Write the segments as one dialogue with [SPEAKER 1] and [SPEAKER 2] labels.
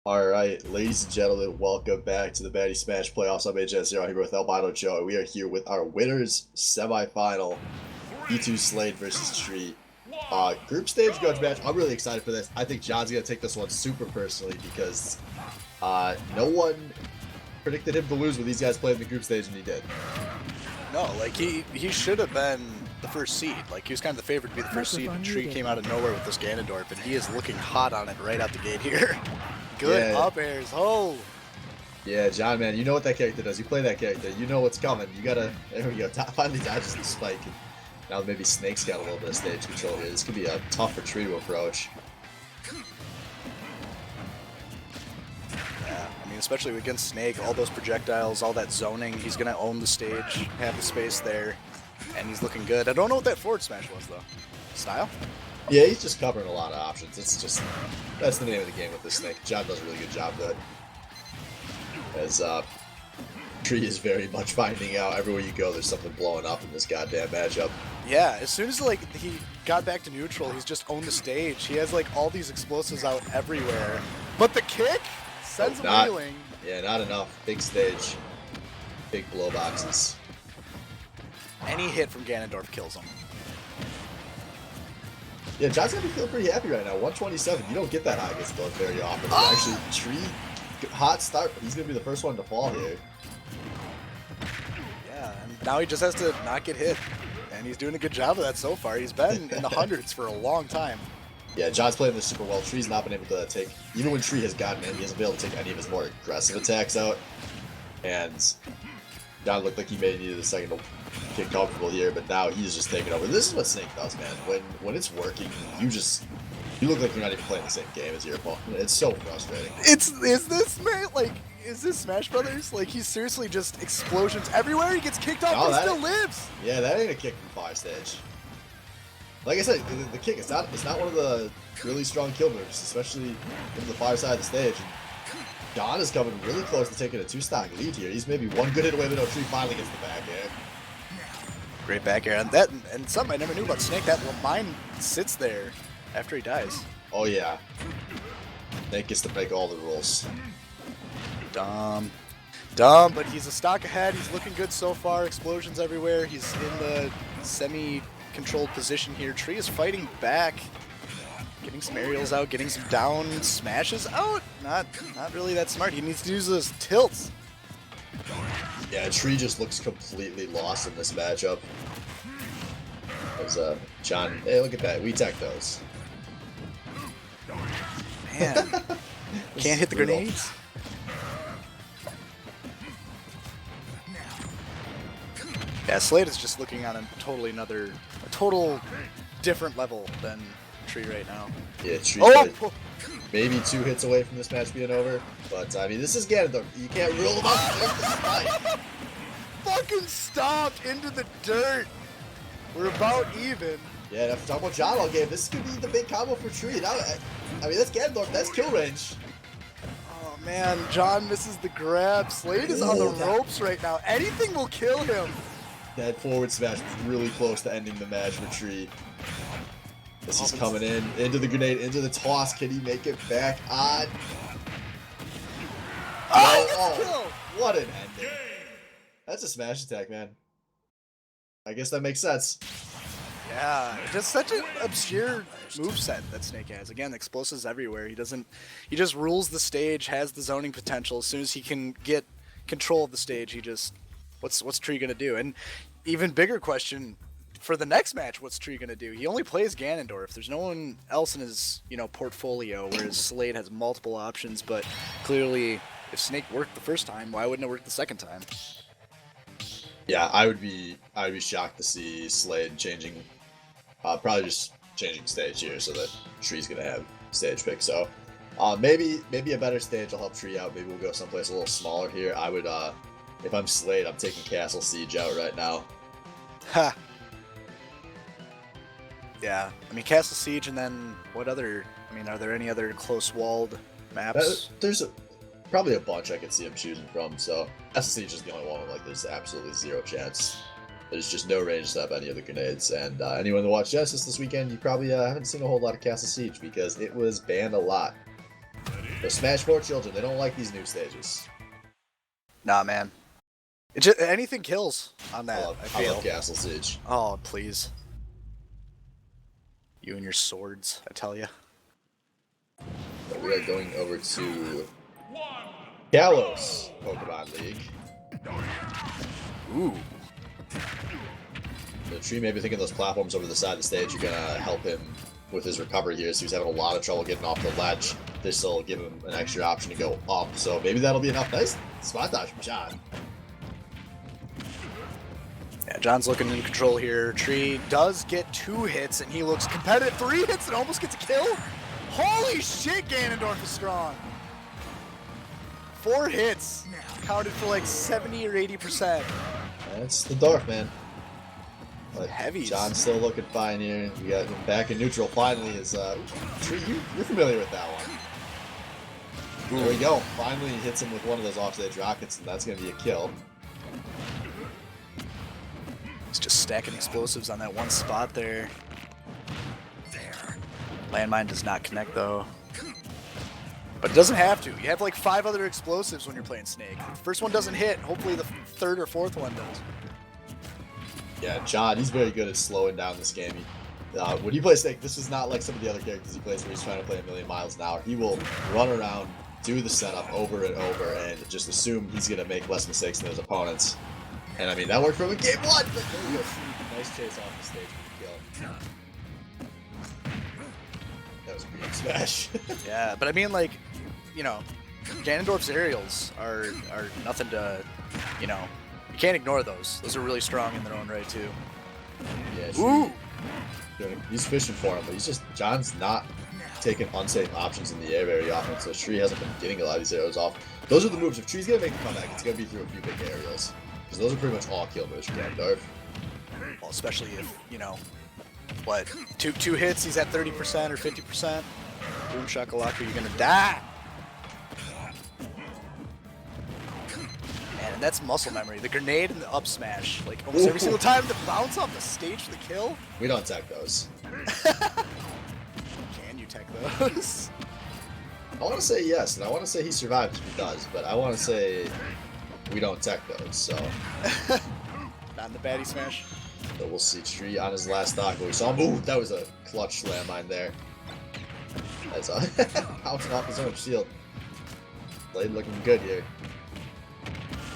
[SPEAKER 1] Alright, ladies and gentlemen, welcome back to the Baddy Smash Playoffs. I'm AJ0 here with Albino Joe, and we are here with our winners semifinal, E2 Slade versus Tree. Group stage grudge match. I'm really excited for this. I think John's going to take this one super personally because no one predicted him to lose when these guys played in the group stage, and he did.
[SPEAKER 2] No, like he should have been the first seed. Like he was kind of the favorite to be the first seed, and Tree came out of nowhere with this Ganondorf, and he is looking hot on it right out the gate here. Good up airs. Oh!
[SPEAKER 1] Yeah, John, man, you know what that character does. You play that character. You know what's coming. You gotta... There we go. Finally dodges the spike. And now maybe Snake's got a little bit of stage control here. This could be a tough for Tree to approach.
[SPEAKER 2] Yeah, I mean, especially against Snake, all those projectiles, all that zoning, he's gonna own the stage, have the space there, and he's looking good. I don't know what that forward smash was, though. Style?
[SPEAKER 1] Yeah, he's just covering a lot of options. It's just... That's the name of the game with this Snake. John does a really good job of it. As Tree is very much finding out everywhere you go there's something blowing up in this goddamn matchup.
[SPEAKER 2] Yeah, as soon as like he got back to neutral, he's just owned the stage. He has like all these explosives out everywhere. But the kick sends him reeling.
[SPEAKER 1] Yeah, not enough. Big stage. Big blow boxes.
[SPEAKER 2] Any hit from Ganondorf kills him.
[SPEAKER 1] Yeah, John's gonna be feeling pretty happy right now. 127. You don't get that high against Blood very often. Actually, Tree, hot start, but he's gonna be the first one to fall here.
[SPEAKER 2] Yeah, and now he just has to not get hit. And he's doing a good job of that so far. He's been in the hundreds for a long time.
[SPEAKER 1] Yeah, John's playing this super well. Tree's not been able to take, even when Tree has gotten in, he hasn't been able to take any of his more aggressive attacks out. And John looked like he may need a second to get comfortable here, but now he's just taking over. This is what Snake does, man. When it's working, you look like you're not even playing the same game as your opponent. It's so frustrating.
[SPEAKER 2] Is this Smash Brothers? Like he's seriously just explosions everywhere. He gets kicked off, but he still lives.
[SPEAKER 1] Yeah, that ain't a kick from far stage. Like I said, the kick it's not one of the really strong kill moves, especially from the far side of the stage. John is coming really close to taking a 2-stock lead here. He's maybe one good hit away, but no, Tree finally gets the back air.
[SPEAKER 2] Great back air, and something I never knew about Snake. That mine sits there after he dies.
[SPEAKER 1] Oh yeah, Snake gets to break all the rules.
[SPEAKER 2] Dumb, but he's a stock ahead. He's looking good so far. Explosions everywhere. He's in the semi-controlled position here. Tree is fighting back, getting some aerials out, getting some down smashes out. Not really that smart. He needs to use those tilts.
[SPEAKER 1] Yeah, Tree just looks completely lost in this matchup. As John, hey, look at that. We tech those.
[SPEAKER 2] Man, can't hit the grenades. Yeah, Slade is just looking on a total different level than Tree right now.
[SPEAKER 1] Yeah, Tree maybe 2 hits away from this match being over, but I mean, this is Ganondorf. You can't rule him out.
[SPEAKER 2] Fucking stomped into the dirt. We're about even.
[SPEAKER 1] Yeah, after talking about John all game, this could be the big combo for Tree. Now, I mean, that's Ganondorf. That's kill range.
[SPEAKER 2] Oh man, John misses the grab. Slade is on the ropes right now. Anything will kill him.
[SPEAKER 1] That forward smash was really close to ending the match for Tree. As he's coming in, into the grenade, into the toss. Can he make it back on?
[SPEAKER 2] Oh,
[SPEAKER 1] what an ending. That's a smash attack, man. I guess that makes sense.
[SPEAKER 2] Yeah, just such an obscure moveset that Snake has. Again, explosives everywhere. He just rules the stage, has the zoning potential. As soon as he can get control of the stage, he just... What's Tree gonna do? And even bigger question for the next match, what's Tree gonna do? He only plays Ganondorf. There's no one else in his portfolio, whereas Slade has multiple options. But clearly, if Snake worked the first time, why wouldn't it work the second time?
[SPEAKER 1] Yeah, I would be shocked to see Slade changing, probably just changing stage here so that Tree's gonna have stage pick. So maybe a better stage will help Tree out. Maybe we'll go someplace a little smaller here. I would. If I'm Slade, I'm taking Castle Siege out right now.
[SPEAKER 2] Ha! Yeah, I mean, Castle Siege, and then what other... I mean, are there any other close-walled maps?
[SPEAKER 1] There's probably a bunch I could see him choosing from, so Castle Siege is the only one where there's absolutely zero chance. There's just no range to stop any of the grenades, and anyone that watched Genesis this weekend, you probably haven't seen a whole lot of Castle Siege, because it was banned a lot. So smash more children. They don't like these new stages.
[SPEAKER 2] Nah, man. It just, anything kills on that, I
[SPEAKER 1] I
[SPEAKER 2] feel.
[SPEAKER 1] love Castle Siege.
[SPEAKER 2] Oh, please. You and your swords, I tell you.
[SPEAKER 1] But we are going over to Kalos Pokemon League.
[SPEAKER 2] Ooh.
[SPEAKER 1] The Tree may be thinking those platforms over the side of the stage are going to help him with his recovery here. So he's having a lot of trouble getting off the ledge. This will give him an extra option to go up. So maybe that'll be enough. Nice spot dodge from John.
[SPEAKER 2] Yeah, John's looking in control here. Tree does get 2 hits, and he looks competitive. 3 hits and almost gets a kill. Holy shit, Ganondorf is strong. 4 hits, counted for like 70 or 80%.
[SPEAKER 1] That's the Dorf, man. But
[SPEAKER 2] Heavies.
[SPEAKER 1] John's still looking fine here. We got him back in neutral finally. Is Tree, you're familiar with that one. There we go. Finally he hits him with one of those offstage rockets, and that's going to be a kill.
[SPEAKER 2] He's just stacking explosives on that one spot there. Landmine does not connect though. But it doesn't have to. You have like 5 other explosives when you're playing Snake. If the first one doesn't hit, hopefully the 3rd or 4th one does.
[SPEAKER 1] Yeah, John, he's very good at slowing down this game. When you play Snake, this is not like some of the other characters he plays where he's trying to play a million miles an hour. He will run around, do the setup over and over, and just assume he's going to make less mistakes than his opponents. And I mean, that worked for him in game 1, but there you go. Nice chase off the stage for the kill. That was a great smash.
[SPEAKER 2] Yeah, but I mean, like, you know, Ganondorf's aerials are nothing to, you know, you can't ignore those. Those are really strong in their own right too.
[SPEAKER 1] Yeah,
[SPEAKER 2] Ooh!
[SPEAKER 1] He's fishing for him, but he's just, John's not taking unsafe options in the air very often, so Tree hasn't been getting a lot of these arrows off. Those are the moves. If Tree's gonna make a comeback, it's gonna be through a few big aerials. Because those are pretty much all kill moves for Ganondorf.
[SPEAKER 2] Well, especially if, you know, what, two hits, he's at 30% or 50%. Boom shakalaka, you're gonna die. Man, and that's muscle memory. The grenade and the up smash, like almost every single time, the bounce off the stage for the kill.
[SPEAKER 1] We don't tech those.
[SPEAKER 2] Can you tech those?
[SPEAKER 1] I want to say yes, and I want to say he survives if he does, but I want to say we don't tech those, so.
[SPEAKER 2] Not in the Baddy smash.
[SPEAKER 1] So we'll see. Tree on his last stock. We saw him. Ooh, that was a clutch landmine there. That's bouncing off his own shield. Blade looking good here.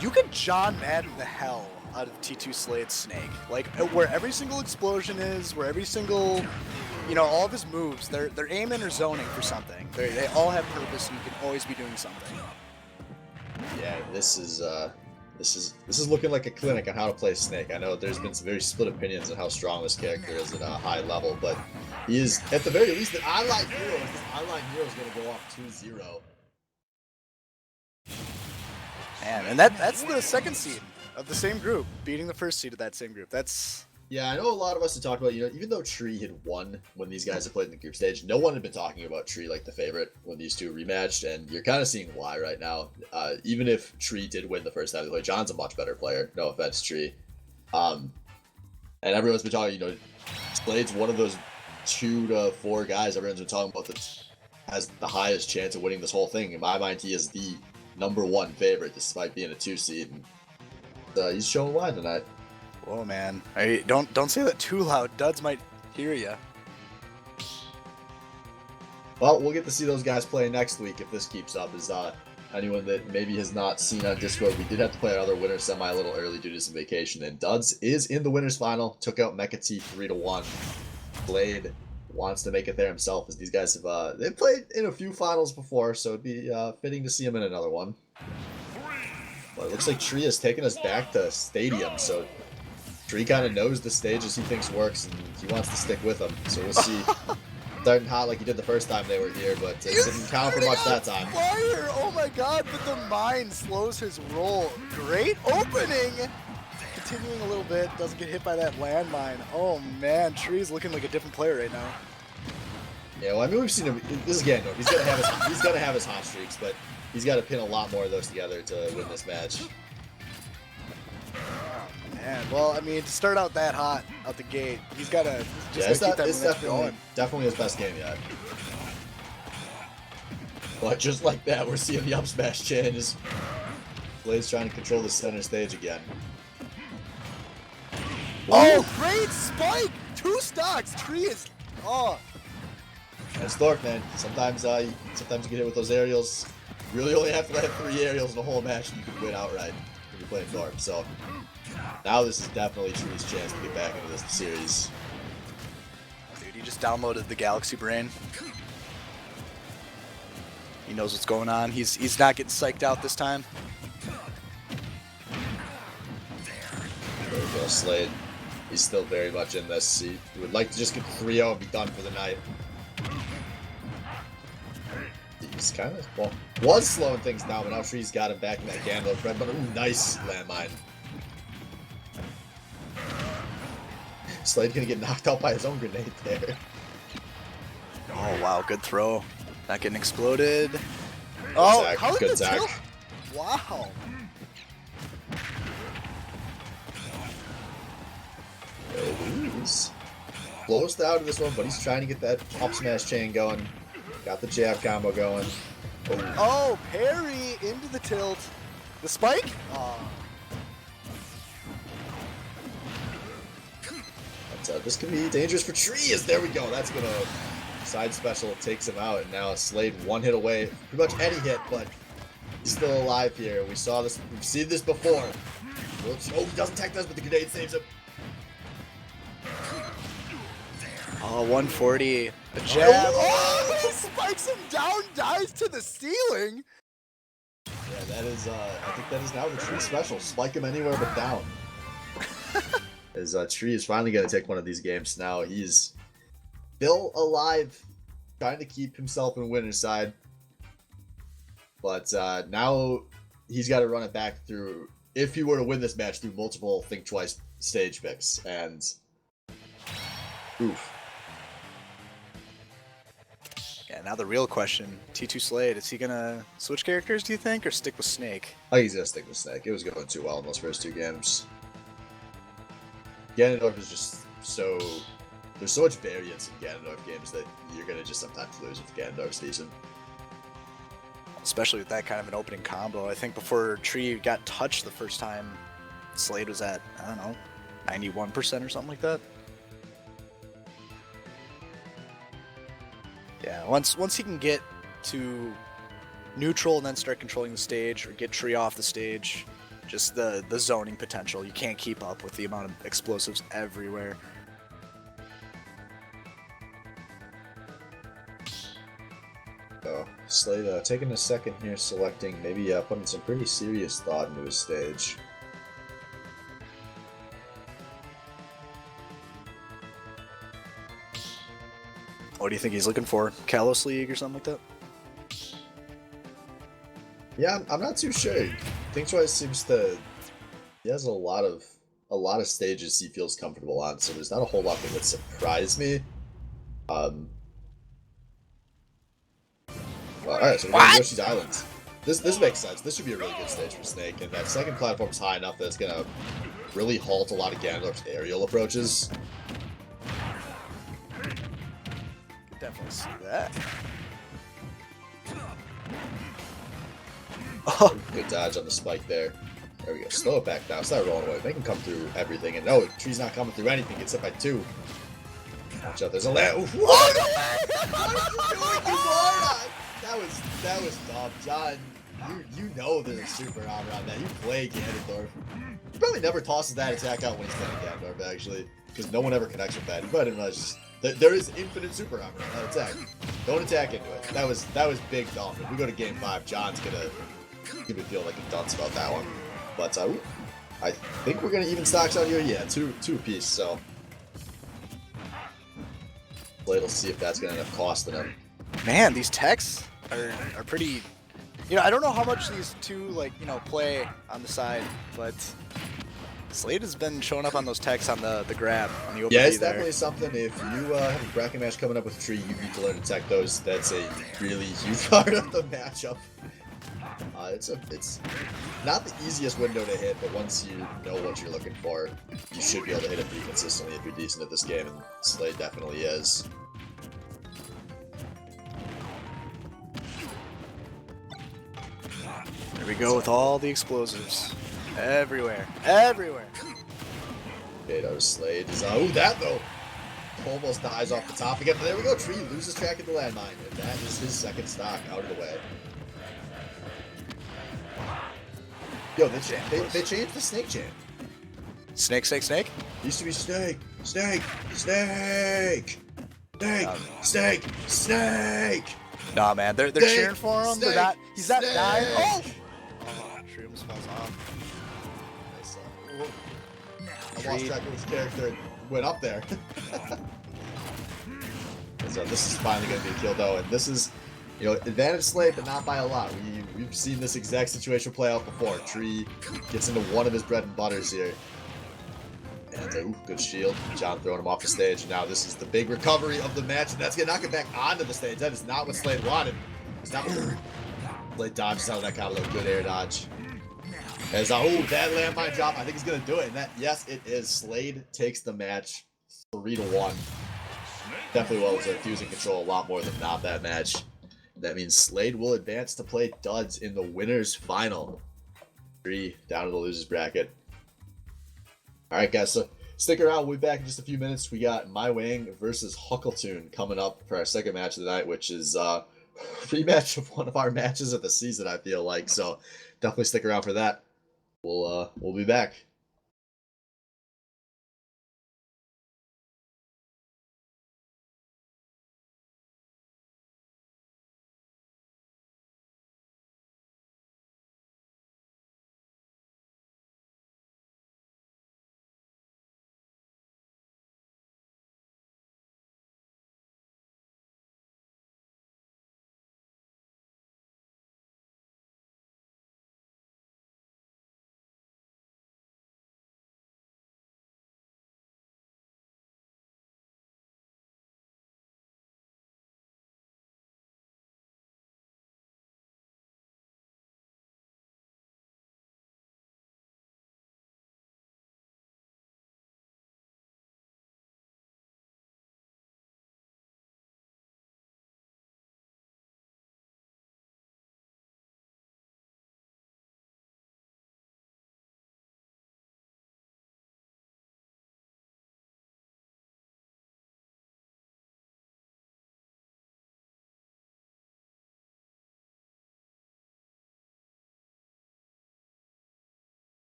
[SPEAKER 2] You could John Madden the hell out of T2 Slade's Snake. Like, where every single explosion is, where every single, you know, all of his moves, they're aiming or zoning for something. They all have purpose, and you can always be doing something.
[SPEAKER 1] Yeah, this is looking like a clinic on how to play Snake. I know there's been some very split opinions on how strong this character is at a high level, but he is, at the very least, an online hero. This online hero is going to go off 2-0.
[SPEAKER 2] Man, and that's the 2nd seed of the same group, beating the 1st seed of that same group. That's...
[SPEAKER 1] Yeah, I know a lot of us have talked about, you know, even though Tree had won when these guys have played in the group stage, no one had been talking about Tree like the favorite when these two rematched, and you're kind of seeing why right now. Even if Tree did win the first time they played, John's a much better player. No offense, Tree. And everyone's been talking, you know, Slade's one of those 2 to 4 guys everyone's been talking about that has the highest chance of winning this whole thing. In my mind, he is the #1 favorite despite being a 2 seed. And, he's showing why tonight.
[SPEAKER 2] Whoa, man. Don't say that too loud. Duds might hear ya.
[SPEAKER 1] Well, we'll get to see those guys play next week if this keeps up. Is anyone that maybe has not seen on Discord, we did have to play our other winners semi a little early due to some vacation. And Duds is in the winners final. Took out Mecha T 3-1. Blade wants to make it there himself, as these guys have they've played in a few finals before, so it'd be fitting to see him in another one. But it looks like Tree has taken us back to Stadium, so Tree kind of knows the stages he thinks works, and he wants to stick with them. So we'll see. Starting hot like he did the first time they were here, but it didn't count for much that time.
[SPEAKER 2] Fire! Oh my god, but the mine slows his roll. Great opening! Continuing a little bit, doesn't get hit by that landmine. Oh man, Tree's looking like a different player right now.
[SPEAKER 1] Yeah, well, I mean, we've seen him. This is Ganondorf. He's gonna have his hot streaks, but he's got to pin a lot more of those together to win this match.
[SPEAKER 2] Oh man, well, I mean, to start out that hot out the gate, he's got to just keep that momentum going.
[SPEAKER 1] Definitely his best game yet. But just like that, we're seeing the up smash change. Blade's trying to control the center stage again.
[SPEAKER 2] Oh, great spike! 2 stocks. Tree is. Oh.
[SPEAKER 1] That's Thorpe, man. Sometimes you get hit with those aerials. You really only have to let 3 aerials in a whole match and you can win outright when you're playing Thorpe. So now this is definitely Tree's chance to get back into this series.
[SPEAKER 2] Dude, he just downloaded the Galaxy Brain. He knows what's going on. He's not getting psyched out this time.
[SPEAKER 1] There we go, Slade. He's still very much in this. He would like to just get 3-0 and be done for the night. He's kind of, well, was slowing things down, but now Tree's got him back in that Gandalf red button. Ooh, nice landmine. Slade gonna get knocked out by his own grenade there.
[SPEAKER 2] Oh, wow, good throw. Not getting exploded. Oh,
[SPEAKER 1] Zach,
[SPEAKER 2] how
[SPEAKER 1] good
[SPEAKER 2] did
[SPEAKER 1] Zach.
[SPEAKER 2] tilt? Wow.
[SPEAKER 1] He's close out of this one, but he's trying to get that up smash chain going. Got the jab combo going.
[SPEAKER 2] Oh, parry into the tilt. The spike? Oh.
[SPEAKER 1] But, this could be dangerous for Tree. There we go. That's gonna side special takes him out, and now Slade 1 hit away. Pretty much any hit, but he's still alive here. We saw this. We've seen this before. Oh, he doesn't tech us, but the grenade saves him.
[SPEAKER 2] Oh, 140. A jab.
[SPEAKER 1] Oh!
[SPEAKER 2] Oh, he spikes him down, dives to the ceiling.
[SPEAKER 1] Yeah, that is. I think that is now the Tree special. Spike him anywhere but down. As Tree is finally gonna take one of these games now. He's still alive, trying to keep himself in winner's side. But now he's got to run it back through. If he were to win this match through multiple think twice stage picks, and oof.
[SPEAKER 2] Yeah, now the real question, T2 Slade, is he gonna switch characters, do you think, or stick with Snake?
[SPEAKER 1] I think he's gonna stick with Snake. It was going too well in those first 2 games. Ganondorf is just so... There's so much variance in Ganondorf games that you're gonna just sometimes lose if Ganondorf's decent.
[SPEAKER 2] Especially with that kind of an opening combo. I think before Tree got touched the first time, Slade was at, I don't know, 91% or something like that. Yeah, once he can get to neutral and then start controlling the stage, or get Tree off the stage, just the zoning potential, you can't keep up with the amount of explosives everywhere.
[SPEAKER 1] So, Slade taking a second here, selecting, maybe putting some pretty serious thought into his stage.
[SPEAKER 2] What do you think he's looking for? Kalos League or something like that?
[SPEAKER 1] Yeah, I'm not too sure. Thinktwice seems to... He has a lot of stages he feels comfortable on, so there's not a whole lot that would surprise me. Well, alright, so we're going to Yoshi's Island. This makes sense. This should be a really good stage for Snake, and that second platform's high enough that it's going to really halt a lot of Ganondorf's aerial approaches.
[SPEAKER 2] Could definitely see that.
[SPEAKER 1] Oh, good dodge on the spike there. There we go. Slow it back down. Start rolling away. Make him come through everything. And no, Tree's not coming through anything. Gets hit by 2. Watch out. There's a land. What? What are you doing, Kimura? That was dumb, John. You know there's a super armor on that. You play Ganondorf. He probably never tosses that attack out when he's playing Ganondorf, actually, because no one ever connects with that. He probably didn't realize there is infinite super armor on that attack. Don't attack into it. That was big dumb. If we go to game 5, John's gonna feel like a dunce about that one. But I think we're gonna even stocks out here. Yeah, two apiece. So Blade will see if that's gonna end up costing him.
[SPEAKER 2] Man, these techs are pretty. You know, I don't know how much these two play on the side, but Slade has been showing up on those techs on the grab on the open.
[SPEAKER 1] Yeah, it's definitely something. If you have a bracket match coming up with Tree, you need to learn to tech those. That's a really huge part of the matchup. It's not the easiest window to hit, but once you know what you're looking for, you should be able to hit it pretty consistently if you're decent at this game, and Slade definitely is.
[SPEAKER 2] Here we go with all the explosives. Everywhere. Everywhere.
[SPEAKER 1] Kato Slade is ooh, that though almost dies off the top again. But there we go. Tree loses track of the landmine, and that is his second stock out of the way. Yo, they changed the snake chant.
[SPEAKER 2] Snake, snake, snake?
[SPEAKER 1] Used to be snake, snake, snake, snake, snake, snake.
[SPEAKER 2] Nah, man, they're
[SPEAKER 1] Snake,
[SPEAKER 2] cheering for him.
[SPEAKER 1] snake,
[SPEAKER 2] He's not dying. Oh!
[SPEAKER 1] snake.
[SPEAKER 2] Tree almost falls off.
[SPEAKER 1] I lost track of his character and went up there. So this is finally going to be a kill though, and this is, you know, advantage Slade, but not by a lot. We've seen this exact situation play out before. Tree gets into one of his bread and butters here. And ooh, good shield. John throwing him off the stage. And now this is the big recovery of the match, and that's going to knock it back onto the stage. That is not what Slade wanted. It's not what Slade dodges out of that combo. Good air dodge. As that landmine drop, I think he's gonna do it, and that, yes, it is. Slade takes the match 3-1. Definitely well deserved. He was in control a lot more than not that match. That means Slade will advance to play Duds in the winners final. 3 down to the losers bracket. All right, guys. So stick around. We'll be back in just a few minutes. We got My Wang versus Huckletune coming up for our second match of the night, which is rematch of one of our matches of the season. I feel like so. Definitely stick around for that. We'll be back.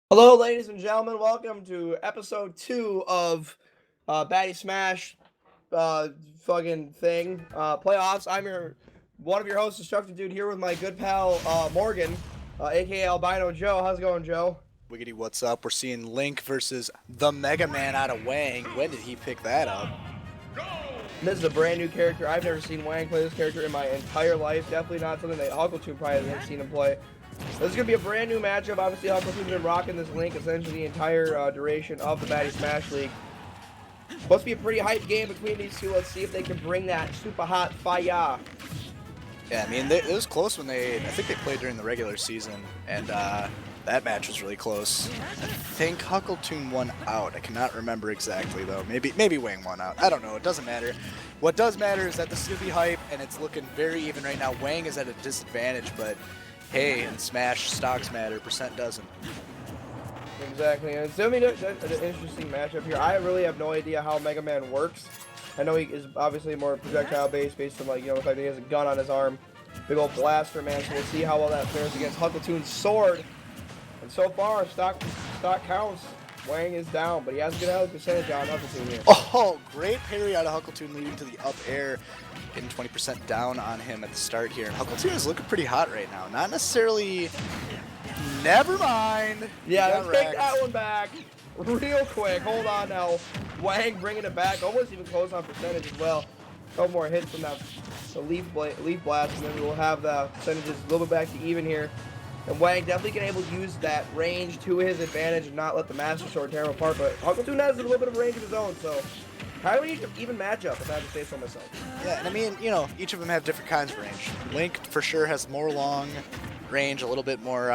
[SPEAKER 3] Hello, ladies and gentlemen. Welcome to episode 2 of Baddy Smash fucking thing. Playoffs. I'm one of your hosts, Destructive Dude, here with my good pal Morgan, aka Albino Joe. How's it going, Joe?
[SPEAKER 2] Wiggity, what's up? We're seeing Link versus the Mega Man out of Wang. When did he pick that up?
[SPEAKER 3] This is a brand new character. I've never seen Wang play this character in my entire life. Definitely not something that Huckletune probably hasn't seen him play. This is going to be a brand new matchup. Obviously, Hucklatune's been rocking this Link essentially the entire duration of the Baddy Smash League. Supposed to be a pretty hype game between these two. Let's see if they can bring that super hot fire.
[SPEAKER 2] Yeah, I mean, it was close when I think they played during the regular season, and that match was really close. I think Huckletune won out. I cannot remember exactly, though. Maybe Wang won out. I don't know. It doesn't matter. What does matter is that this is going to be hype, and it's looking very even right now. Wang is at a disadvantage, but hey, in Smash, stocks matter, percent doesn't.
[SPEAKER 3] Exactly, and it's going to be an interesting matchup here. I really have no idea how Mega Man works. I know he is obviously more projectile-based, based on, like, the fact that he has a gun on his arm. Big old blaster, man, so we'll see how well that fares against Hucklatune's sword. And so far, stock counts. Wang is down, but he has a good health percentage on Huckletune here.
[SPEAKER 2] Oh, great parry out of Huckletune leading to the up air. Getting 20% down on him at the start here. And Huckletune is looking pretty hot right now. Not necessarily... Never mind.
[SPEAKER 3] Yeah, let's take that one back real quick. Hold on now. Wang bringing it back. Almost even close on percentage as well. A couple more hits from the leaf blast, and then we'll have the percentages a little bit back to even here. And Wang definitely can able to use that range to his advantage and not let the Master Sword tear him apart. But Huckletune has a little bit of range of his own, so kind of an even matchup, if I have to say so myself.
[SPEAKER 2] Yeah, and I mean, you know, each of them have different kinds of range. Link for sure has more long range, a little bit more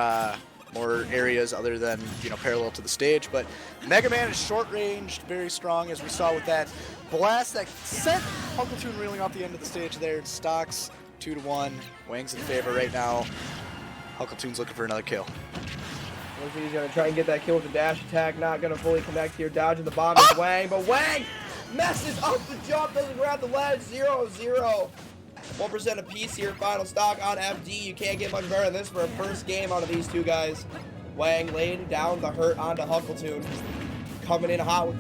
[SPEAKER 2] areas other than, you know, parallel to the stage. But Mega Man is short-ranged, very strong, as we saw with that blast that sent Huckletune reeling off the end of the stage there. In stocks 2-1. Wang's in favor right now. Hucklatune's looking for another kill.
[SPEAKER 3] Looks like he's going to try and get that kill with the dash attack. Not going to fully connect here. Dodging the bomb is Wang, but Wang messes up the jump, doesn't grab the ledge. 0-0. 1% apiece here. Final stock on FD. You can't get much better than this for a first game out of these two guys. Wang laying down the hurt onto Huckletune. Coming in hot with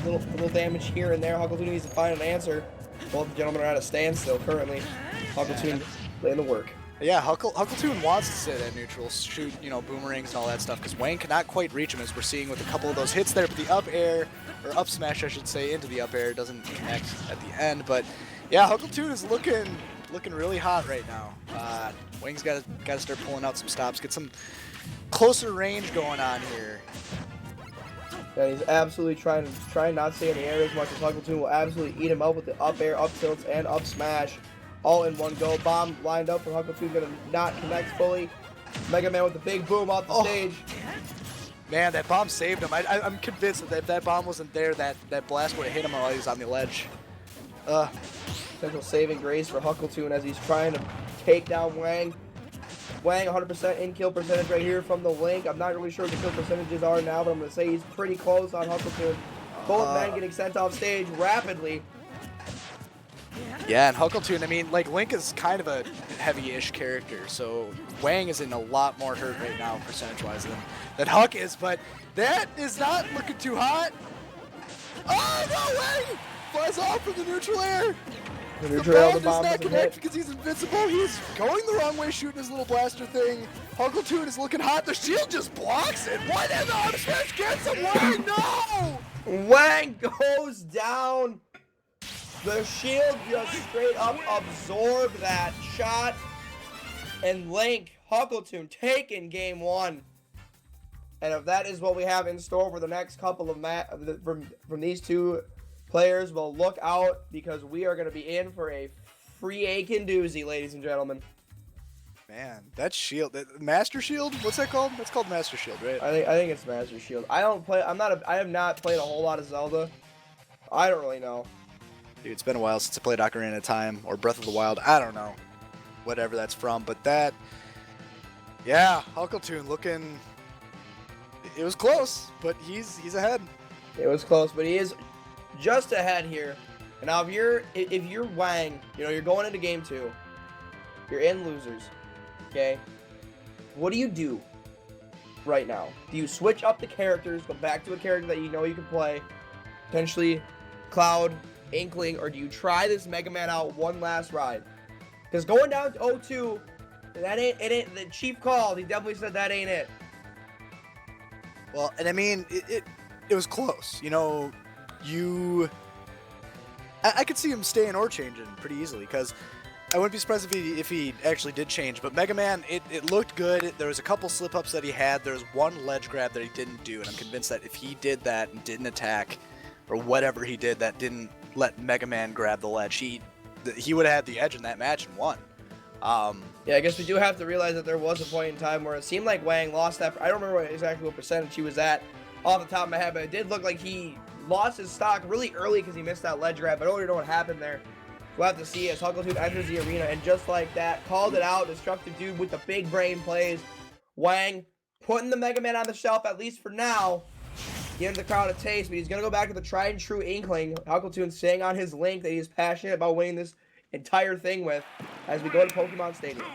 [SPEAKER 3] the little damage here and there. Huckletune needs to find an answer. Both gentlemen are at a standstill currently. Huckletune laying the work.
[SPEAKER 2] Yeah, Huckletune wants to sit at neutral, shoot, you know, boomerangs and all that stuff, because Wang cannot quite reach him, as we're seeing with a couple of those hits there. But the up air, or up smash, I should say, into the up air doesn't connect at the end. But yeah, Huckletune is looking really hot right now. Wang's got to start pulling out some stops, get some closer range going on here.
[SPEAKER 3] Yeah, he's absolutely trying not to stay in the air as much as Huckletune will absolutely eat him up with the up air, up tilts, and up smash. All in one go. Bomb lined up for Huckletune, gonna not connect fully. Mega Man with the big boom off the stage.
[SPEAKER 2] Man, that bomb saved him. I'm convinced that if that bomb wasn't there, that blast would have hit him while he was on the ledge.
[SPEAKER 3] Potential saving grace for Huckletune as he's trying to take down Wang. Wang 100% in kill percentage right here from the Link. I'm not really sure what the kill percentages are now, but I'm gonna say he's pretty close on Huckletune. Both men getting sent off stage rapidly.
[SPEAKER 2] Yeah, and Huckletune, I mean, like, Link is kind of a heavy-ish character, so Wang is in a lot more hurt right now, percentage-wise, than Huck is, but that is not looking too hot. Oh, no, Wang flies off from the neutral air. The bomb does not connect because he's invincible. He's going the wrong way, shooting his little blaster thing. Huckletune is looking hot. The shield just blocks it. What in the up smash gets him? Wang, no!
[SPEAKER 3] Wang goes down. The shield just straight up absorbed that shot. And Link, Huckletune taking game one. And if that is what we have in store for the next couple of from these two players, well, look out, because we are going to be in for a free aching doozy, ladies and gentlemen.
[SPEAKER 2] Man, that shield, that Master Shield, what's that called? That's called Master Shield, right?
[SPEAKER 3] I think it's Master Shield. I have not played a whole lot of Zelda. I don't really know.
[SPEAKER 2] Dude, it's been a while since I played Ocarina of Time or Breath of the Wild. I don't know. Whatever that's from, but that, yeah, Huckletune looking, it was close, but he's ahead.
[SPEAKER 3] It was close, but he is just ahead here. And now if you're Wang, you know, you're going into game two. You're in losers. Okay? What do you do? right now? Do you switch up the characters, go back to a character that you know you can play, potentially Cloud, Inkling, or do you try this Mega Man out one last ride? Because going down to 0-2, that ain't the chief called. He definitely said that ain't it.
[SPEAKER 2] Well, and I mean, it was close. You know, I could see him staying or changing pretty easily, because I wouldn't be surprised if he actually did change. But Mega Man, it looked good. There was a couple slip-ups that he had. There was one ledge grab that he didn't do, and I'm convinced that if he did that and didn't attack, or whatever he did that didn't let Mega Man grab the ledge, he would have had the edge in that match and won.
[SPEAKER 3] Yeah, I guess we do have to realize that there was a point in time where it seemed like Wang lost that. I don't remember exactly what percentage he was at off the top of my head, but it did look like he lost his stock really early because he missed that ledge grab. I don't really know what happened there. We'll have to see as Huckletune enters the arena, and just like that, called it out. Destructive dude with the big brain plays. Wang putting the Mega Man on the shelf, at least for now. Giving the crowd a taste, but he's going to go back to the tried and true Inkling. Huckletune staying on his Link that he is passionate about winning this entire thing with as we go to Pokemon Stadium.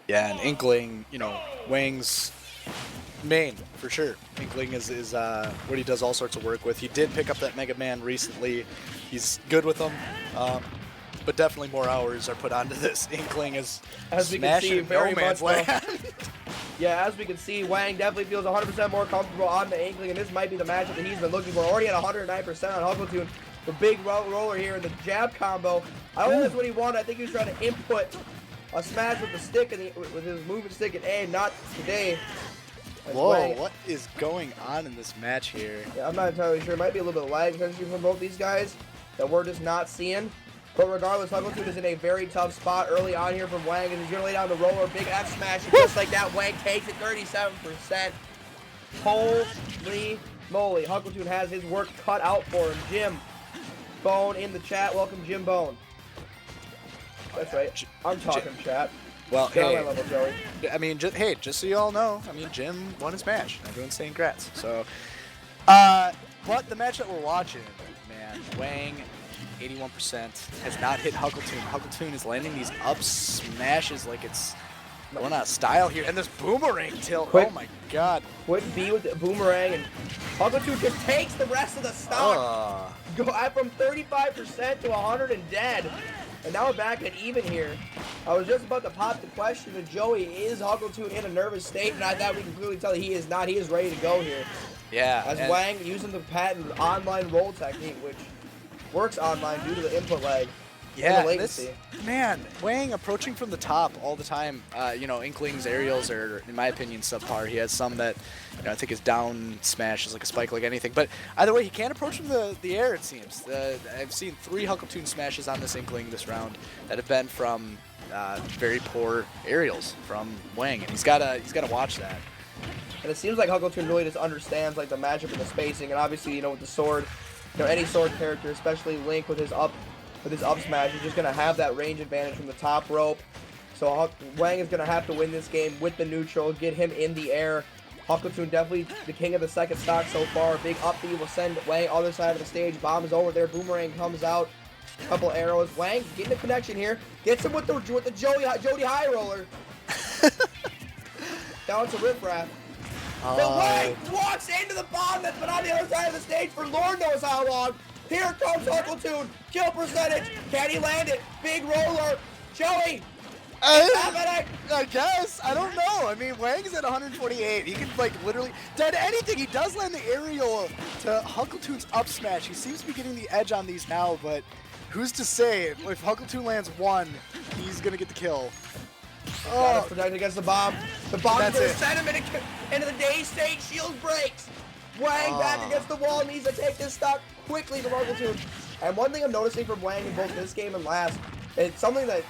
[SPEAKER 2] Yeah, and Inkling, you know, Wang's main, for sure. Inkling is what he does all sorts of work with. He did pick up that Mega Man recently. He's good with them. But definitely more hours are put onto this. Inkling is
[SPEAKER 3] as we can see, very much
[SPEAKER 2] land.
[SPEAKER 3] Yeah, as we can see, Wang definitely feels 100% more comfortable on the Inkling, and this might be the matchup that he's been looking for. Already at 109% on Huckletune. The big roller here in the jab combo. I don't think that's what he wanted. I think he was trying to input a smash with the stick and with his movement stick and A, not today.
[SPEAKER 2] Whoa,
[SPEAKER 3] Wang,
[SPEAKER 2] what is going on in this match here?
[SPEAKER 3] Yeah, I'm not entirely sure. It might be a little bit of lag potentially from both these guys that we're just not seeing. But regardless, Huckletune is in a very tough spot early on here from Wang, and he's going to lay down the roller. Big F smash, and just like that, Wang takes it 37%. Holy moly. Huckletune has his work cut out for him. Jim Bone in the chat. Welcome, Jim Bone. That's right. I'm talking chat.
[SPEAKER 2] Well,
[SPEAKER 3] Get on
[SPEAKER 2] hey,
[SPEAKER 3] my level, Joey.
[SPEAKER 2] I mean, just so you all know, I mean, Jim won his match. Everyone's saying congrats. So, but the match that we're watching, man, Wang, 81%, has not hit Huckletune. Huckletune is landing these up smashes like it's going out of style here. And this boomerang tilt, oh my god.
[SPEAKER 3] Quick B with the boomerang, and Huckletune just takes the rest of the stock. Go from 35% to 100 and dead. And now we're back at even here. I was just about to pop the question to Joey, is Huckletune in a nervous state? And I thought we can clearly tell that he is not. He is ready to go here.
[SPEAKER 2] Yeah.
[SPEAKER 3] As Wang using the patented online roll technique, which works online due to the input lag.
[SPEAKER 2] Yeah,
[SPEAKER 3] and the latency.
[SPEAKER 2] Man, Wang approaching from the top all the time. You know, Inkling's aerials are, in my opinion, subpar. He has some that, you know, I think his down smash is like a spike like anything. But either way, he can't approach from the air, it seems. I've seen 3 Huckletune smashes on this Inkling this round that have been from very poor aerials from Wang, and he's gotta watch that.
[SPEAKER 3] And it seems like Huckletune really just understands like the matchup and the spacing, and obviously, you know, with the sword, you know, any sword character, especially Link with his up smash, is just gonna have that range advantage from the top rope. So Wang is gonna have to win this game with the neutral, get him in the air. Huckletune definitely the king of the second stock so far. Big up B will send Wang other side of the stage. Bomb is over there. Boomerang comes out. Couple arrows. Wang getting the connection here. Gets him with the Jody High Roller. Down to Riff Raff. But Wang walks into the bomb that's been on the other side of the stage for Lord knows how long. Here comes Huckletune. Kill percentage. Can he land it? Big roller. Joey.
[SPEAKER 2] I guess. I don't know. I mean, Wang is at 148. He can, like, literally dead anything. He does land the aerial to Huckletune's up smash. He seems to be getting the edge on these now, but who's to say? If Huckletune lands 1, he's going to get the kill.
[SPEAKER 3] Oh, protect against the bomb. The bomb is going to
[SPEAKER 2] it.
[SPEAKER 3] send him into the day state. Shield breaks. Wang back against the wall. Needs to take this stock quickly from Huckletune. And one thing I'm noticing from Wang in both this game and last, it's something that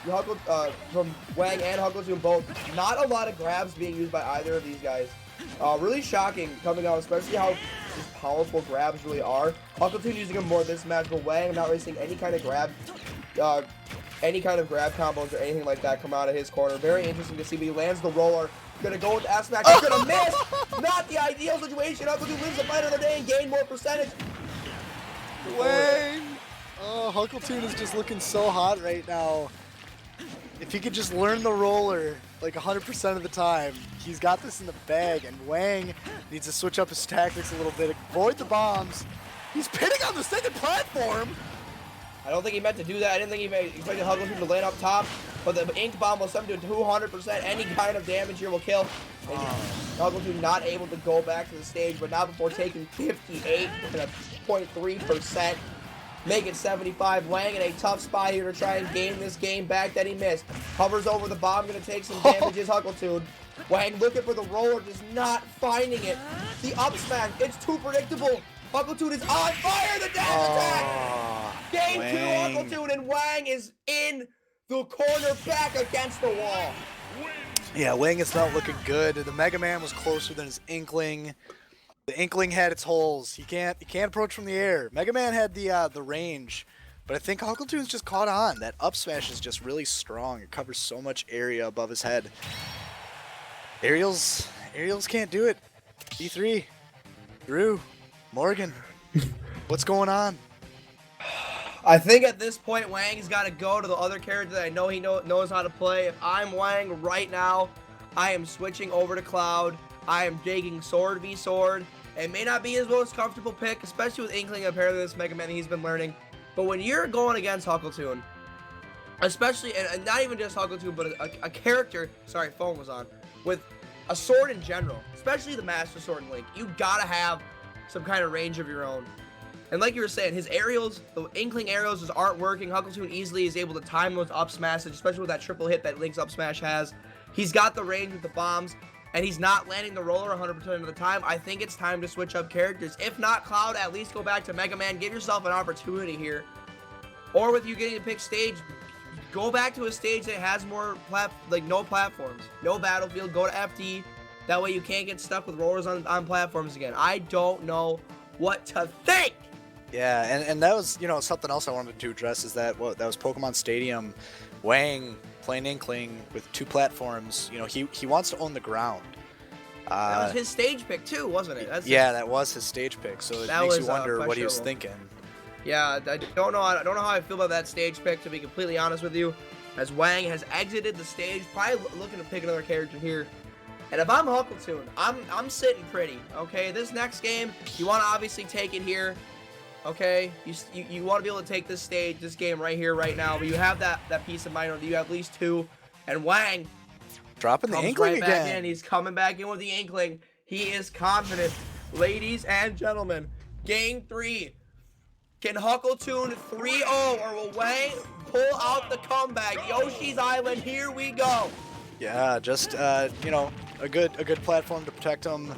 [SPEAKER 3] from Wang and Huckletune both, not a lot of grabs being used by either of these guys. Really shocking coming out, especially how just powerful grabs really are. Huckletune using them more this match, but Wang not really seeing any kind of grab combos or anything like that come out of his corner. Very interesting to see, but he lands the roller. Gonna go with the S-Max. He's gonna miss. Not the ideal situation. Huckletune lives the fight of the day and gain more percentage.
[SPEAKER 2] Wang! Oh, Huckletune is just looking so hot right now. If he could just learn the roller like 100% of the time, he's got this in the bag, and Wang needs to switch up his tactics a little bit, avoid the bombs. He's pitting on the second platform.
[SPEAKER 3] I don't think he meant to do that. I didn't think he expected Huggleton to land up top, but the ink bomb will send him to 200%. Any kind of damage here will kill. And Huggleton not able to go back to the stage, but not before taking 58.3%. Make it 75. Wang in a tough spot here to try and gain this game back that he missed. Hovers over the bomb, gonna take some damages. Huggleton. Wang looking for the roller, just not finding it. The up smash, it's too predictable. Huggleton is on fire. The dash attack. Game
[SPEAKER 2] Wang.
[SPEAKER 3] 2, Huggleton, and Wang is in the corner, back against the wall.
[SPEAKER 2] Yeah, Wang is not looking good. The Mega Man was closer than his Inkling. The Inkling had its holes. He can't approach from the air. Mega Man had the range, but I think Huggleton's just caught on. That up smash is just really strong. It covers so much area above his head. Aerials can't do it. E3, Drew, Morgan, what's going on?
[SPEAKER 3] I think at this point, Wang's got to go to the other character that I know he knows how to play. If I'm Wang right now, I am switching over to Cloud. I am taking Sword v Sword. It may not be his most comfortable pick, especially with Inkling, apparently this Mega Man that he's been learning. But when you're going against Huggleton, especially, and not even just Huggleton, but a character, sorry, phone was on, with a sword in general, especially the Master Sword and Link, you gotta have some kind of range of your own. And like you were saying, his aerials, the Inkling aerials just aren't working. Huggleton easily is able to time those up smashes, especially with that triple hit that Link's up smash has. He's got the range with the bombs, and he's not landing the roller 100% of the time. I think it's time to switch up characters. If not Cloud, at least go back to Mega Man. Give yourself an opportunity here. Or with you getting to pick stage, go back to a stage that has more, no platforms. No battlefield, go to FD. That way you can't get stuck with rollers on platforms again. I don't know what to think.
[SPEAKER 2] Yeah, and that was, something else I wanted to address is that that was Pokemon Stadium. Wang playing Inkling with 2 platforms. He wants to own the ground.
[SPEAKER 3] That was his stage pick too, wasn't it?
[SPEAKER 2] That was his stage pick. So it makes you wonder what he was thinking.
[SPEAKER 3] Yeah, I don't know how I feel about that stage pick, to be completely honest with you. As Wang has exited the stage, probably looking to pick another character here. And if I'm Huggleton, I'm sitting pretty. Okay, this next game, you want to obviously take it here. Okay, you want to be able to take this game right here, right now, but you have that peace of mind, or you have at least 2. And Wang
[SPEAKER 2] dropping the Inkling
[SPEAKER 3] right
[SPEAKER 2] again.
[SPEAKER 3] Back in. He's coming back in with the Inkling. He is confident. Ladies and gentlemen, game 3. Can Huggleton 3-0, or will Wang pull out the comeback? Yoshi's Island, here we go.
[SPEAKER 2] Yeah, just a good platform to protect him.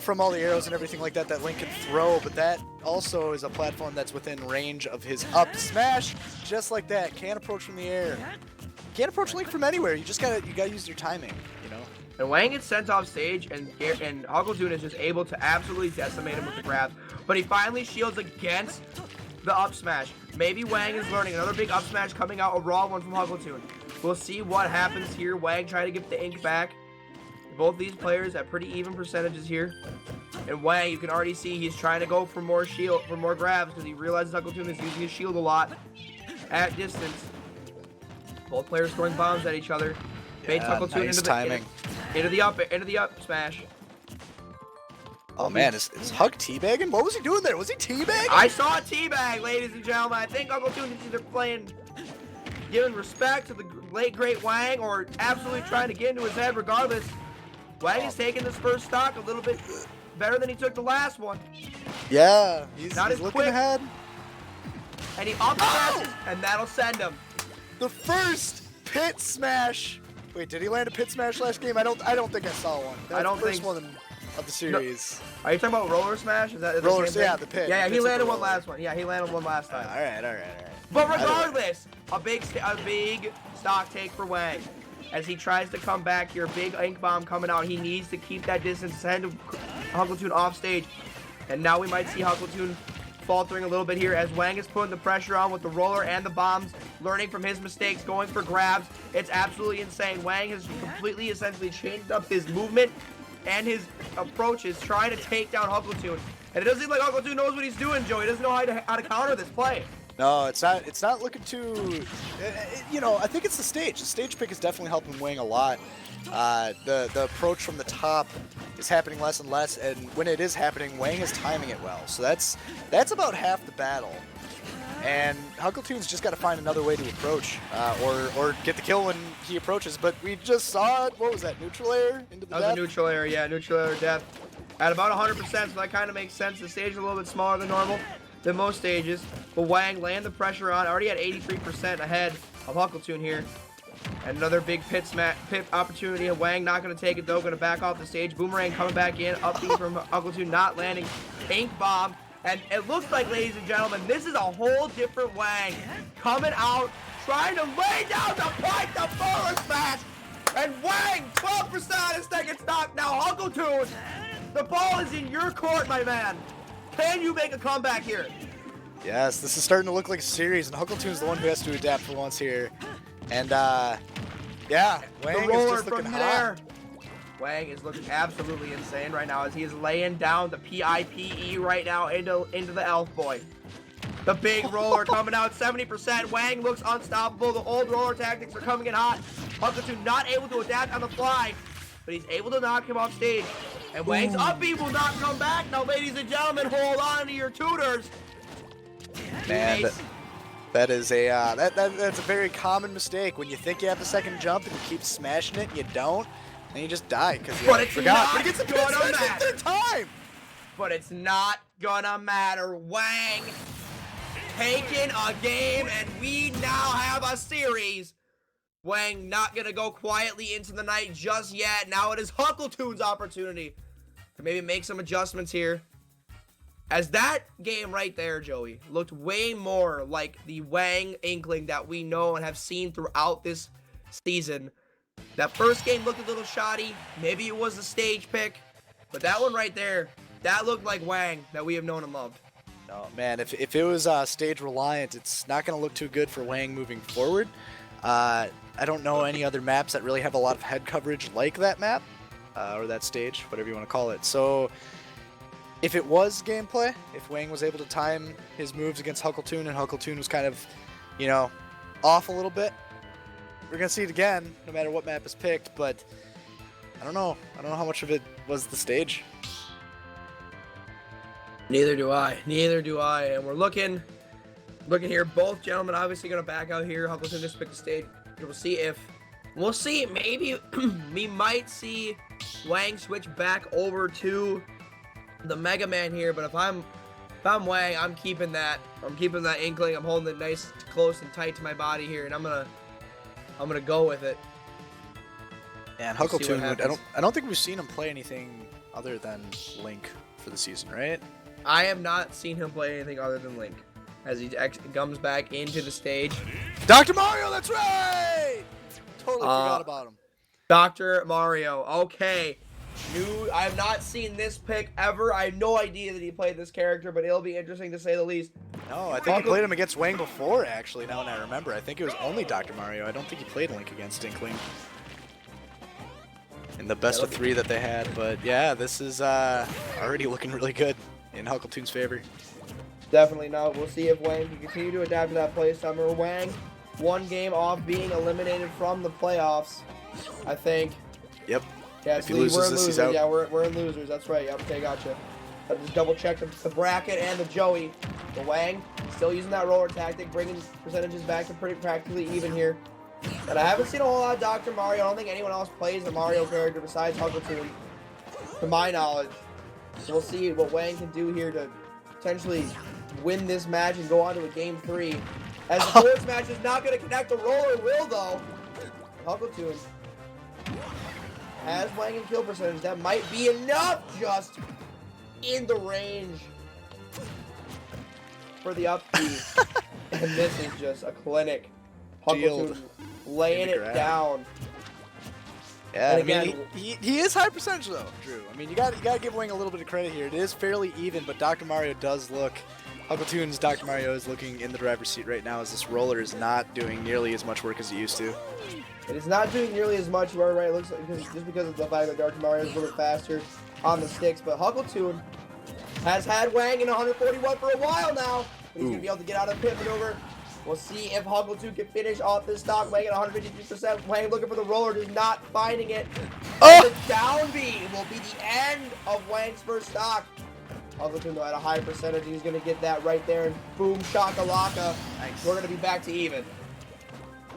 [SPEAKER 2] From all the arrows and everything like that Link can throw, but that also is a platform that's within range of his up smash, just like that. Can't approach from the air. Can't approach Link from anywhere. You gotta use your timing,
[SPEAKER 3] And Wang gets sent off stage, and Huggleton is just able to absolutely decimate him with the grabs. But he finally shields against the up smash. Maybe Wang is learning. Another big up smash coming out, a raw one from Huggleton. We'll see what happens here. Wang trying to get the ink back. Both these players have pretty even percentages here. And Wang, you can already see he's trying to go for more grabs, because he realizes Huggleton is using his shield a lot at distance. Both players throwing bombs at each other. Baits Huggleton into the up smash.
[SPEAKER 2] Oh man, is Hug teabagging? What was he doing there? Was he teabagging?
[SPEAKER 3] I saw a teabag, ladies and gentlemen. I think Huggleton is either giving respect to the late great Wang, or absolutely trying to get into his head. Regardless, Wang is taking this first stock a little bit better than he took the last one.
[SPEAKER 2] Yeah, he's looking
[SPEAKER 3] quick.
[SPEAKER 2] ahead.
[SPEAKER 3] And he up smashes, and that'll send him.
[SPEAKER 2] The first pit smash. Wait, did he land a pit smash last game? I don't think I saw one. That was the first one of the series.
[SPEAKER 3] No. Are you talking about roller smash? Is that
[SPEAKER 2] roller? Yeah, the pit.
[SPEAKER 3] Yeah, he landed one last one. Yeah, he landed one last time.
[SPEAKER 2] All right.
[SPEAKER 3] But regardless, a big stock take for Wang. As he tries to come back here, big ink bomb coming out. He needs to keep that distance, send Huggleton off stage. And now we might see Huggleton faltering a little bit here, as Wang is putting the pressure on with the roller and the bombs, learning from his mistakes, going for grabs. It's absolutely insane. Wang has completely, essentially changed up his movement and his approaches, trying to take down Huggleton. And it doesn't seem like Huggleton knows what he's doing, Joe. He doesn't know how to counter this play.
[SPEAKER 2] No, it's not. It's not looking too. You know, I think it's the stage. The stage pick is definitely helping Wang a lot. The approach from the top is happening less and less, and when it is happening, Wang is timing it well. So that's about half the battle. And Huckletune's just got to find another way to approach, or get the kill when he approaches. But we just saw it. What was that? Neutral air into the
[SPEAKER 3] That was a neutral air, yeah, neutral air depth. At about 100%, so that kind of makes sense. The stage is a little bit smaller than normal, than most stages. But Wang laying the pressure on, already at 83% ahead of Huckletune here. And another big pit opportunity. And Wang not going to take it though, going to back off the stage. Boomerang coming back in, up B from Huckletune, not landing. Ink bomb. And it looks like, ladies and gentlemen, this is a whole different Wang coming out, trying to lay down the pipe, the forward smash. And Wang, 12% on his second stock. Now, Huckletune, the ball is in your court, my man. Can you make a comeback here?
[SPEAKER 2] Yes, this is starting to look like a series, and Huckletune's the one who has to adapt for once here. And, yeah, Wang
[SPEAKER 3] the roller
[SPEAKER 2] is just
[SPEAKER 3] from
[SPEAKER 2] looking
[SPEAKER 3] there.
[SPEAKER 2] hot.
[SPEAKER 3] Wang is looking absolutely insane right now as he is laying down the PIPE right now into the Elf Boy. The big roller coming out 70%. Wang looks unstoppable. The old roller tactics are coming in hot. Huckletune not able to adapt on the fly, but he's able to knock him off stage. And Wang's up B will not come back. Now, ladies and gentlemen, hold on to your tutors.
[SPEAKER 2] Man, that is a that's a very common mistake. When you think you have the second jump and you keep smashing it and you don't, and you just die because you forgot. But he gets the third time.
[SPEAKER 3] But it's not gonna matter. Wang taking a game, and we now have a series. Wang not gonna go quietly into the night just yet. Now it is Huckletune's opportunity to maybe make some adjustments here. As that game right there, Joey, looked way more like the Wang Inkling that we know and have seen throughout this season. That first game looked a little shoddy. Maybe it was the stage pick. But that one right there, that looked like Wang that we have known and loved.
[SPEAKER 2] Oh, man, if it was stage reliant, it's not going to look too good for Wang moving forward. I don't know any other maps that really have a lot of head coverage like that map, or that stage, whatever you want to call it. So if it was gameplay, if Wang was able to time his moves against Huckletune and Huckletune was kind of, you know, off a little bit, we're going to see it again, no matter what map is picked, but I don't know. I don't know how much of it was the stage.
[SPEAKER 3] Neither do I. Neither do I. And we're looking here. Both gentlemen obviously going to back out here. Huckletune just picked the stage. We'll see. Maybe we might see Wang switch back over to the Mega Man here. But if I'm Wang, I'm keeping that. I'm keeping that Inkling. I'm holding it nice, close, and tight to my body here, and I'm gonna go with it.
[SPEAKER 2] And Huckletune, I don't think we've seen him play anything other than Link for the season, right?
[SPEAKER 3] I have not seen him play anything other than Link. As he comes back into the stage.
[SPEAKER 2] Dr. Mario, that's right! Totally forgot about him.
[SPEAKER 3] Dr. Mario, okay. I have not seen this pick ever. I have no idea that he played this character, but it'll be interesting to say the least.
[SPEAKER 2] No, I think he played him against Wang before, actually, now when I remember. I think it was only Dr. Mario. I don't think he played Link against Inkling in the best of 3 that they had. But yeah, this is already looking really good in Huckletune's favor.
[SPEAKER 3] Definitely not. We'll see if Wang can continue to adapt to that play summer. Wang, one game off being eliminated from the playoffs, I think.
[SPEAKER 2] Yep.
[SPEAKER 3] Yeah,
[SPEAKER 2] if he loses this, he's out.
[SPEAKER 3] Yeah, we're in losers. That's right. Yep. Okay, gotcha. I just double checked the bracket and the Joey. The Wang still using that roller tactic, bringing percentages back to pretty practically even here. And I haven't seen a whole lot of Dr. Mario. I don't think anyone else plays the Mario character besides Huckletune, to my knowledge. So we'll see what Wang can do here to potentially win this match and go on to a game 3. As the fourth match is not going to connect, the roller will though. Huckletune has Wang in kill percentage. That might be enough, just in the range for the up B. And this is just a clinic. Huckletune laying it down.
[SPEAKER 2] Yeah,
[SPEAKER 3] and again,
[SPEAKER 2] he is high percentage though, Drew. I mean, you got to give Wang a little bit of credit here. It is fairly even, but Dr. Mario does look. Huckletune's Dr. Mario is looking in the driver's seat right now as this roller is not doing nearly as much work as it used to.
[SPEAKER 3] It is not doing nearly as much, you are right. It looks like just because of the fact that Dr. Mario is a little bit faster on the sticks, but Huckletune has had Wang in 141 for a while now. He's going to be able to get out of the pit maneuver. We'll see if Huckle2 can finish off this stock. Wang at 153%. Wang looking for the roller, just not finding it. And the down B will be the end of Wang's first stock. Huckle2 though at a high percentage, he's going to get that right there. And boom, shakalaka.
[SPEAKER 2] Nice.
[SPEAKER 3] We're going to be back to even.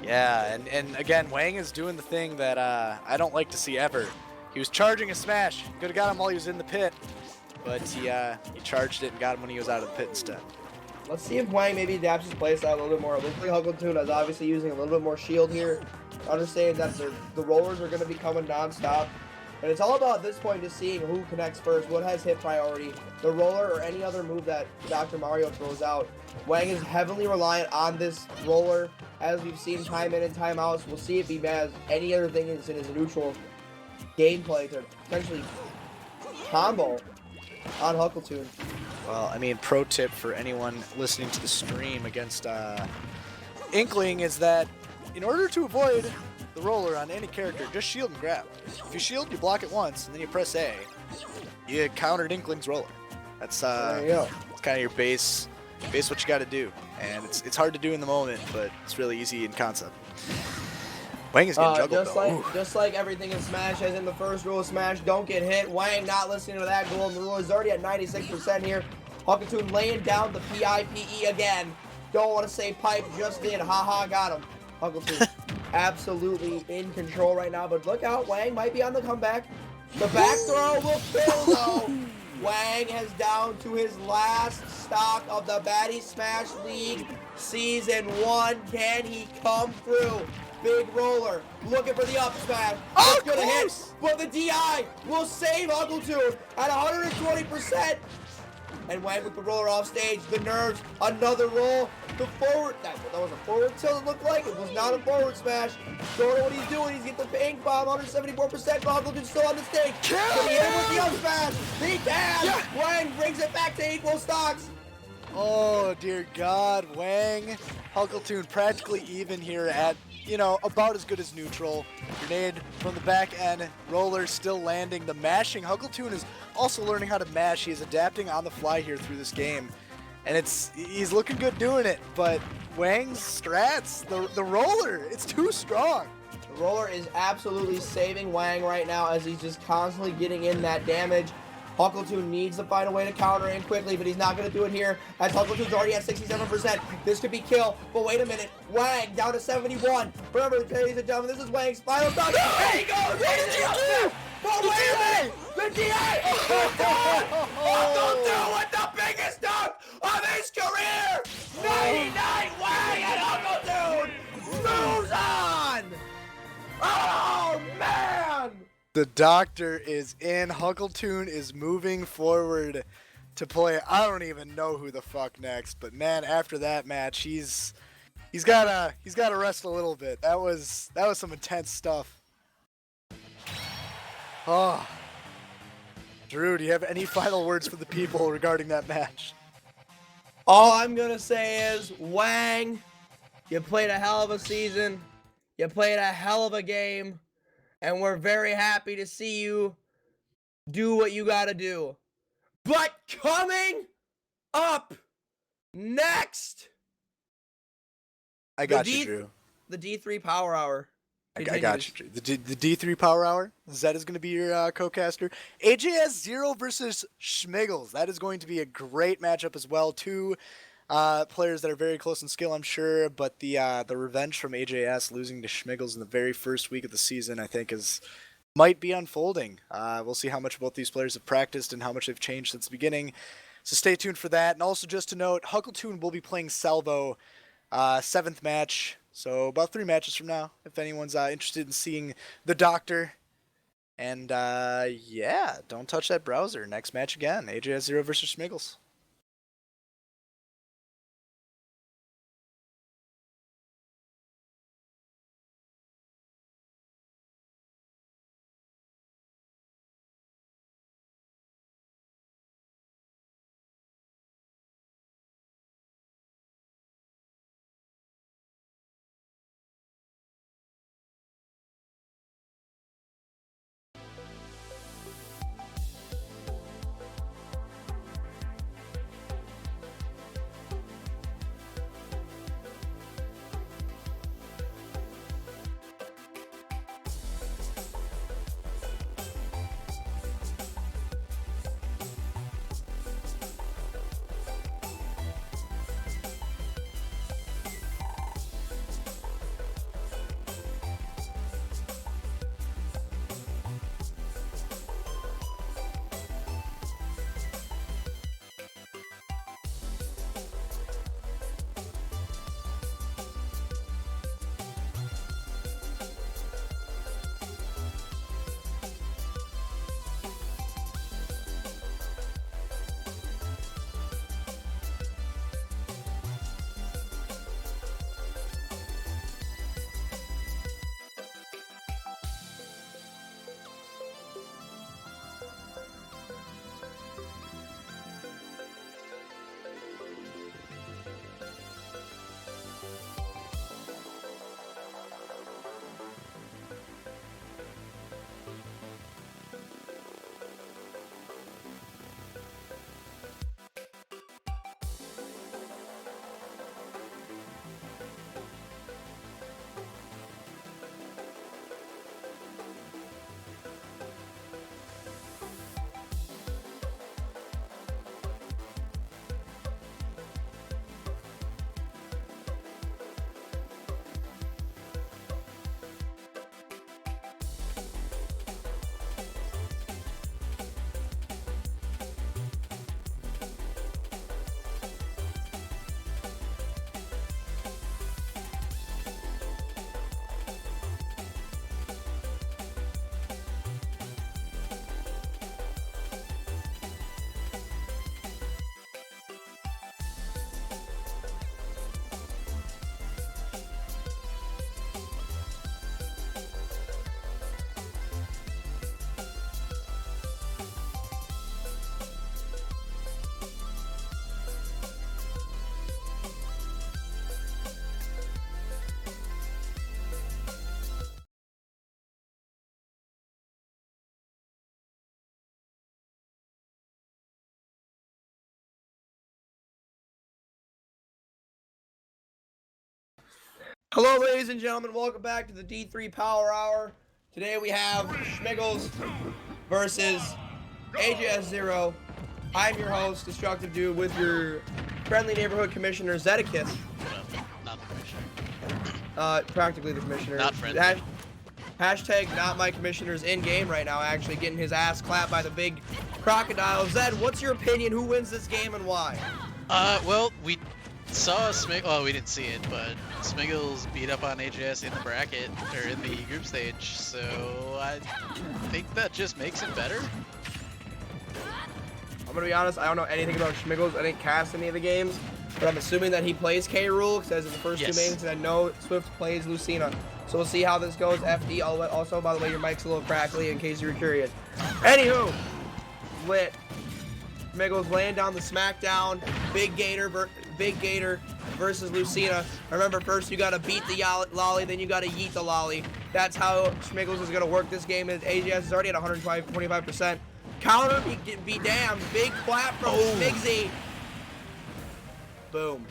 [SPEAKER 2] Yeah, and again, Wang is doing the thing that I don't like to see ever. He was charging a smash. Could have got him while he was in the pit, but he charged it and got him when he was out of the pit instead.
[SPEAKER 3] Let's see if Wang maybe adapts his playstyle a little bit more. It looks like Huckle2 is obviously using a little bit more shield here. Understanding that the rollers are going to be coming non-stop. And it's all about at this point just seeing who connects first, what has hit priority, the roller or any other move that Dr. Mario throws out. Wang is heavily reliant on this roller, as we've seen time in and time out. So we'll see if he has any other things in his neutral gameplay to potentially combo on Huckle2.
[SPEAKER 2] Well, I mean, pro tip for anyone listening to the stream against Inkling is that in order to avoid the roller on any character, just shield and grab. If you shield, you block it once, and then you press A. You countered Inkling's roller. That's
[SPEAKER 3] There you go.
[SPEAKER 2] it's kind of your base what you got to do, and it's hard to do in the moment, but it's really easy in concept. Wang is getting juggled though.
[SPEAKER 3] Just like everything in Smash, as in the first rule of Smash, don't get hit. Wang not listening to that golden rule. Is already at 96% here. Huckle2 laying down the PIPE again. Don't want to say pipe, just did. Haha, got him. Huckle2 absolutely in control right now, but look out, Wang might be on the comeback. The back throw will kill though. Wang has down to his last stock of the Baddy Smash League Season 1. Can he come through? Big roller, looking for the up smash. It's gonna hit, but the DI will save Huckle2 at 120%. And Wang with the roller off stage, the nerves, another roll, the forward, that was a forward tilt it looked like, it was not a forward smash. Don't know what he's doing, he's getting the pink bomb, 174%, but Huckle2's still on the stage. Can he hit him with the up smash? He can! Yeah. Wang brings it back to equal stocks.
[SPEAKER 2] Oh, dear God, Wang, Huckle2 practically even here at, you know, about as good as neutral. Grenade from the back end, roller still landing. The mashing, Huckle2 is also learning how to mash. He is adapting on the fly here through this game, and he's looking good doing it. But Wang's strats, the roller, it's too strong.
[SPEAKER 3] The roller is absolutely saving Wang right now as he's just constantly getting in that damage. Huckle2 needs to find a way to counter in quickly, but he's not going to do it here, as Huckle2's already at 67%. This could be kill, but wait a minute. Wang down to 71. Remember, ladies and gentlemen, this is Wang's final stock. There he goes! What did you do? But wait a minute! The DA! Huckle2 with the biggest dunk of his career! 99 Wang and Huckle2 moves on! Oh, man!
[SPEAKER 2] The doctor is in. Huckle2 is moving forward to play. I don't even know who the fuck next, but man, after that match, he's gotta rest a little bit. That was some intense stuff. Oh, Drew, do you have any final words for the people regarding that match?
[SPEAKER 3] All I'm gonna say is, Wang, you played a hell of a season. You played a hell of a game. And we're very happy to see you do what you gotta do. But coming up next,
[SPEAKER 2] I got you, Drew.
[SPEAKER 3] The D3 Power Hour.
[SPEAKER 2] I got you, Drew. The D3 Power Hour. Zed is going to be your co-caster. AJS0 versus Schmiggles. That is going to be a great matchup as well. Two players that are very close in skill, I'm sure, but the revenge from AJS losing to Schmiggles in the very first week of the season, I think, might be unfolding. We'll see how much both these players have practiced and how much they've changed since the beginning. So stay tuned for that. And also just to note, Huckle2 will be playing Salvo 7th match, so about 3 matches from now, if anyone's interested in seeing the doctor. And yeah, don't touch that browser. Next match again, AJS0 versus Schmiggles.
[SPEAKER 3] Hello, ladies and gentlemen. Welcome back to the D3 Power Hour. Today we have Schmiggles versus AJS0. I'm your host, Destructive Dude, with your friendly neighborhood commissioner, Zedekiss.
[SPEAKER 4] Not the commissioner.
[SPEAKER 3] Practically the commissioner.
[SPEAKER 4] Not friendly.
[SPEAKER 3] Hashtag not my commissioner's in game right now, actually getting his ass clapped by the big crocodile. Zed, what's your opinion? Who wins this game and why?
[SPEAKER 4] Well, we saw well, we didn't see it, but Smiggles beat up on AJS in the bracket, or in the group stage, so I think that just makes it better.
[SPEAKER 3] I'm gonna be honest, I don't know anything about Schmiggles. I didn't cast any of the games, but I'm assuming that he plays K. Rool, because in the first
[SPEAKER 4] Yes.
[SPEAKER 3] two games, and I know Swift plays Lucina. So we'll see how this goes. FD, also, by the way, your mic's a little crackly in case you were curious. Anywho, lit. Schmiggles laying down the smackdown. Big Gator versus Lucina. Remember, first you gotta beat the lolly, then you gotta yeet the lolly. That's how Schmiggles is gonna work this game. AJS is already at 125%. Counter, be damned. Big clap from Schmiggsy. Boom.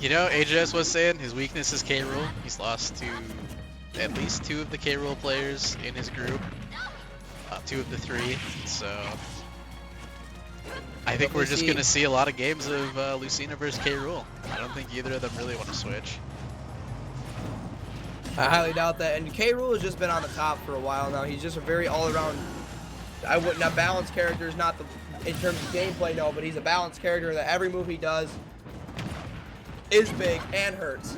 [SPEAKER 4] You know, AJS was saying his weakness is K. Rool. He's lost to at least 2 of the K. Rool players in his group. 2 of the 3, so I think we're just going to see a lot of games of Lucina versus K. Rool. I don't think either of them really want to switch.
[SPEAKER 3] I highly doubt that. And K. Rool has just been on the top for a while now. He's just a very all-around, I wouldn't have balanced character is not the, in terms of gameplay, no, but he's a balanced character that every move he does is big and hurts.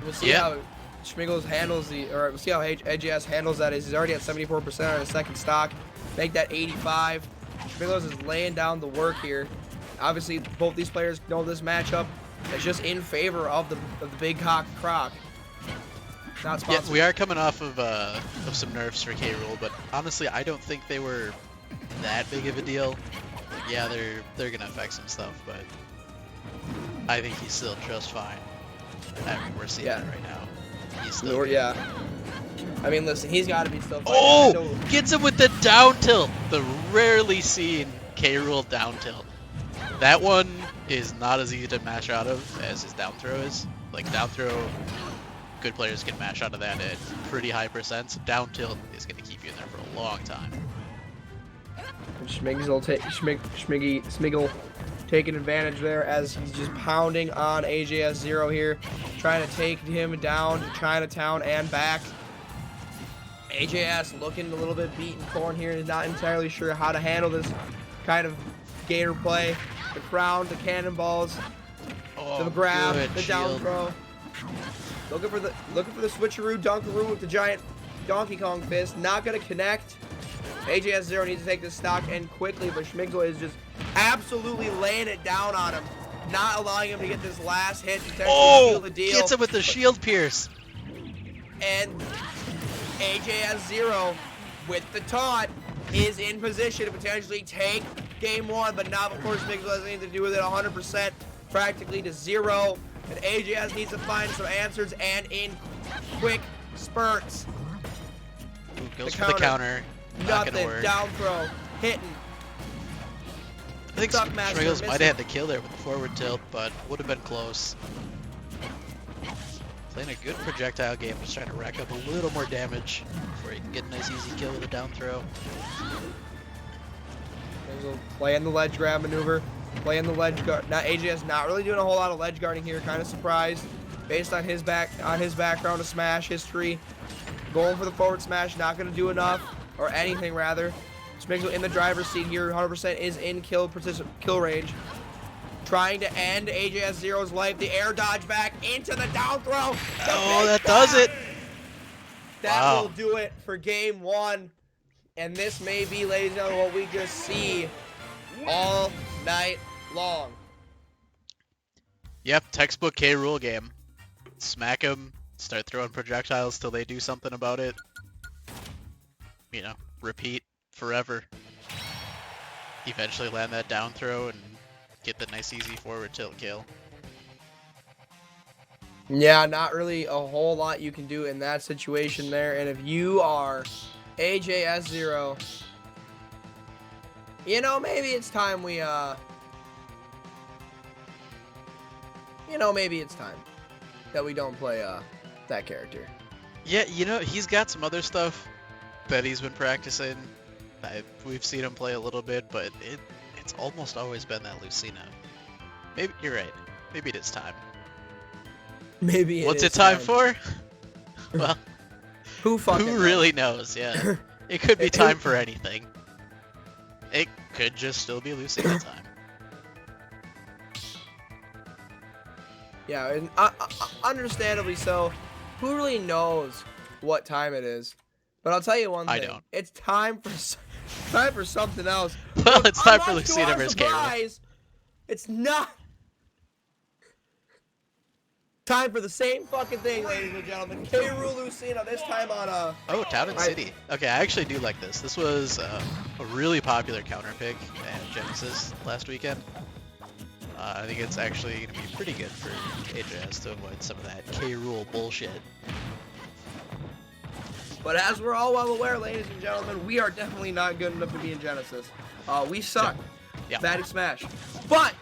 [SPEAKER 3] We'll see how Schmiggles handles we'll see how AJS handles that. He's already at 74% on his second stock. Make that 85. Schmiggles is laying down the work here. Obviously, both these players know this matchup is just in favor of the big cock croc. Not sponsored.
[SPEAKER 4] Yeah, we are coming off of some nerfs for K. Rool, but honestly, I don't think they were that big of a deal. Yeah, they're gonna affect some stuff, but I think he's still just fine. I mean, we're seeing it right now. He's still good.
[SPEAKER 3] Yeah. I mean, listen, he's got to be still fighting.
[SPEAKER 4] Oh! Gets him with the down tilt! The rarely seen K. Rool down tilt. That one is not as easy to mash out of as his down throw is. Like, down throw, good players can mash out of that at pretty high percents. Down tilt is going to keep you in there for a long time.
[SPEAKER 3] Smiggle taking advantage there as he's just pounding on AJS0 here, trying to take him down to Chinatown and back. AJS looking a little bit beaten torn here, is not entirely sure how to handle this kind of Gator play. The crown, the cannonballs, the grab, the down throw. Looking for the switcheroo dunkaroo with the giant Donkey Kong fist. Not gonna connect. AJS0 needs to take this stock and quickly, but Schmiggles is just absolutely laying it down on him, not allowing him to get this last hit to potentially seal the deal.
[SPEAKER 4] Gets him with the shield pierce.
[SPEAKER 3] And AJS0 with the taunt is in position to potentially take game 1, but now, of course, Schmiggles has anything to do with it. 100%, practically to 0, and AJS needs to find some answers and in quick spurts.
[SPEAKER 4] Ooh, goes for the counter. Not gonna work.
[SPEAKER 3] Down throw, hitting.
[SPEAKER 4] I think Schmiggles might have had the kill there with the forward tilt, but would have been close. Playing a good projectile game, just trying to rack up a little more damage before he can get a nice easy kill with a down throw.
[SPEAKER 3] Playing the ledge grab maneuver, playing the ledge guard. Now AJS not really doing a whole lot of ledge guarding here. Kind of surprised, based on his background to smash history. Going for the forward smash, not going to do enough, or anything rather. Schmiggles in the driver's seat here, 100% is in kill range. Trying to end AJS0's life. The air dodge back into the down throw.
[SPEAKER 4] That does it.
[SPEAKER 3] That will do it for game 1. And this may be, ladies and gentlemen, what we just see all night long.
[SPEAKER 4] Yep, textbook K. Rool game. Smack them, start throwing projectiles till they do something about it. You know, repeat forever. Eventually land that down throw and get the nice easy forward tilt kill.
[SPEAKER 3] Yeah, not really a whole lot you can do in that situation there. And if you are AJS0, you know, maybe it's time we, maybe it's time. that we don't play that character.
[SPEAKER 4] Yeah, you know, he's got some other stuff that he's been practicing. We've seen him play a little bit, but it's almost always been that Lucina. Maybe you're right. Maybe it is time.
[SPEAKER 3] Maybe
[SPEAKER 4] What's it time for? Well,
[SPEAKER 3] who
[SPEAKER 4] really knows? Yeah, it could be time for anything. It could just still be Lucina time.
[SPEAKER 3] Yeah, and understandably so. Who really knows what time it is? But I'll tell you one thing.
[SPEAKER 4] I don't.
[SPEAKER 3] It's time for something else.
[SPEAKER 4] Well, it's time for
[SPEAKER 3] Unless to
[SPEAKER 4] Lucina
[SPEAKER 3] our
[SPEAKER 4] versus K. Rool.
[SPEAKER 3] surprise, it's not time for the same fucking thing, ladies and gentlemen. K. Rool Lucina, this time on
[SPEAKER 4] Oh, Town and City. Okay, I actually do like this. This was a really popular counter pick at Genesis last weekend. I think it's actually going to be pretty good for AJS to avoid some of that K. Rool bullshit.
[SPEAKER 3] But as we're all well aware, ladies and gentlemen, we are definitely not good enough to be in Genesis. We suck.
[SPEAKER 4] Yeah.
[SPEAKER 3] Baddy Smash. But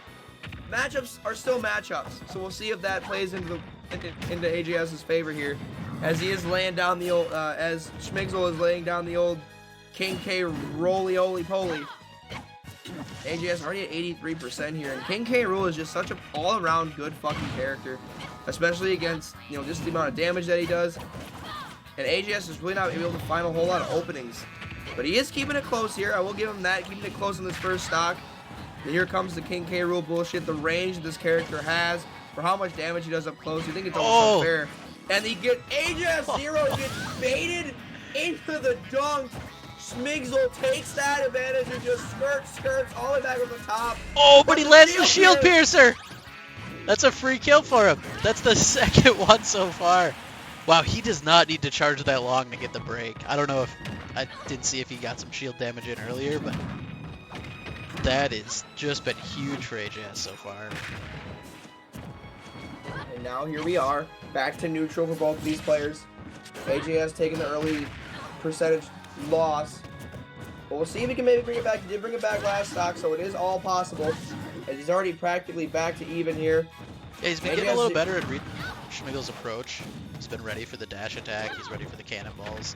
[SPEAKER 3] matchups are still matchups, so we'll see if that plays into AJS's favor here, as he is laying down the old, as Schmigzel is laying down the old King K roly poly. AJS already at 83% here, and King K. Rool is just such an all-around good fucking character, especially against, you know, just the amount of damage that he does. And AJS is really not able to find a whole lot of openings, but he is keeping it close here. I will give him that, keeping it close in this first stock. And here comes the King K. Rool bullshit. The range this character has for how much damage he does up close, you think it's almost unfair. And he get AJS 0 gets baited into the dunk. Schmigzel takes that advantage and just skirts all the way back on the top.
[SPEAKER 4] Oh, but he lands the shield piercer! That's a free kill for him. That's the second one so far. Wow, he does not need to charge that long to get the break. I don't know if... I didn't see if he got some shield damage in earlier, but... that has just been huge for AJS so far.
[SPEAKER 3] And now here we are, back to neutral for both of these players. AJS taking the early percentage loss. But we'll see if he can maybe bring it back. He did bring it back last stock, so it is all possible. As he's already practically back to even here.
[SPEAKER 4] Yeah, he's been getting a little better at reading Schmigel's approach. He's been ready for the dash attack. He's ready for the cannonballs.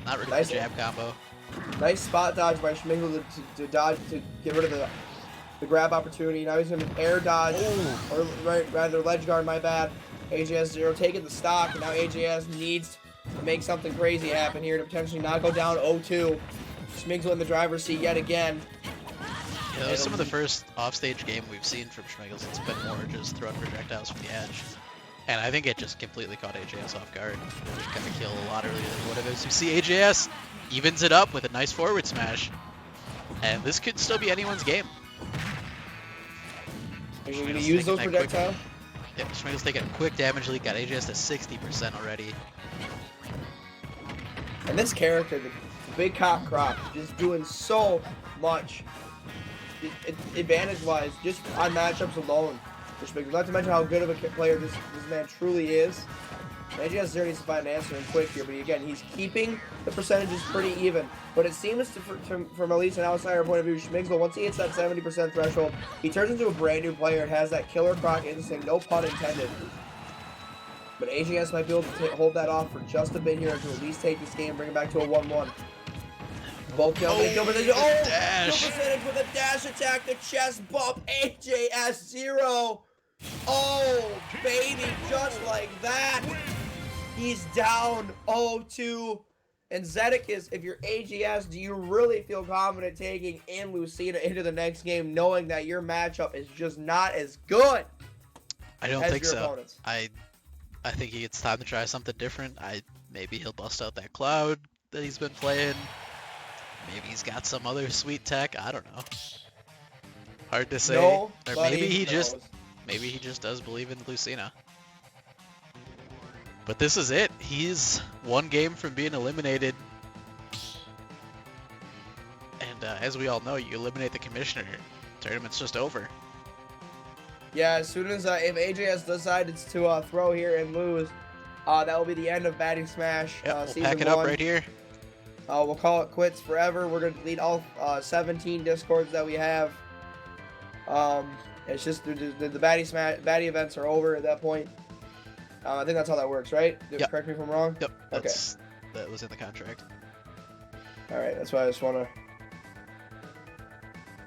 [SPEAKER 4] Not ready for the jab combo.
[SPEAKER 3] Nice spot dodge by Schmigel to dodge, to get rid of the grab opportunity. Now he's going to air dodge, or rather ledge guard, my bad. AJS 0 taking the stock, and now AJS needs to make something crazy happen here to potentially not go down 0-2. Schmigel in the driver's seat yet again.
[SPEAKER 4] Yeah, that was some of the first offstage game we've seen from Schmigels. It's been more just throwing projectiles from the edge. And I think it just completely caught AJS off guard. Just got to kill a lot earlier than what it is. You see AJS evens it up with a nice forward smash. And this could still be anyone's game.
[SPEAKER 3] Are you going to use those projectiles?
[SPEAKER 4] Yeah, Schmigel's taking a quick damage lead. Got AJS to 60% already.
[SPEAKER 3] And this character, the big cop crop, just doing so much advantage-wise, just on matchups alone. Not to mention how good of a player this man truly is. AJS 0 needs to find an answer and quick here, but again, he's keeping the percentages pretty even. But it seems, from at least an outsider point of view, Schmigel, once he hits that 70% threshold, he turns into a brand new player and has that killer croc instinct, no pun intended. But AJS might be able to hold that off for just a bit here to at least take this game, bring it back to a 1-1. Both gentlemen, kill percentage with a dash attack, the chest bump, AJS 0. Oh, baby, just like that. He's down 0-2. And Zedekis, if you're AGS, do you really feel confident taking in Lucina into the next game, knowing that your matchup is just not as good?
[SPEAKER 4] I don't think so.
[SPEAKER 3] Opponents?
[SPEAKER 4] I think it's time to try something different. Maybe he'll bust out that cloud that he's been playing. Maybe he's got some other sweet tech. I don't know. Hard to say. Or maybe he just does believe in Lucina. But this is it. He's one game from being eliminated. And as we all know, you eliminate the commissioner, tournament's just over.
[SPEAKER 3] Yeah, as soon as if AJS decides to throw here and lose, that will be the end of Baddy Smash.
[SPEAKER 4] Yep, we'll pack it up right here.
[SPEAKER 3] We'll call it quits forever. We're going to delete all 17 Discords that we have. It's just the Baddy events are over at that point. I think that's how that works, right?
[SPEAKER 4] Yep.
[SPEAKER 3] Correct me if I'm wrong.
[SPEAKER 4] Yep, that was in the contract.
[SPEAKER 3] All right, that's why I just wanted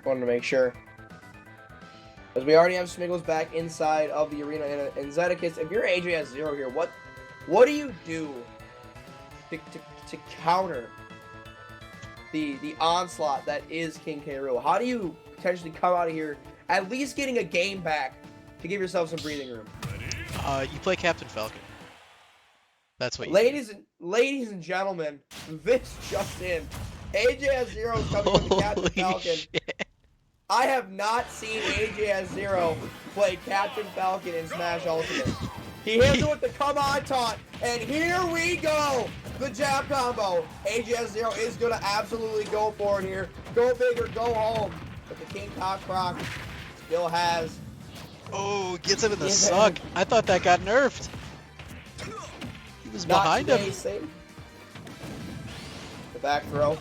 [SPEAKER 3] to make sure. Because we already have Smiggles back inside of the arena. And Zedekis, if you're AJ has 0 here, what do you do to counter the onslaught that is King K. Rool? How do you potentially come out of here at least getting a game back to give yourself some breathing room?
[SPEAKER 4] You play Captain Falcon. That's what you
[SPEAKER 3] Ladies and gentlemen, this just in. AJ has 0 is coming from the Captain
[SPEAKER 4] Holy
[SPEAKER 3] Falcon.
[SPEAKER 4] shit.
[SPEAKER 3] I have not seen AJ has 0 play Captain Falcon in Smash Ultimate. He hits it with the come on taunt, and here we go! The jab combo. AJ has 0 is going to absolutely go for it here. Go big or go home. But the King Cock Croc still has...
[SPEAKER 4] Oh, gets him in the suck. I thought that got nerfed. He was behind him.
[SPEAKER 3] Same. The back throw.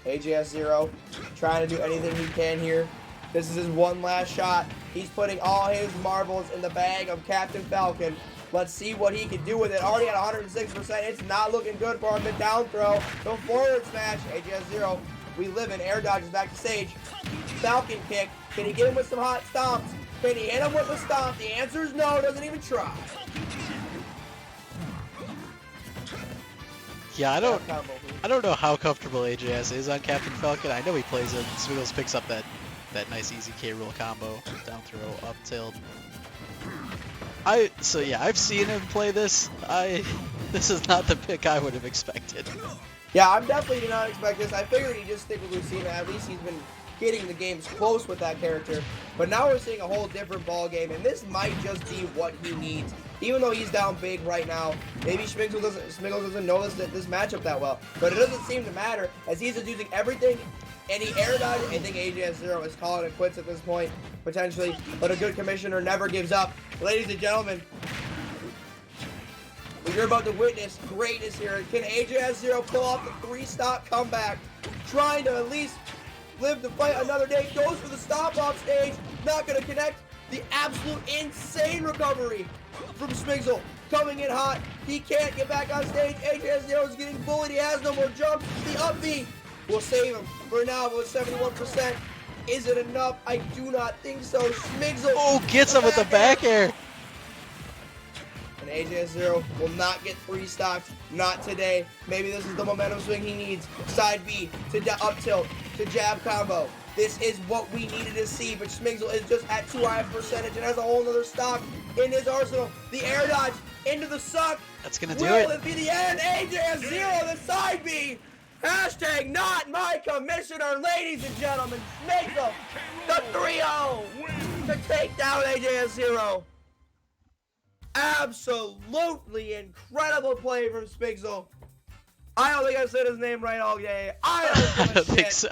[SPEAKER 3] AJ has 0. Trying to do anything he can here. This is his one last shot. He's putting all his marbles in the bag of Captain Falcon. Let's see what he can do with it. Already at 106%. It's not looking good for him. The down throw. The forward smash. AJ has 0. We live in. Air dodges back to stage. Falcon kick. Can he get him with some hot stomps? Can he hit him with a stomp? The answer is no. Doesn't even try.
[SPEAKER 4] Yeah, I don't know how comfortable AJS is on Captain Falcon. I know he plays it. Swiggles picks up that nice easy K Rool combo, down throw, up tilt. I've seen him play this. This is not the pick I would have expected.
[SPEAKER 3] Yeah, I'm definitely did not expect this. I figured he'd just stick with Lucina. At least he's been getting the games close with that character. But now we're seeing a whole different ball game, and this might just be what he needs. Even though he's down big right now, maybe Smiggles doesn't know this matchup that well. But it doesn't seem to matter, as he's just using everything. Any air dodge, I think AJ has 0 is calling it quits at this point, potentially. But a good commissioner never gives up. Ladies and gentlemen, you're about to witness greatness here. Can AJ has 0 pull off the 3-stop comeback? Trying to at least live to fight another day. Goes for the stop off stage. Not going to connect. The absolute insane recovery from Smigzel. Coming in hot. He can't get back on stage. AJ has 0 is getting bullied. He has no more jumps. The up B will save him for now, but with 71%. Is it enough? I do not think so. Smigzel.
[SPEAKER 4] Oh, gets him with the back air.
[SPEAKER 3] And AJ has 0 will not get 3 stocks. Not today. Maybe this is the momentum swing he needs. Side B to up tilt to jab combo. This is what we needed to see, but Smigzel is just at too high a percentage and has a whole nother stock in his arsenal. The air dodge into the suck.
[SPEAKER 4] That's gonna do
[SPEAKER 3] Will
[SPEAKER 4] it.
[SPEAKER 3] it be the end? AJ has 0, the side B. Hashtag not my commissioner, ladies and gentlemen. Smigzel, the 3-0 to take down AJ has 0. Absolutely incredible play from Smigzel. I don't think I said his name right all day. I don't
[SPEAKER 4] think so.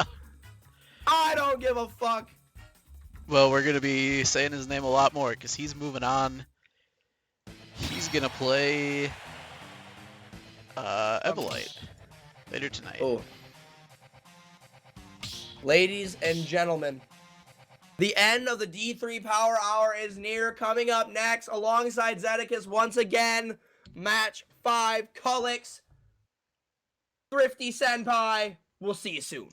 [SPEAKER 3] I don't give a fuck.
[SPEAKER 4] Well, we're gonna be saying his name a lot more because he's moving on. He's gonna play Evolite later tonight.
[SPEAKER 3] Oh. Ladies and gentlemen, the end of the D3 Power Hour is near. Coming up next, alongside Zedekis once again, match 5, Cullix, Thrifty Senpai. We'll see you soon.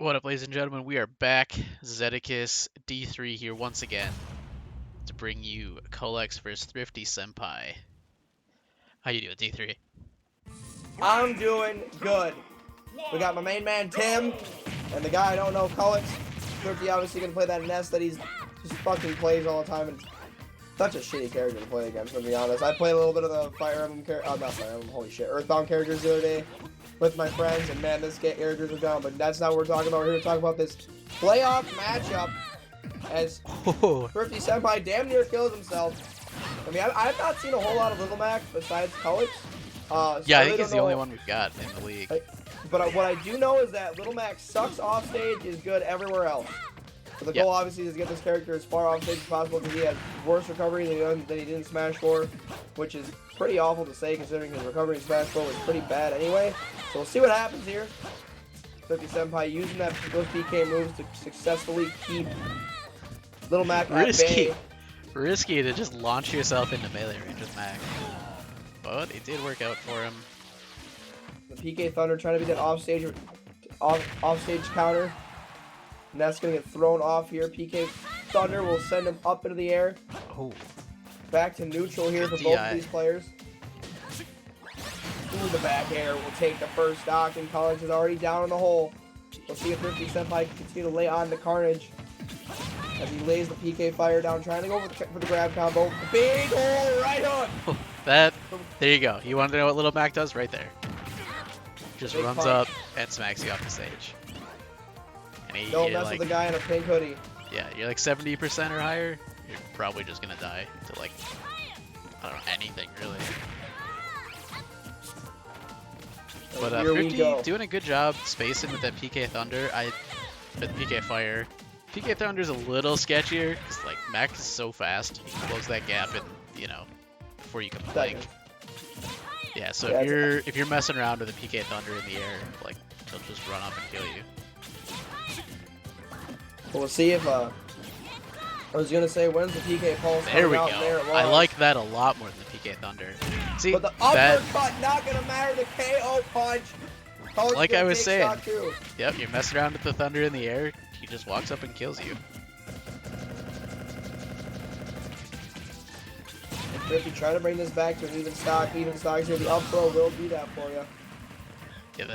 [SPEAKER 4] What up, ladies and gentlemen? We are back. Zedicus D3 here once again to bring you Colex vs Thrifty Senpai. How you doing, D3?
[SPEAKER 3] I'm doing good. We got my main man Tim, and the guy I don't know, Cullix. Thrifty obviously gonna play that nest that he's just fucking plays all the time, and such a shitty character to play against, to be honest. I played a little bit of the Fire Emblem not Fire Emblem, holy shit, Earthbound characters the other day with my friends, and man, this characters are down, but that's not what we're talking about. We're here to talk about this playoff matchup as Thrifty Senpai damn near kills himself. I mean, I've not seen a whole lot of Little Mac besides Cullix. So
[SPEAKER 4] yeah, I think he's the only one we've got in the league.
[SPEAKER 3] But what I do know is that Little Mac sucks off stage, is good everywhere else. So the goal obviously is to get this character as far off stage as possible because he has worse recovery than he did in Smash 4, which is pretty awful to say considering his recovery in Smash 4 was pretty bad anyway. So we'll see what happens here. Thrifty Senpai using those PK moves to successfully keep Little Mac at bay.
[SPEAKER 4] Risky to just launch yourself into melee range with Mac. But it did work out for him.
[SPEAKER 3] The PK Thunder trying to be that offstage counter. And that's going to get thrown off here. PK Thunder will send him up into the air.
[SPEAKER 4] Oh.
[SPEAKER 3] Back to neutral here for both of these players. Ooh, the back air will take the first stock, and College is already down in the hole. We'll see if Thrifty Senpai can continue to lay on the carnage as he lays the PK fire down, trying to go for the grab combo. Big hole right on.
[SPEAKER 4] There you go. You want to know what Little Mac does? Right there. Just runs up and smacks you off the stage. And
[SPEAKER 3] Don't mess with the guy in a pink hoodie.
[SPEAKER 4] Yeah, you're like 70% or higher. You're probably just gonna die to like, I don't know, anything really. But Thrifty doing a good job spacing with that PK Thunder. With PK Fire. PK Thunder's a little sketchier because like Mac is so fast. He can close that gap in, you know, before you can blink. Yeah, so if you're messing around with a PK Thunder in the air, like he'll just run up and kill you.
[SPEAKER 3] We'll see if I was gonna say when's the PK Pulse.
[SPEAKER 4] There we go. I like that a lot more than the PK Thunder. See,
[SPEAKER 3] but the uppercut not gonna matter. The KO punch.
[SPEAKER 4] Like I was saying. Yep, you're messing around with the Thunder in the air. He just walks up and kills you.
[SPEAKER 3] If you try to bring this back to an even stock here, the up throw will do that for you.
[SPEAKER 4] Yeah,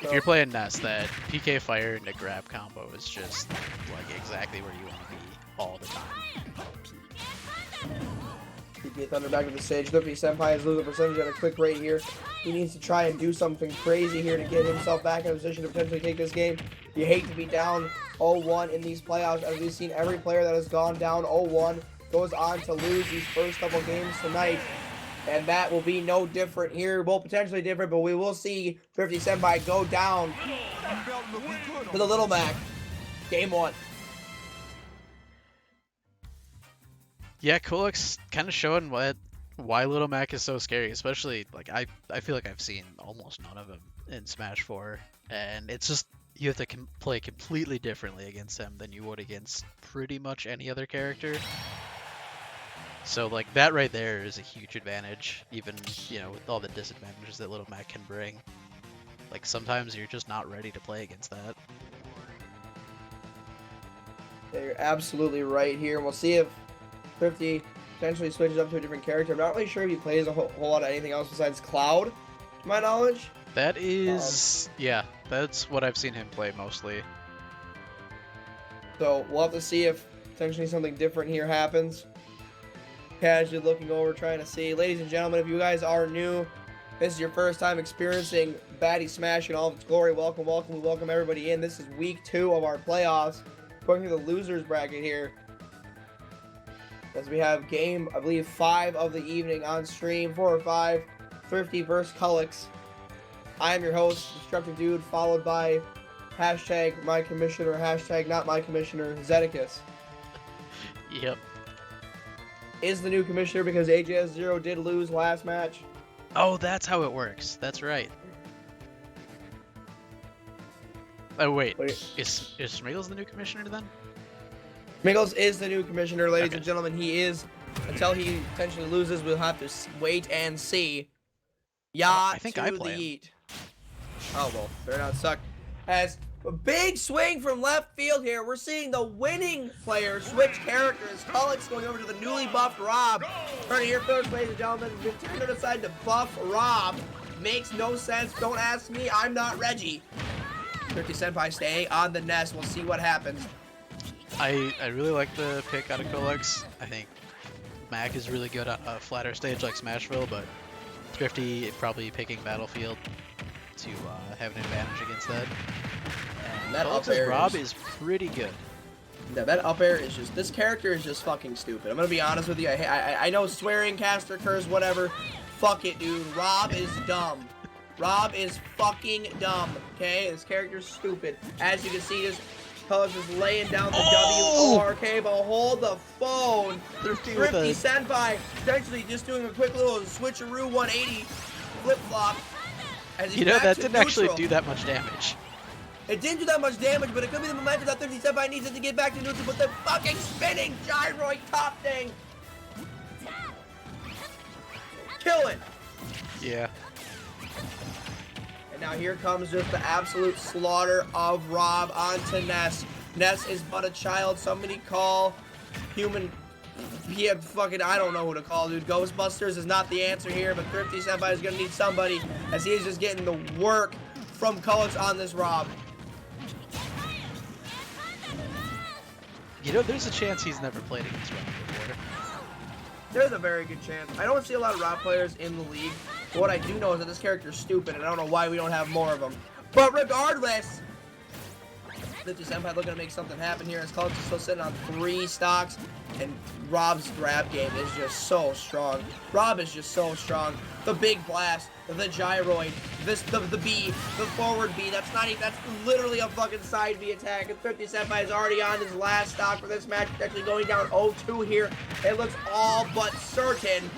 [SPEAKER 4] if you're playing Nest, that PK Fire into grab combo is just like exactly where you want to be all the time.
[SPEAKER 3] PK Thunder back to the stage. Thrifty Senpai is losing percentage at a quick rate here. He needs to try and do something crazy here to get himself back in a position to potentially take this game. You hate to be down 0-1 in these playoffs, as we've seen every player that has gone down 0-1 goes on to lose these first couple games tonight. And that will be no different here. Well, potentially different, but we will see Thrifty Senpai go down to the Little Mac. Game 1.
[SPEAKER 4] Yeah, Colex kind of showing why Little Mac is so scary, especially like I feel like I've seen almost none of him in Smash 4, and it's just you have to play completely differently against him than you would against pretty much any other character. So like that right there is a huge advantage, even, you know, with all the disadvantages that Little Mac can bring. Like sometimes you're just not ready to play against that.
[SPEAKER 3] Yeah, you're absolutely right here. We'll see if Thrifty potentially switches up to a different character. I'm not really sure if he plays a whole lot of anything else besides Cloud, to my knowledge.
[SPEAKER 4] That is, yeah, that's what I've seen him play mostly.
[SPEAKER 3] So we'll have to see if potentially something different here happens. Casually looking over, trying to see. Ladies and gentlemen, if you guys are new, this is your first time experiencing Baddy Smash in all of its glory, welcome, welcome, we welcome everybody in. This is week 2 of our playoffs. Going through the losers bracket here. As we have game, I believe, 5 of the evening on stream, 4 or 5. Thrifty versus Cullix. I am your host, Destructive Dude, followed by hashtag my commissioner, hashtag not my commissioner, Zedicus.
[SPEAKER 4] Yep.
[SPEAKER 3] Is the new commissioner because AJS0 did lose last match.
[SPEAKER 4] Oh, that's how it works. That's right. Oh, wait. Is Smiggles the new commissioner then?
[SPEAKER 3] Smiggles is the new commissioner, ladies and gentlemen. He is. Until he potentially loses, we'll have to wait and see. Yeah,
[SPEAKER 4] I think I play him.
[SPEAKER 3] Oh, well, they're not suck. As A big swing from left field here. We're seeing the winning player switch characters. Cullick's going over to the newly buffed Rob. Turn here first, ladies and gentlemen. Has been turned aside to buff Rob. Makes no sense. Don't ask me. I'm not Reggie. 50 Senpai staying on the nest. We'll see what happens.
[SPEAKER 4] I really like the pick out of Colex. I think Mac is really good on a flatter stage like Smashville, but Thrifty probably picking Battlefield to have an advantage against that. And
[SPEAKER 3] That up
[SPEAKER 4] Colex's
[SPEAKER 3] air
[SPEAKER 4] Rob
[SPEAKER 3] is-
[SPEAKER 4] is pretty good.
[SPEAKER 3] Yeah, that up air is just, this character is just fucking stupid. I'm gonna be honest with you. I know swearing, caster, curse, whatever. Fuck it, dude. Rob is dumb. Rob is fucking dumb, okay? This character's stupid. As you can see, this Cullick is laying down the WORK, but hold the phone.
[SPEAKER 4] Thrifty
[SPEAKER 3] Senpai essentially just doing a quick little switcheroo 180 flip-flop. as he's
[SPEAKER 4] You know,
[SPEAKER 3] back
[SPEAKER 4] that
[SPEAKER 3] to
[SPEAKER 4] didn't actually
[SPEAKER 3] neutral.
[SPEAKER 4] do that much damage.
[SPEAKER 3] It didn't do that much damage, but it could be the momentum that 50 Senpai needs it to get back to neutral with the fucking spinning gyroid top thing. Kill it.
[SPEAKER 4] Yeah.
[SPEAKER 3] And now here comes just the absolute slaughter of Rob onto Ness. Ness is but a child. Somebody call human. Yeah, fucking, I don't know who to call, dude. Ghostbusters is not the answer here, but Thrifty Senpai is gonna need somebody as he is just getting the work from Cullick on this Rob.
[SPEAKER 4] You know, there's a chance he's never played against Rob before.
[SPEAKER 3] There's a very good chance. I don't see a lot of Rob players in the league, but what I do know is that this character's stupid, and I don't know why we don't have more of them. But regardless, 50 Senpai looking to make something happen here as Cullick is still sitting on 3 stocks, and Rob's grab game is just so strong. Rob is just so strong. The big blast, the gyroid, the B, the forward B. That's not even, that's literally a fucking side B attack. And 50 Senpai is already on his last stock for this match. It's actually going down 0-2 here. It looks all but certain.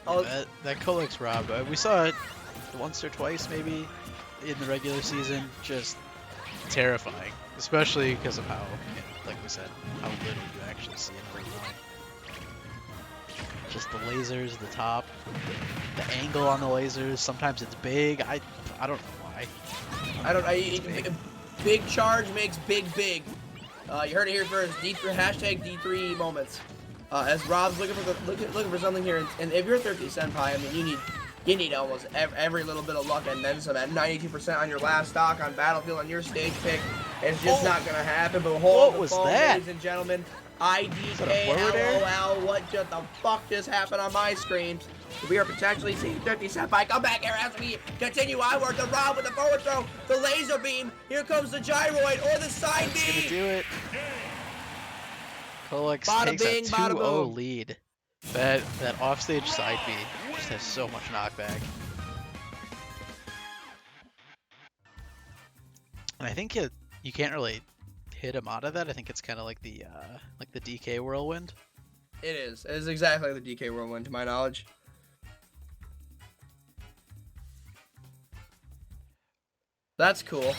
[SPEAKER 3] Oh,
[SPEAKER 4] That Colex Rob, we saw it once or twice maybe in the regular season. Just terrifying, especially because of how, like we said, how little you actually see in real life. Just the lasers, the top, the angle on the lasers. Sometimes it's big. I don't know why.
[SPEAKER 3] Big charge makes big. You heard it here first. D3 hashtag D3 moments. As Rob's looking for something here, and if you're 30 Senpai, I mean you need almost every little bit of luck and then some. At 92% on your last stock on Battlefield on your stage pick, it's just not gonna happen. But hold the phone, ladies and gentlemen. IDK, LOL, what just the fuck just happened on my screen? We are potentially seeing 50 Senpai come back here as we continue onward. The Rob with the forward throw, the laser beam. Here comes the gyroid or the side
[SPEAKER 4] That's gonna
[SPEAKER 3] beam.
[SPEAKER 4] do it. Colex
[SPEAKER 3] Bada
[SPEAKER 4] takes
[SPEAKER 3] bing,
[SPEAKER 4] a
[SPEAKER 3] bada
[SPEAKER 4] 2-0
[SPEAKER 3] boom.
[SPEAKER 4] lead. That offstage side B just has so much knockback. And I think you can't really hit him out of that. I think it's kind of like the DK whirlwind.
[SPEAKER 3] It is. It is exactly like the DK whirlwind to my knowledge. That's cool.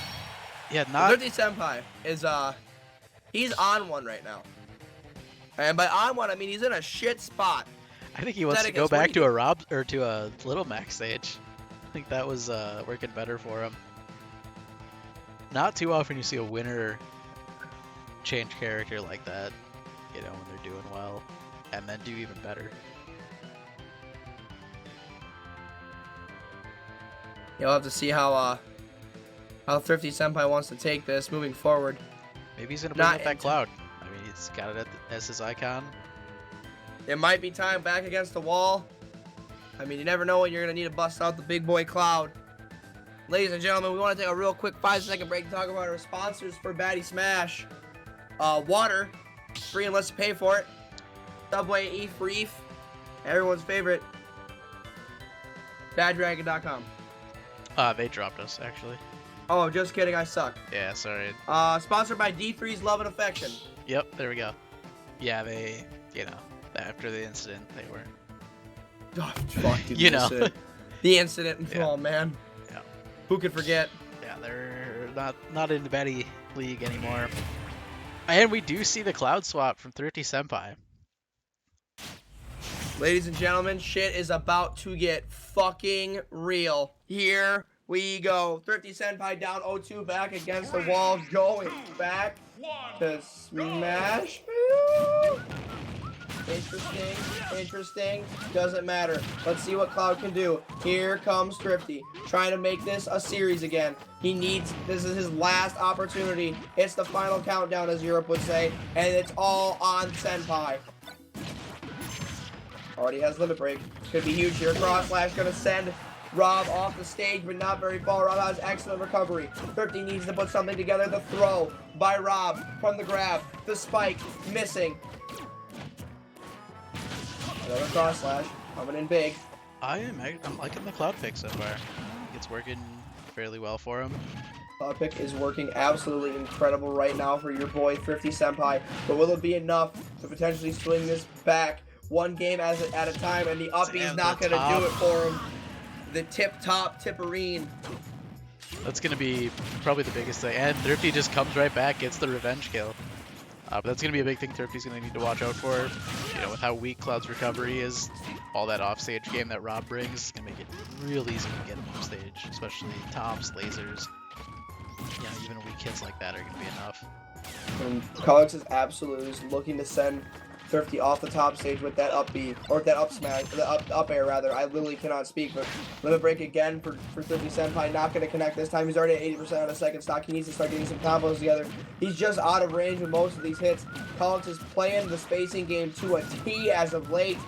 [SPEAKER 4] Yeah, not
[SPEAKER 3] 50 Senpai is he's on one right now. And by on one I mean he's in a shit spot.
[SPEAKER 4] I think he wants to go
[SPEAKER 3] Pathetic as
[SPEAKER 4] back
[SPEAKER 3] what
[SPEAKER 4] to
[SPEAKER 3] he
[SPEAKER 4] a Rob or to a Little Mac stage. I think that was working better for him. Not too often you see a winner change character like that, you know, when they're doing well, and then do even better.
[SPEAKER 3] You'll have to see how Thrifty Senpai wants to take this moving forward.
[SPEAKER 4] Maybe he's gonna bring
[SPEAKER 3] Not
[SPEAKER 4] up that
[SPEAKER 3] into-
[SPEAKER 4] cloud. I mean, he's got it as his icon.
[SPEAKER 3] It might be time back against the wall. I mean, you never know when you're going to need to bust out the big boy cloud. Ladies and gentlemen, we want to take a real quick 5-second break to talk about our sponsors for Baddy Smash. Water, free unless you pay for it. Subway, E for EF. Everyone's favorite. BadDragon.com.
[SPEAKER 4] They dropped us, actually.
[SPEAKER 3] Oh, just kidding, I suck.
[SPEAKER 4] Yeah, sorry.
[SPEAKER 3] Sponsored by D3's Love and Affection.
[SPEAKER 4] Yep, there we go. Yeah, they, you know, after the incident, they were.
[SPEAKER 3] Oh, fuck, dude,
[SPEAKER 4] You know.
[SPEAKER 3] The incident,
[SPEAKER 4] Yeah.
[SPEAKER 3] oh man.
[SPEAKER 4] Yeah.
[SPEAKER 3] Who could forget?
[SPEAKER 4] Yeah, they're not in the Baddy League anymore. And we do see the cloud swap from Thrifty Senpai.
[SPEAKER 3] Ladies and gentlemen, shit is about to get fucking real. Here we go. Thrifty Senpai down 0-2 back against the wall. Going back to smash. Interesting. Doesn't matter. Let's see what Cloud can do. Here comes Thrifty, trying to make this a series again. This is his last opportunity. It's the final countdown, as Europe would say, and it's all on Senpai. Already has limit break. Could be huge here. Cross slash gonna send Rob off the stage, but not very far. Rob has excellent recovery. Thrifty needs to put something together. The throw by Rob from the grab. The spike missing. Another cross slash coming in big.
[SPEAKER 4] I'm liking the Cloud pick so far. It's working fairly well for him.
[SPEAKER 3] Cloud pick is working absolutely incredible right now for your boy Thrifty Senpai. But will it be enough to potentially swing this back one game at a time? And the uppie's not going to do it for him. The tip-top tipperine.
[SPEAKER 4] That's going to be probably the biggest thing. And Thrifty just comes right back, gets the revenge kill. But that's going to be a big thing Thrifty's going to need to watch out for. You know, with how weak Cloud's recovery is, all that offstage game that Rob brings is going to make it real easy to get him offstage, especially tops, lasers. You know, even weak hits like that are going to be enough.
[SPEAKER 3] And Cox is absolutely just looking to send Thrifty off the top stage with that up B, or that up smash, the up air rather. I literally cannot speak, but limit break again for Thrifty Senpai. Not going to connect this time. He's already at 80% on a second stock. He needs to start getting some combos together. He's just out of range with most of these hits. Cox is playing the spacing game to a T as of late,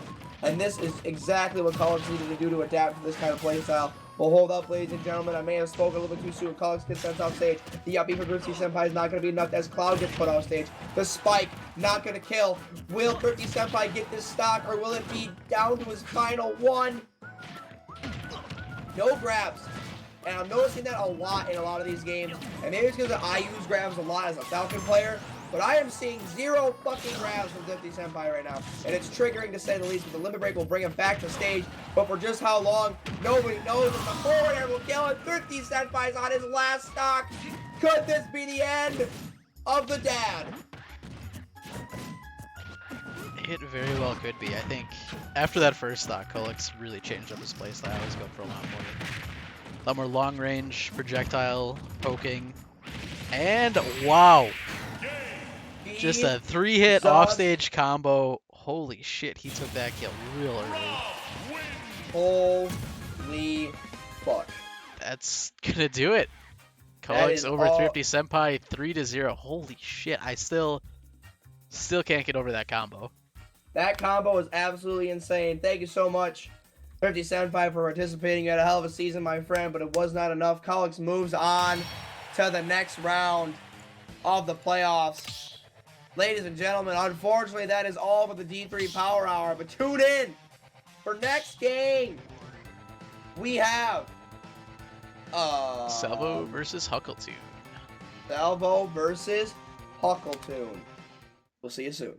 [SPEAKER 3] and this is exactly what Cox needed to do to adapt to this kind of play style. Well, hold up, ladies and gentlemen. I may have spoken a little bit too soon. Cox gets sent off stage. The uppy for Thrifty Senpai is not going to be enough as Cloud gets put off stage. The spike, not going to kill. Will Thrifty Senpai get this stock, or will it be down to his final one? No grabs. And I'm noticing that a lot in a lot of these games. And maybe it's because I use grabs a lot as a Falcon player. But I am seeing 0 fucking grabs from Thrifty Senpai right now. And it's triggering to say the least. But the limit break will bring him back to stage. But for just how long, nobody knows. And the forward air will kill him. Thrifty Senpai's on his last stock. Could this be the end of the dad?
[SPEAKER 4] It very well could be. I think after that first stock, Kolix really changed up his playstyle. He's going for a lot more long-range projectile poking. And wow! Just a 3-hit offstage combo. Holy shit, he took that kill real early.
[SPEAKER 3] Holy fuck.
[SPEAKER 4] That's gonna do it. Kolix over Thrifty Senpai 3-0. Holy shit, I still can't get over that combo.
[SPEAKER 3] That combo is absolutely insane. Thank you so much, Thrifty Senpai, for participating. You had a hell of a season, my friend, but it was not enough. Kolix moves on to the next round of the playoffs. Ladies and gentlemen, unfortunately, that is all for the D3 Power Hour. But tune in for next game. We have
[SPEAKER 4] Salvo versus Huckletune.
[SPEAKER 3] Salvo versus Huckletune. We'll see you soon.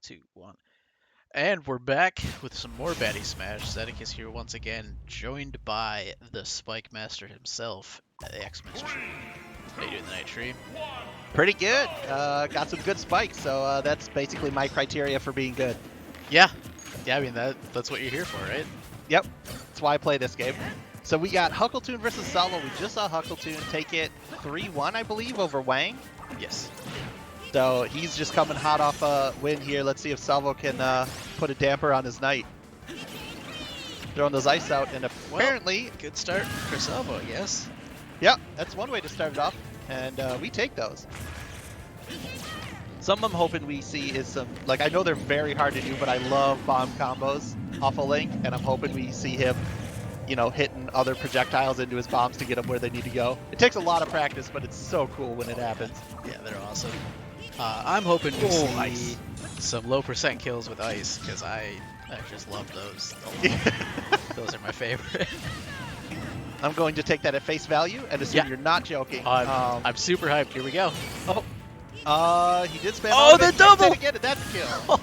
[SPEAKER 4] 2, 1. And we're back with some more Baddy Smash. Zedek is here once again, joined by the Spike Master himself, the X-Men Tree. How you doing tonight, Tree?
[SPEAKER 5] Pretty good. Got some good spikes, so that's basically my criteria for being good.
[SPEAKER 4] Yeah. Yeah, I mean, that's what you're here for, right?
[SPEAKER 5] Yep, that's why I play this game. So we got Huckleton versus Salvo. We just saw Huckleton take it 3-1, I believe, over Wang.
[SPEAKER 4] Yes.
[SPEAKER 5] So he's just coming hot off a win here. Let's see if Salvo can put a damper on his night. Throwing those ice out, and apparently...
[SPEAKER 4] Well, good start for Salvo, I guess.
[SPEAKER 5] Yep, that's one way to start it off, and we take those. Some I'm hoping we see is some, like, I know they're very hard to do, but I love bomb combos off a Link, and I'm hoping we see him, you know, hitting other projectiles into his bombs to get them where they need to go. It takes a lot of practice, but it's so cool when it happens.
[SPEAKER 4] Yeah, they're awesome. I'm hoping to see
[SPEAKER 5] ice.
[SPEAKER 4] some low percent kills with ice, because I just love those. Those are my favorite.
[SPEAKER 5] I'm going to take that at face value and assume you're not joking.
[SPEAKER 4] I'm super hyped. Here we go.
[SPEAKER 5] He did spam.
[SPEAKER 4] Oh, the double!
[SPEAKER 5] Again, that's a kill.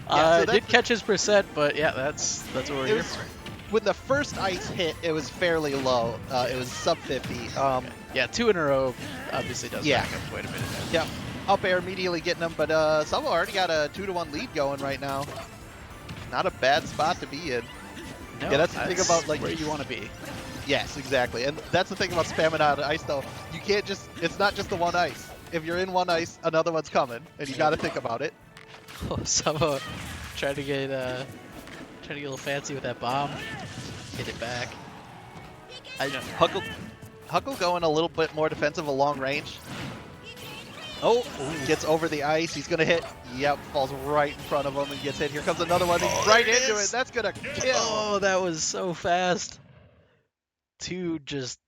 [SPEAKER 4] I did catch his percent, but yeah, that's what we're here for.
[SPEAKER 5] When the first ice hit, it was fairly low. It was sub 50.
[SPEAKER 4] Yeah, 2 in a row obviously does back up quite a bit.
[SPEAKER 5] Yep. Up air immediately getting them, but Salvo already got a 2-1 lead going right now. Not a bad spot to be in.
[SPEAKER 4] No,
[SPEAKER 5] yeah, that's the thing about like
[SPEAKER 4] where you want to be.
[SPEAKER 5] Yes, exactly. And that's the thing about spamming out of ice though. You can't just, it's not just the one ice. If you're in one ice, another one's coming, and you got to think about it.
[SPEAKER 4] Oh, Salvo trying to get a little fancy with that bomb. Hit it back.
[SPEAKER 5] Huckle going a little bit more defensive along range. Oh, gets over the ice. He's going to hit. Yep, falls right in front of him and gets hit. Here comes another one. He's right into it. That's going to kill.
[SPEAKER 4] Oh, that was so fast. 2 just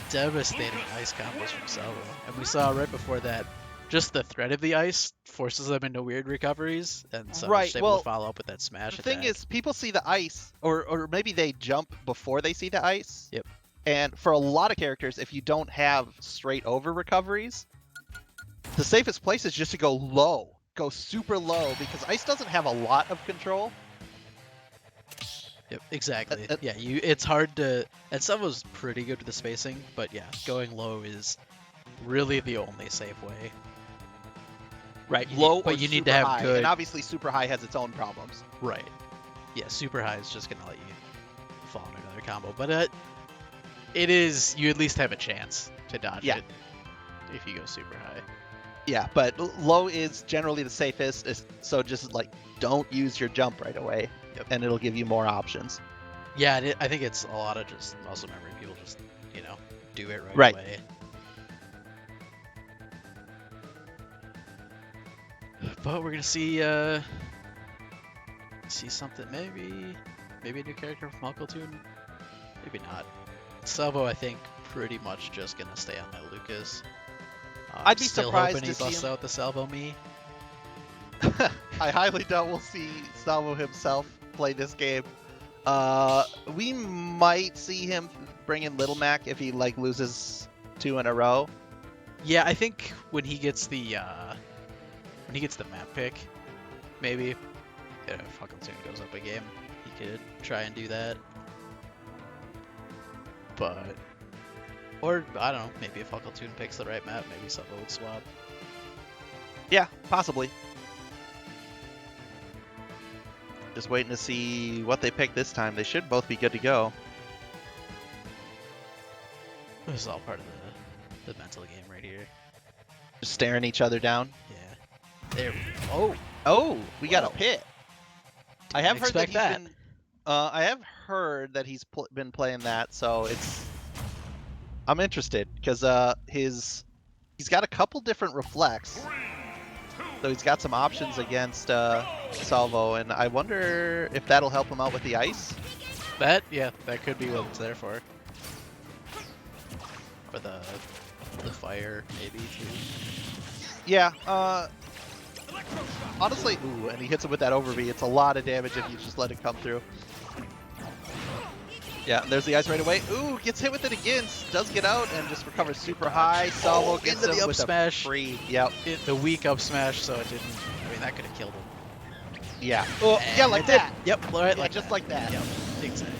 [SPEAKER 4] devastating ice combos from Salvo. And we saw right before that, just the threat of the ice forces them into weird recoveries, and so
[SPEAKER 5] right.
[SPEAKER 4] able to follow up with that smash
[SPEAKER 5] The
[SPEAKER 4] attack.
[SPEAKER 5] thing is, people see the ice, or maybe they jump before they see the ice.
[SPEAKER 4] Yep.
[SPEAKER 5] And for a lot of characters, if you don't have straight over recoveries, the safest place is just to go low. Go super low, because ice doesn't have a lot of control.
[SPEAKER 4] Yep, exactly. Yeah, it's hard to... And Salvo's pretty good with the spacing, but yeah, going low is really the only safe way.
[SPEAKER 5] Right, low
[SPEAKER 4] but
[SPEAKER 5] or
[SPEAKER 4] you need to
[SPEAKER 5] super
[SPEAKER 4] have
[SPEAKER 5] high,
[SPEAKER 4] good...
[SPEAKER 5] and obviously super high has its own problems.
[SPEAKER 4] Right. Yeah, super high is just going to let you fall into another combo. But it is... You at least have a chance to dodge it if you go super high.
[SPEAKER 5] Yeah, but low is generally the safest, so just like don't use your jump right away, and it'll give you more options.
[SPEAKER 4] Yeah, I think it's a lot of just muscle memory. People just, do it right away. But we're gonna see something. Maybe a new character from Huckleton. Maybe not. Salvo, I think, pretty much just gonna stay on that Lucas.
[SPEAKER 5] I'd be
[SPEAKER 4] still
[SPEAKER 5] surprised
[SPEAKER 4] hoping he
[SPEAKER 5] to see
[SPEAKER 4] busts
[SPEAKER 5] him.
[SPEAKER 4] out the Salvo me.
[SPEAKER 5] I highly doubt we'll see Salvo himself play this game. We might see him bring in Little Mac if he loses 2 in a row.
[SPEAKER 4] Yeah, I think when he gets the map pick, maybe if Huckleton goes up a game, he could try and do that. But or I don't know, maybe if Huckleton picks the right map, maybe Salvo would swap.
[SPEAKER 5] Yeah, possibly. Just waiting to see what they pick this time. They should both be good to go.
[SPEAKER 4] This is all part of the mental game right here.
[SPEAKER 5] Just staring each other down.
[SPEAKER 4] Yeah. There we go.
[SPEAKER 5] Oh, we got a pit. I have heard that
[SPEAKER 4] expect
[SPEAKER 5] he's
[SPEAKER 4] that.
[SPEAKER 5] been. I have heard that he's been playing that, so it's. I'm interested because he's got a couple different reflex, so he's got some options against Salvo, and I wonder if that'll help him out with the ice.
[SPEAKER 4] That could be what it's there for. Or the fire, maybe too.
[SPEAKER 5] Yeah. Honestly, ooh, and he hits him with that over-B. It's a lot of damage if you just let it come through. Yeah, and there's the ice right away. Ooh, gets hit with it again. Does get out and just recovers super high. Salvo gets
[SPEAKER 4] into the
[SPEAKER 5] him
[SPEAKER 4] up
[SPEAKER 5] with
[SPEAKER 4] smash.
[SPEAKER 5] a free. Yep.
[SPEAKER 4] The weak up smash, so it didn't. I mean, That could have killed him.
[SPEAKER 5] Yeah. Oh, yeah,
[SPEAKER 4] And
[SPEAKER 5] like
[SPEAKER 4] it did.
[SPEAKER 5] that.
[SPEAKER 4] Yep, right,
[SPEAKER 5] Yeah,
[SPEAKER 4] like
[SPEAKER 5] just
[SPEAKER 4] that.
[SPEAKER 5] like that.
[SPEAKER 4] Yep, exactly.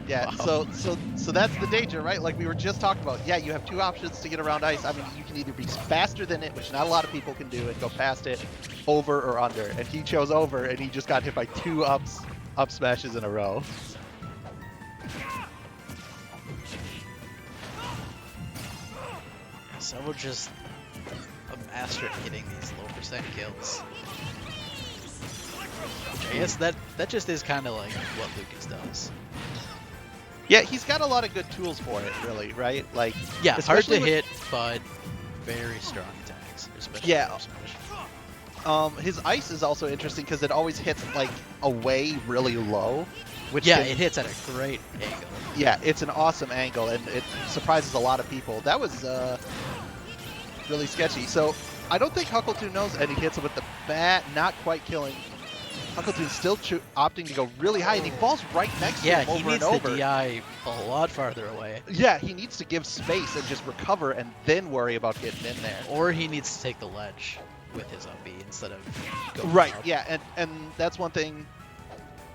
[SPEAKER 5] Yeah.
[SPEAKER 4] Wow.
[SPEAKER 5] So that's the danger, right? Like we were just talking about. Yeah, you have two options to get around ice. I mean, you can either be faster than it, which not a lot of people can do, and go past it, over or under. And he chose over, and he just got hit by two up smashes in a row.
[SPEAKER 4] Savo just a master at getting these low percent kills. Which I guess that just is kind of like what Lucas does.
[SPEAKER 5] Yeah, he's got a lot of good tools for it, really, right? Like,
[SPEAKER 4] Yeah, hard
[SPEAKER 5] especially
[SPEAKER 4] to
[SPEAKER 5] with-
[SPEAKER 4] hit, but very strong attacks, especially
[SPEAKER 5] Yeah.
[SPEAKER 4] up smash.
[SPEAKER 5] His ice is also interesting because it always hits like away really low, which
[SPEAKER 4] Yeah,
[SPEAKER 5] can-
[SPEAKER 4] it hits at a great angle.
[SPEAKER 5] yeah, it's an awesome angle and it surprises a lot of people. That was really sketchy. So I don't think Huckleton knows, and he hits it with the bat, not quite killing. Huckleton's still opting to go really high, and he falls right next
[SPEAKER 4] Yeah,
[SPEAKER 5] to him
[SPEAKER 4] he
[SPEAKER 5] over
[SPEAKER 4] needs
[SPEAKER 5] and
[SPEAKER 4] the
[SPEAKER 5] over.
[SPEAKER 4] DI a lot farther away.
[SPEAKER 5] Yeah, he needs to give space and just recover, and then worry about getting in there.
[SPEAKER 4] Or he needs to take the ledge with his up B instead of going
[SPEAKER 5] Right.
[SPEAKER 4] up.
[SPEAKER 5] Yeah, and that's one thing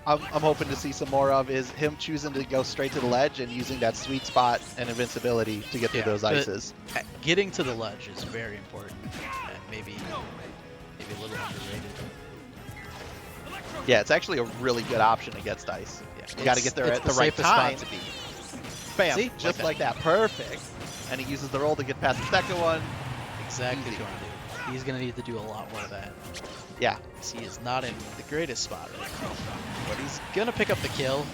[SPEAKER 5] I'm hoping to see some more of is him choosing to go straight to the ledge and using that sweet spot and invincibility to get through
[SPEAKER 4] Yeah,
[SPEAKER 5] those
[SPEAKER 4] but-
[SPEAKER 5] ices.
[SPEAKER 4] Getting to the ledge is very important, and maybe a little underrated.
[SPEAKER 5] Yeah, it's actually a really good option against ice.
[SPEAKER 4] Yeah,
[SPEAKER 5] You got to
[SPEAKER 4] it's-
[SPEAKER 5] get there
[SPEAKER 4] it's
[SPEAKER 5] at the right
[SPEAKER 4] safest
[SPEAKER 5] time.
[SPEAKER 4] spot to be.
[SPEAKER 5] Bam,
[SPEAKER 4] See?
[SPEAKER 5] just
[SPEAKER 4] Like
[SPEAKER 5] like that. Perfect. And he uses the roll to get past the second one.
[SPEAKER 4] Exactly
[SPEAKER 5] Easy.
[SPEAKER 4] what you want to do. He's gonna need to do a lot more of that.
[SPEAKER 5] Yeah.
[SPEAKER 4] 'Cause he is not in the greatest spot right now, but he's gonna pick up the kill.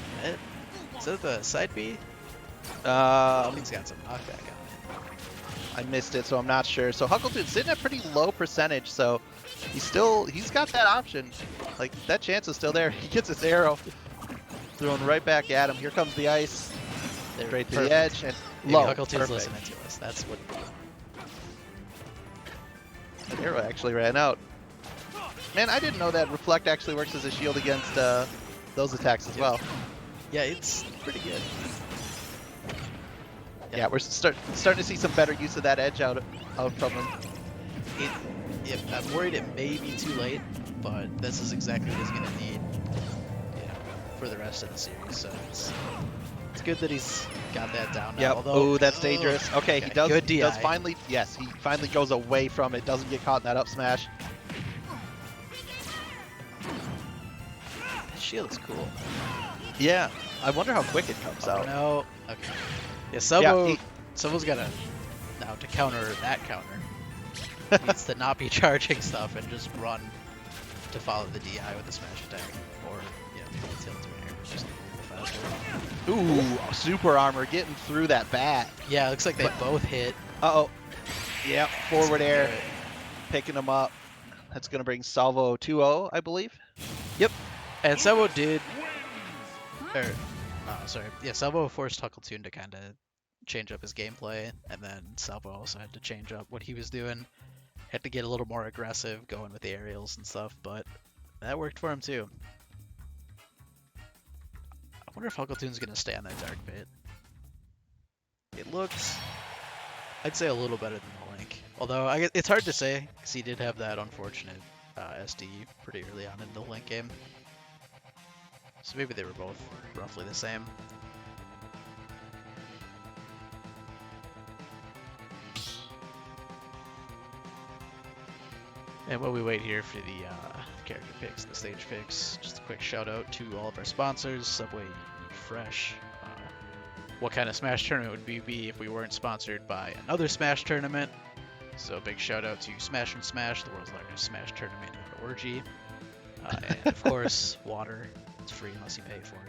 [SPEAKER 4] Is that the side B? He's got some knockback on it.
[SPEAKER 5] I missed it, so I'm not sure. So Huckleton's sitting at pretty low percentage, so he's got that option. Like, that chance is still there. He gets his arrow thrown right back at him. Here comes the ice.
[SPEAKER 4] They're
[SPEAKER 5] Straight to
[SPEAKER 4] perfect.
[SPEAKER 5] the edge and
[SPEAKER 4] Maybe
[SPEAKER 5] low.
[SPEAKER 4] Huckleton's
[SPEAKER 5] Perfect.
[SPEAKER 4] listening to us. That's what.
[SPEAKER 5] That arrow actually ran out. Man, I didn't know that Reflect actually works as a shield against those attacks as well.
[SPEAKER 4] Yeah, it's pretty good.
[SPEAKER 5] Yeah, we're starting to see some better use of that edge out from him.
[SPEAKER 4] I'm worried it may be too late, but this is exactly what he's gonna need, for the rest of the series. So it's good that he's got that down now.
[SPEAKER 5] Yep.
[SPEAKER 4] Although,
[SPEAKER 5] Oh, that's dangerous. Okay, he does.
[SPEAKER 4] Good
[SPEAKER 5] He does
[SPEAKER 4] DI.
[SPEAKER 5] finally. Yes, he finally goes away from it. Doesn't get caught in that up smash.
[SPEAKER 4] His shield is cool.
[SPEAKER 5] Yeah. I wonder how quick it comes
[SPEAKER 4] Oh
[SPEAKER 5] out.
[SPEAKER 4] no. Okay. Yeah, Sabo.
[SPEAKER 5] Yeah,
[SPEAKER 4] Sabo's gotta now to counter that counter. Needs to not be charging stuff and just run to follow the DI with a smash attack, or maybe tilt to an air, just a little faster.
[SPEAKER 5] Ooh, super armor getting through that bat.
[SPEAKER 4] Yeah, it looks like they both hit.
[SPEAKER 5] Uh-oh. Yep, forward air,
[SPEAKER 4] Good.
[SPEAKER 5] picking him up. That's going to bring Salvo 2-0, I believe.
[SPEAKER 4] Yep. And Sabo did. Yeah, Salvo forced Huckleton to kind of change up his gameplay, and then Salvo also had to change up what he was doing. Had to get a little more aggressive, going with the aerials and stuff, but that worked for him too. I wonder if Huckleton's going to stay on that dark pit. It looked, I'd say, a little better than the Link. Although, it's hard to say, because he did have that unfortunate SD pretty early on in the Link game. So maybe they were both roughly the same. And while we wait here for the character picks, the stage picks, just a quick shout out to all of our sponsors, Subway Eat Fresh. What kind of Smash tournament would we be if we weren't sponsored by another Smash tournament? So a big shout out to Smash and Smash, the world's largest Smash tournament and orgy. And of course, water. It's free unless you pay for it.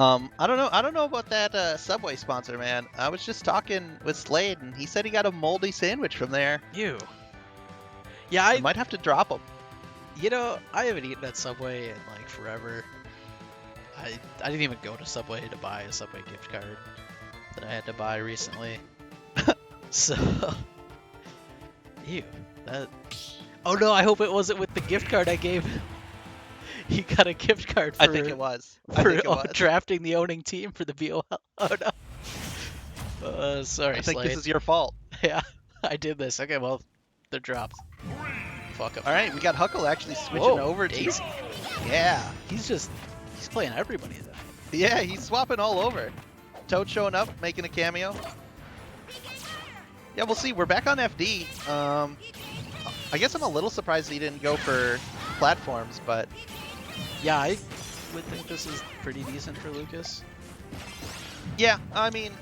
[SPEAKER 5] I don't know about that Subway sponsor, man. I was just talking with Slade, and he said he got a moldy sandwich from there.
[SPEAKER 4] You. Yeah,
[SPEAKER 5] I might have to drop him.
[SPEAKER 4] I haven't eaten at Subway in like forever. I didn't even go to Subway to buy a Subway gift card that I had to buy recently. So, ew, that. Oh no, I hope it wasn't with the gift card I gave him. He got a gift card for,
[SPEAKER 5] I think it was.
[SPEAKER 4] for drafting the owning team for the BOL. Oh no. Sorry,
[SPEAKER 5] I think
[SPEAKER 4] Slade.
[SPEAKER 5] this is your fault.
[SPEAKER 4] Yeah, I did this. Okay, well, they're dropped. Fuck him.
[SPEAKER 5] All right, we got Huckle actually switching
[SPEAKER 4] Whoa,
[SPEAKER 5] over
[SPEAKER 4] Daisy.
[SPEAKER 5] to. Yeah,
[SPEAKER 4] He's playing everybody though.
[SPEAKER 5] yeah, he's swapping all over. Toad showing up, making a cameo. Yeah, we'll see. We're back on FD. I guess I'm a little surprised he didn't go for platforms, but
[SPEAKER 4] Yeah, I would think this is pretty decent for Lucas.
[SPEAKER 5] yeah, I mean,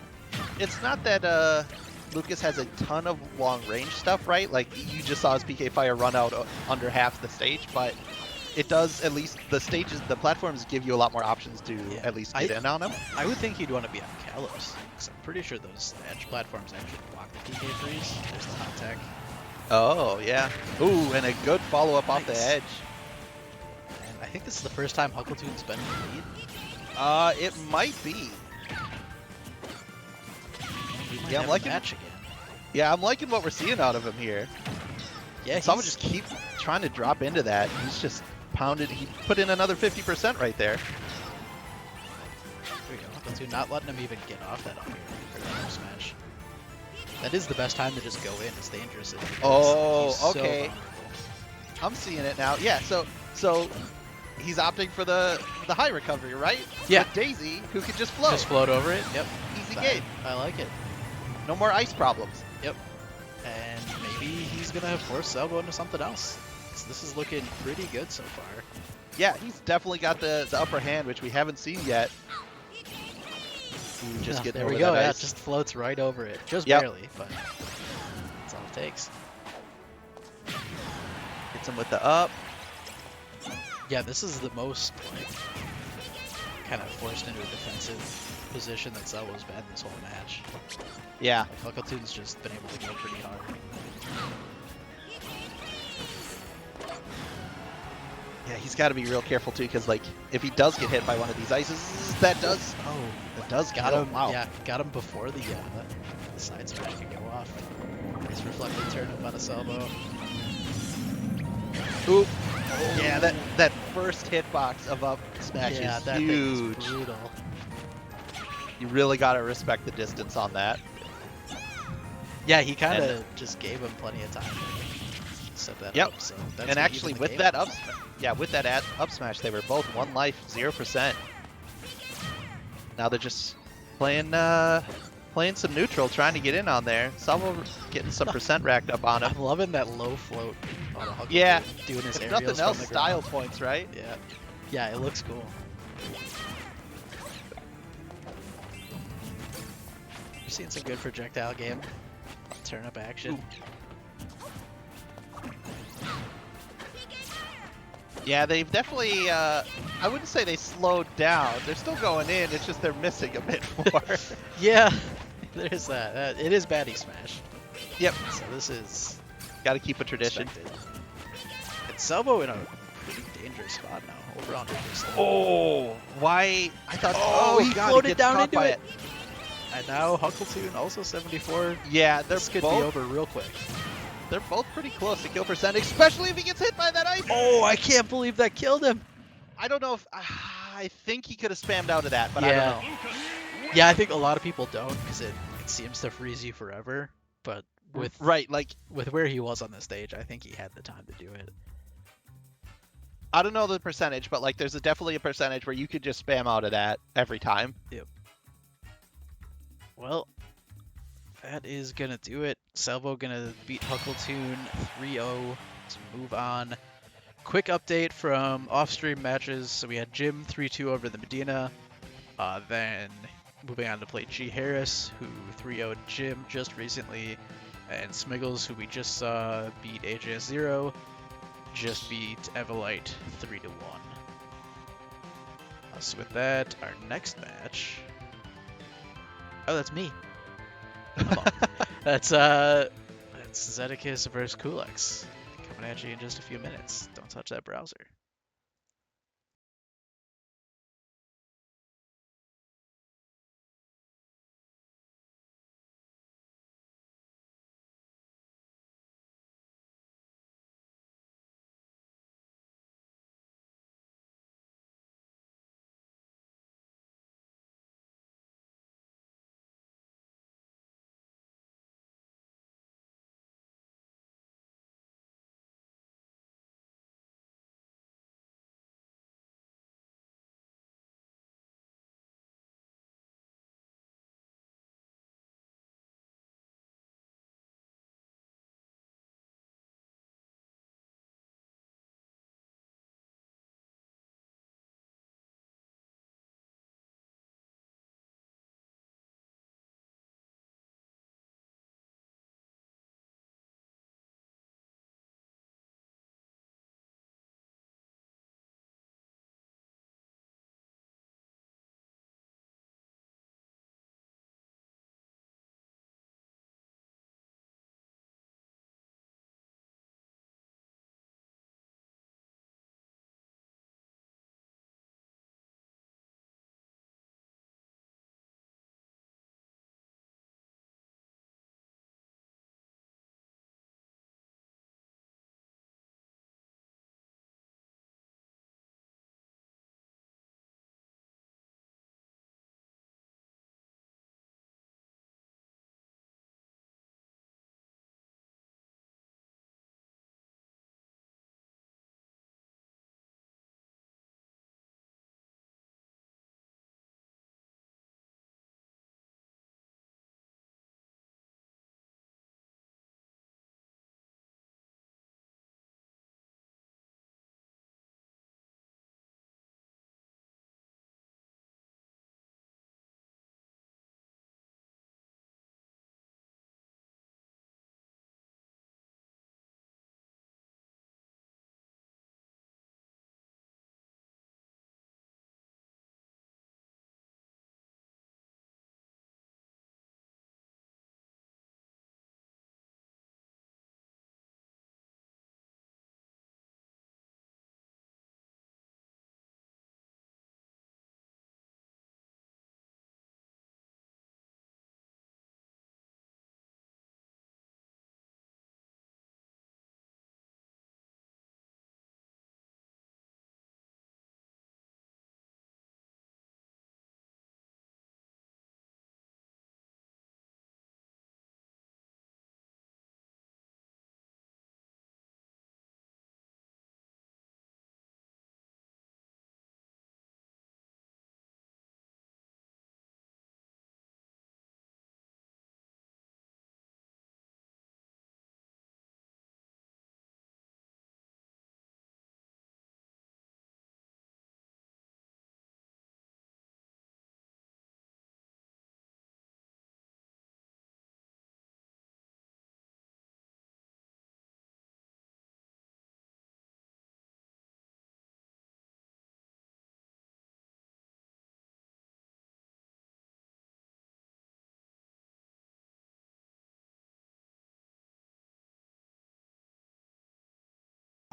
[SPEAKER 5] it's not that Lucas has a ton of long range stuff, right? Like you just saw his PK Fire run out under half the stage, but it does at least the platforms give you a lot more options to
[SPEAKER 4] Yeah,
[SPEAKER 5] at least get in on them.
[SPEAKER 4] I would think he'd want to be on Kalos, because I'm pretty sure those edge platforms actually block the PK freeze. There's the hot tech.
[SPEAKER 5] Oh yeah. Ooh, and a good follow up off the
[SPEAKER 4] Nice.
[SPEAKER 5] edge.
[SPEAKER 4] And I think this is the first time Huckletoon's been in the lead.
[SPEAKER 5] It might be.
[SPEAKER 4] We might
[SPEAKER 5] Yeah, I'm
[SPEAKER 4] have a
[SPEAKER 5] liking-
[SPEAKER 4] match again.
[SPEAKER 5] Yeah, I'm liking what we're seeing out of him here.
[SPEAKER 4] Yeah,
[SPEAKER 5] Someone
[SPEAKER 4] he's-
[SPEAKER 5] just keep trying to drop into that. He's just pounded. He put in another 50% right there.
[SPEAKER 4] There we go. Huckletoon not letting him even get off that up here for that up smash. That is the best time to just go in. It's dangerous.
[SPEAKER 5] Oh,
[SPEAKER 4] He's so
[SPEAKER 5] okay.
[SPEAKER 4] vulnerable.
[SPEAKER 5] I'm seeing it now. Yeah, so he's opting for the high recovery, right?
[SPEAKER 4] Yeah.
[SPEAKER 5] With Daisy, who can just float.
[SPEAKER 4] Just float over it. Yep.
[SPEAKER 5] Easy
[SPEAKER 4] I-
[SPEAKER 5] game.
[SPEAKER 4] I like it.
[SPEAKER 5] No more ice problems.
[SPEAKER 4] And maybe he's gonna force Salvo into something else. So this is looking pretty good so far.
[SPEAKER 5] Yeah, he's definitely got the upper hand, which we haven't seen yet. Ooh, just
[SPEAKER 4] Yeah,
[SPEAKER 5] getting
[SPEAKER 4] there
[SPEAKER 5] over
[SPEAKER 4] we go.
[SPEAKER 5] that
[SPEAKER 4] Yeah,
[SPEAKER 5] ice.
[SPEAKER 4] it just floats right over it. Just
[SPEAKER 5] Yep.
[SPEAKER 4] barely, but that's all it takes.
[SPEAKER 5] Hits him with the up.
[SPEAKER 4] Yeah, this is the most like kind of forced into a defensive position that Salvo's been this whole match.
[SPEAKER 5] Yeah.
[SPEAKER 4] Like Huckletoon's just been able to go pretty hard.
[SPEAKER 5] Yeah, he's got to be real careful too, because like if he does get hit by one of these ices, that does
[SPEAKER 4] Got
[SPEAKER 5] kill
[SPEAKER 4] him.
[SPEAKER 5] Wow.
[SPEAKER 4] Yeah, got him before the side smash could go off. Nice reflected turn up on a Salvo.
[SPEAKER 5] Oop. Yeah, that first hitbox of up smash
[SPEAKER 4] Yeah,
[SPEAKER 5] is
[SPEAKER 4] that
[SPEAKER 5] huge.
[SPEAKER 4] thing is brutal.
[SPEAKER 5] You really got to respect the distance on that.
[SPEAKER 4] Yeah, he kind
[SPEAKER 5] And-
[SPEAKER 4] of just gave him plenty of time to set that
[SPEAKER 5] Yep.
[SPEAKER 4] up. So that's
[SPEAKER 5] And
[SPEAKER 4] what
[SPEAKER 5] actually,
[SPEAKER 4] evened the
[SPEAKER 5] with
[SPEAKER 4] game
[SPEAKER 5] that
[SPEAKER 4] up.
[SPEAKER 5] with that up smash, they were both 1 life, 0%. Now they're just playing some neutral, trying to get in on there. Salvo getting some percent racked up on him.
[SPEAKER 4] I'm loving that low float on a Huckle
[SPEAKER 5] Yeah,
[SPEAKER 4] doing his
[SPEAKER 5] If
[SPEAKER 4] aerials
[SPEAKER 5] nothing
[SPEAKER 4] from
[SPEAKER 5] else,
[SPEAKER 4] the
[SPEAKER 5] style
[SPEAKER 4] ground.
[SPEAKER 5] points, right?
[SPEAKER 4] Yeah, yeah, it looks cool. You're seeing some good projectile game, turn up action.
[SPEAKER 5] Yeah, they've definitely, I wouldn't say they slowed down. They're still going in, it's just they're missing a bit more.
[SPEAKER 4] Yeah, there's that. It is Baddy Smash.
[SPEAKER 5] Yep.
[SPEAKER 4] So this is
[SPEAKER 5] Got to keep a tradition.
[SPEAKER 4] expected. And Salvo in a pretty dangerous spot now, over 100%.
[SPEAKER 5] Oh, why? I thought,
[SPEAKER 4] Oh, he
[SPEAKER 5] God,
[SPEAKER 4] floated
[SPEAKER 5] gets
[SPEAKER 4] down
[SPEAKER 5] caught
[SPEAKER 4] into
[SPEAKER 5] by
[SPEAKER 4] it. And now Huckletoon also 74.
[SPEAKER 5] Yeah, they're
[SPEAKER 4] This could
[SPEAKER 5] both,
[SPEAKER 4] be over real quick.
[SPEAKER 5] they're both pretty close to kill percent, especially if he gets hit by that ice.
[SPEAKER 4] Oh, I can't believe that killed him.
[SPEAKER 5] I don't know if, I think he could have spammed out of that, but
[SPEAKER 4] Yeah.
[SPEAKER 5] I don't know.
[SPEAKER 4] Yeah, I think a lot of people don't because it seems to freeze you forever. But with
[SPEAKER 5] Right, like,
[SPEAKER 4] with where he was on the stage, I think he had the time to do it.
[SPEAKER 5] I don't know the percentage, but like, there's definitely a percentage where you could just spam out of that every time.
[SPEAKER 4] Well, that is gonna do it. Salvo gonna beat Huckletoon 3-0 to move on. Quick update from off-stream matches. So we had Jim 3-2 over the Medina. Then moving on to play G Harris, who 3-0'd Jim just recently, and Smiggles, who we just saw beat AJS0, just beat Evolite 3-1. So with that, our next match. Oh, that's me. Come on. That's Zedekis versus Kulex. Coming at you in just a few minutes. Don't touch that browser.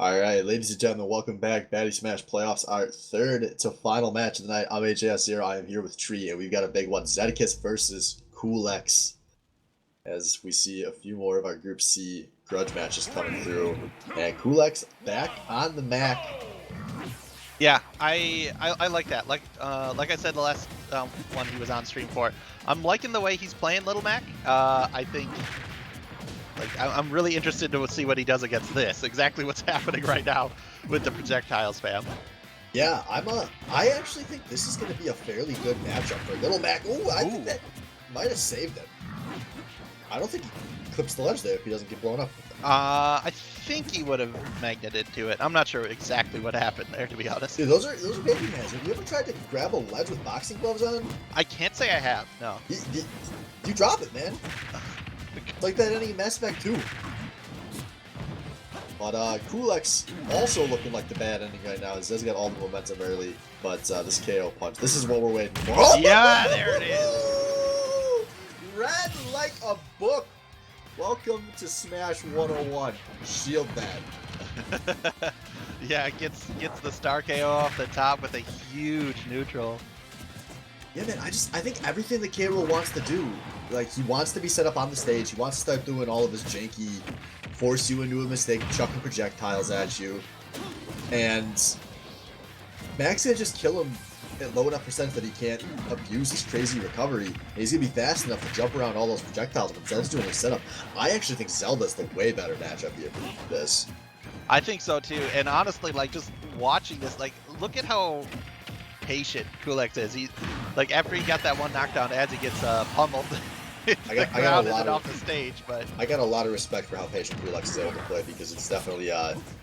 [SPEAKER 1] All right, ladies and gentlemen, welcome back. Baddy Smash Playoffs, our third to final match of the night. I'm AJS0. I am here with Tree, and we've got a big one. Zedekis versus Coolx. As we see a few more of our Group C grudge matches coming through. And Coolx back on the Mac.
[SPEAKER 5] Yeah, I like that. Like I said the last one he was on stream for, I'm liking the way he's playing Little Mac. I think I'm really interested to see what he does against this. Exactly what's happening right now with the projectiles, fam.
[SPEAKER 1] Yeah, I actually think this is going to be a fairly good matchup for Little Mac. Ooh, I think that might have saved him. I don't think he clips the ledge there if he doesn't get blown up.
[SPEAKER 5] I think he would have magneted to it. I'm not sure exactly what happened there, to be honest.
[SPEAKER 1] Dude, those are baby hands. Have you ever tried to grab a ledge with boxing gloves on?
[SPEAKER 5] I can't say I have. No.
[SPEAKER 1] You drop it, man. It's like that ending in Mass Effect 2. But Coolx also looking like the bad ending right now. Zed's got all the momentum early, but this KO punch. This is what we're waiting for. Oh,
[SPEAKER 5] yeah, there it is.
[SPEAKER 1] Read like a book. Welcome to Smash 101. Shield that.
[SPEAKER 5] Yeah, gets the star KO off the top with a huge neutral.
[SPEAKER 1] Yeah, man, I think everything that K. Rool wants to do, like, he wants to be set up on the stage, he wants to start doing all of his janky, force you into a mistake, chucking projectiles at you, and Mac's gonna just kill him at low enough percent that he can't abuse his crazy recovery, and he's gonna be fast enough to jump around all those projectiles when Zelda's doing his setup. I actually think Zelda's the way better matchup here for this.
[SPEAKER 5] I think so too, and honestly, like, just watching this, like, look at how patient Coolx is. He, like, after he got that one knockdown, as he gets pummeled, I got off the stage. But
[SPEAKER 1] I got a lot of respect for how patient Coolx is able to play, because it's definitely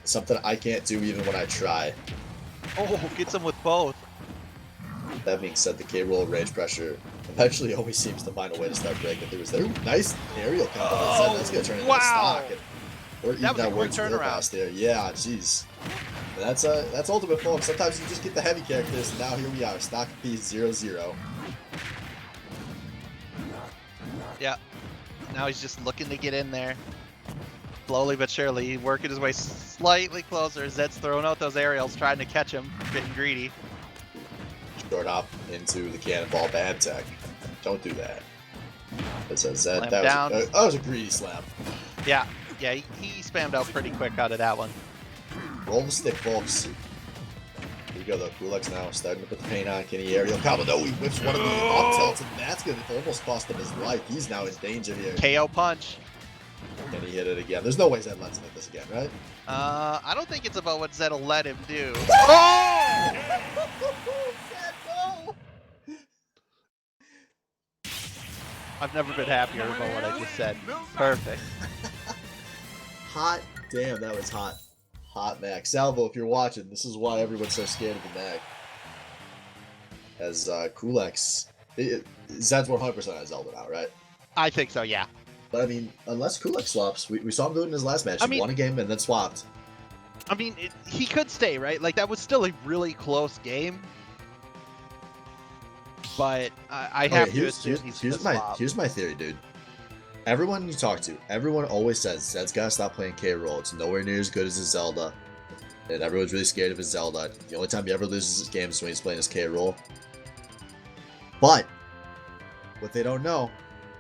[SPEAKER 1] something I can't do even when I try.
[SPEAKER 5] Oh, gets him with both.
[SPEAKER 1] That being said, the K. Rool rage pressure eventually always seems to find a way to start breaking through. Is there nice aerial combo? That's gonna turn into a stock. Or even that word turnaround there. Yeah, jeez. That's ultimate form. Sometimes you just get the heavy characters, and now here we are, stock piece 0-0.
[SPEAKER 5] Yeah. Now he's just looking to get in there. Slowly but surely, working his way slightly closer. Zed's throwing out those aerials, trying to catch him, getting greedy.
[SPEAKER 1] Short hop into the cannonball bad tech. Don't do that. That says Zed. That was a greedy slam.
[SPEAKER 5] Yeah. Yeah, he spammed out pretty quick out of that one.
[SPEAKER 1] Roll the stick, folks. Here we go, though. Coolx now starting to put the paint on. Can he aerial combo? No, he whips one of the up tilts, and that's going to almost cost him his life. He's now in danger here.
[SPEAKER 5] KO punch.
[SPEAKER 1] Can he hit it again? There's no way Zed lets him hit this again, right?
[SPEAKER 5] I don't think it's about what Zed will let him do. Oh!
[SPEAKER 1] Zed, no!
[SPEAKER 5] I've never been happier about what I just said. Perfect.
[SPEAKER 1] Hot damn, that was hot. Hot Mac. Salvo, if you're watching, this is why everyone's so scared of the Mac. As Coolx, Zed's 100% on Zelda now, right?
[SPEAKER 5] I think so, yeah.
[SPEAKER 1] But I mean, unless Coolx swaps, we saw him do it in his last match. He won a game and then swapped.
[SPEAKER 5] I mean, he could stay, right? Like, that was still a really close game. But I have to assume he's
[SPEAKER 1] here's my theory, dude. Everyone you talk to, everyone always says Zed's gotta stop playing K. Rool. It's nowhere near as good as his Zelda. And everyone's really scared of his Zelda. The only time he ever loses his games is when he's playing his K. Rool. But what they don't know,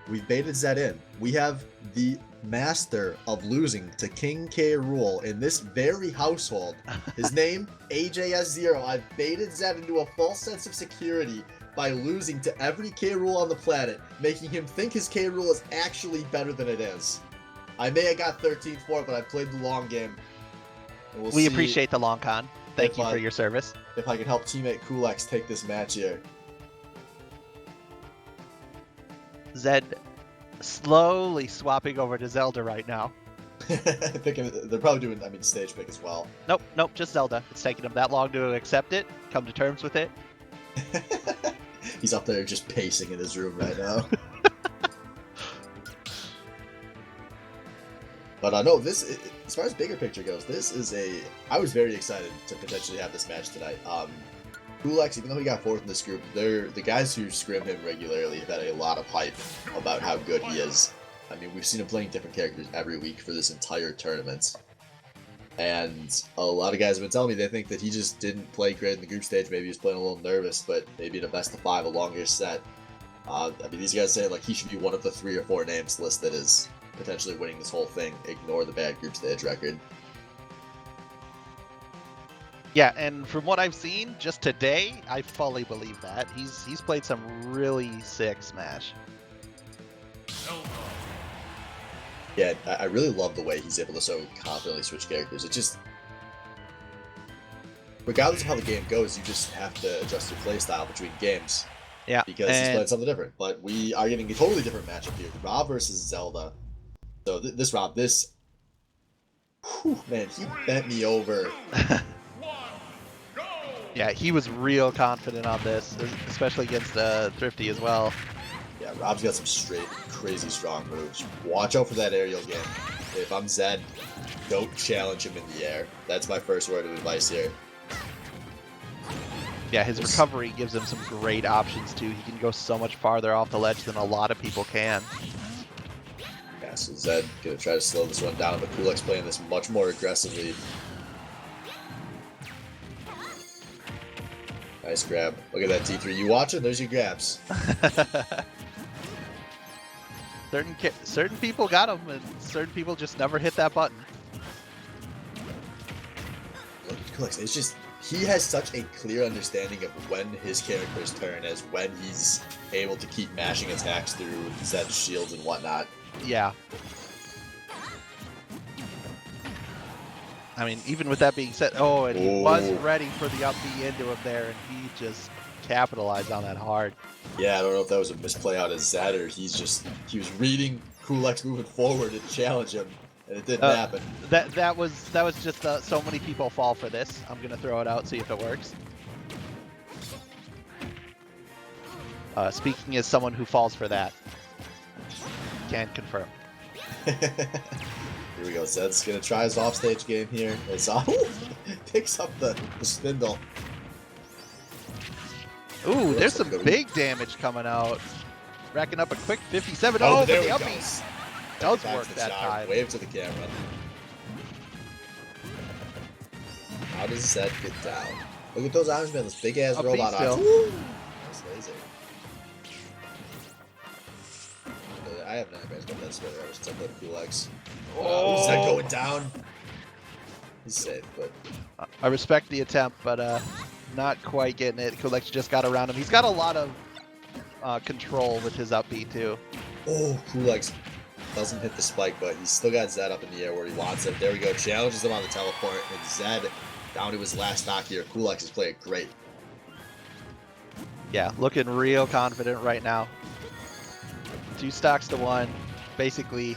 [SPEAKER 1] we've baited Zed in. We have the master of losing to King K. Rool in this very household. His name, AJS0. I've baited Zed into a false sense of security by losing to every K. Rool on the planet, making him think his K. Rool is actually better than it is. I may have got 13th for it, but I played the long game.
[SPEAKER 5] We appreciate the long con. Thank you for your service.
[SPEAKER 1] If I can help teammate Coolx take this match here.
[SPEAKER 5] Zed slowly swapping over to Zelda right now.
[SPEAKER 1] They're probably doing, stage pick as well.
[SPEAKER 5] Nope, just Zelda. It's taking him that long to accept it, come to terms with it.
[SPEAKER 1] He's up there just pacing in his room right now. But no, this, as far as bigger picture goes, this is I was very excited to potentially have this match tonight. Coolx, even though he got fourth in this group, the guys who scrim him regularly have had a lot of hype about how good he is. I mean, we've seen him playing different characters every week for this entire tournament. And a lot of guys have been telling me they think that he just didn't play great in the group stage. Maybe he was playing a little nervous, but maybe in a best of 5, a longer set. I mean, these guys say like he should be one of the 3 or 4 names listed as potentially winning this whole thing. Ignore the bad group stage record.
[SPEAKER 5] Yeah, and from what I've seen just today, I fully believe that. He's played some really sick Smash.
[SPEAKER 1] Yeah, I really love the way he's able to so confidently switch characters. It just, regardless of how the game goes, you just have to adjust your playstyle between games.
[SPEAKER 5] Yeah,
[SPEAKER 1] Because he's playing something different. But we are getting a totally different matchup here. Rob versus Zelda. So this Rob, man, he bent me over.
[SPEAKER 5] Yeah, he was real confident on this, especially against Thrifty as well.
[SPEAKER 1] Yeah, Rob's got some straight, crazy strong moves. Watch out for that aerial game. If I'm Zed, don't challenge him in the air. That's my first word of advice here.
[SPEAKER 5] Yeah, his recovery gives him some great options too. He can go so much farther off the ledge than a lot of people can.
[SPEAKER 1] Yeah, so Zed gonna try to slow this one down, but Kulak's playing this much more aggressively. Nice grab. Look at that T3. You watching? There's your grabs.
[SPEAKER 5] Certain people got him, and certain people just never hit that button.
[SPEAKER 1] Look at Kulak. It's just, he has such a clear understanding of when his character's turn as when he's able to keep mashing attacks through Zed's shields and whatnot.
[SPEAKER 5] Yeah. I mean, even with that being said, and he was ready for the up B into him there, and he just capitalized on that hard.
[SPEAKER 1] Yeah, I don't know if that was a misplay out of Zed or he was reading Kulak's moving forward to challenge him, and it didn't happen.
[SPEAKER 5] That was just so many people fall for this. I'm gonna throw it out, see if it works. Speaking as someone who falls for that, can confirm.
[SPEAKER 1] Here we go. Zed's gonna try his offstage game here. It's picks up the spindle.
[SPEAKER 5] Ooh, there's some big damage coming out. Racking up a quick 57.
[SPEAKER 1] Oh, there
[SPEAKER 5] but
[SPEAKER 1] we
[SPEAKER 5] the
[SPEAKER 1] go.
[SPEAKER 5] upbeat does work that time.
[SPEAKER 1] Wave to the camera. How does Zed get down? Look at those arms, man. Those big ass
[SPEAKER 5] Upbeat
[SPEAKER 1] robot
[SPEAKER 5] still.
[SPEAKER 1] arms. Woo! Nice laser. I have nightmares about that sweater. I was stuck with Kulak's.
[SPEAKER 5] Oh.
[SPEAKER 1] Zed going down. He's safe, but
[SPEAKER 5] I respect the attempt, but not quite getting it. Kulak's just got around him. He's got a lot of control with his up B too.
[SPEAKER 1] oh, Kulak's doesn't hit the spike, but he's still got Zed up in the air where he wants it. There we go. Challenges him on the teleport, and Zed down to his last stock here. Kulak's is playing great.
[SPEAKER 5] Yeah, looking real confident right now. 2 stocks to 1. Basically,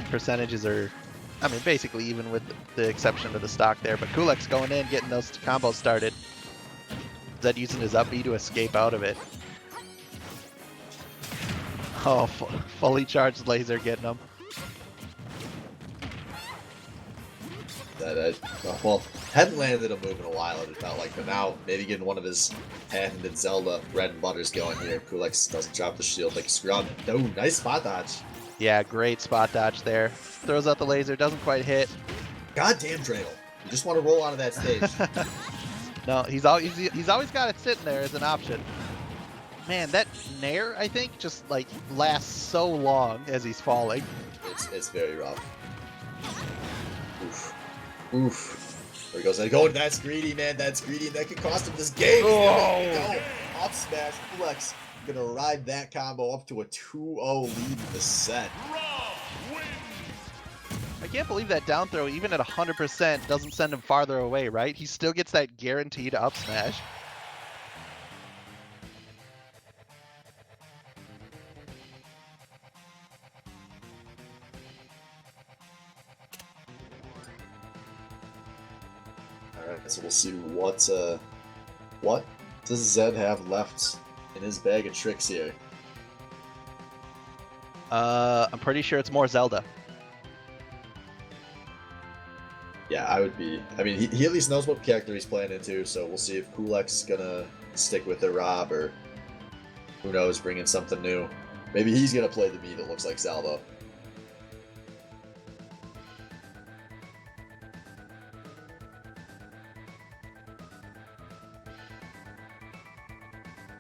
[SPEAKER 5] percentages are, I mean, basically even with the exception of the stock there. But Kulak's going in, getting those combos started. Zed using his up B to escape out of it. Oh, fully charged laser getting him.
[SPEAKER 1] Well, hadn't landed a move in a while, it felt like, but now maybe getting one of his patented Zelda bread and butters going here. Kulak doesn't drop the shield like a scrub. No, nice spot dodge.
[SPEAKER 5] Yeah, great spot dodge there. Throws out the laser, doesn't quite hit.
[SPEAKER 1] Goddamn Dreidel. You just want to roll onto that stage.
[SPEAKER 5] No, he's always got it sitting there as an option. Man, that Nair, I think, just like lasts so long as he's falling.
[SPEAKER 1] It's very rough. Oof. Oof. There he goes. That's greedy, man. That's greedy. That could cost him this game.
[SPEAKER 5] Oh.
[SPEAKER 1] Up smash. Kulak's gonna ride that combo up to a 2-0 lead in the set.
[SPEAKER 5] I can't believe that down throw, even at 100%, doesn't send him farther away, right? He still gets that guaranteed up smash.
[SPEAKER 1] Alright, so we'll see what does Zed have left in his bag of tricks here.
[SPEAKER 5] I'm pretty sure it's more Zelda.
[SPEAKER 1] Yeah, I would be. I mean, he at least knows what character he's playing into, so we'll see if Kulak's gonna stick with the Rob, or who knows, bring in something new. Maybe he's gonna play the Mii that looks like Zelda.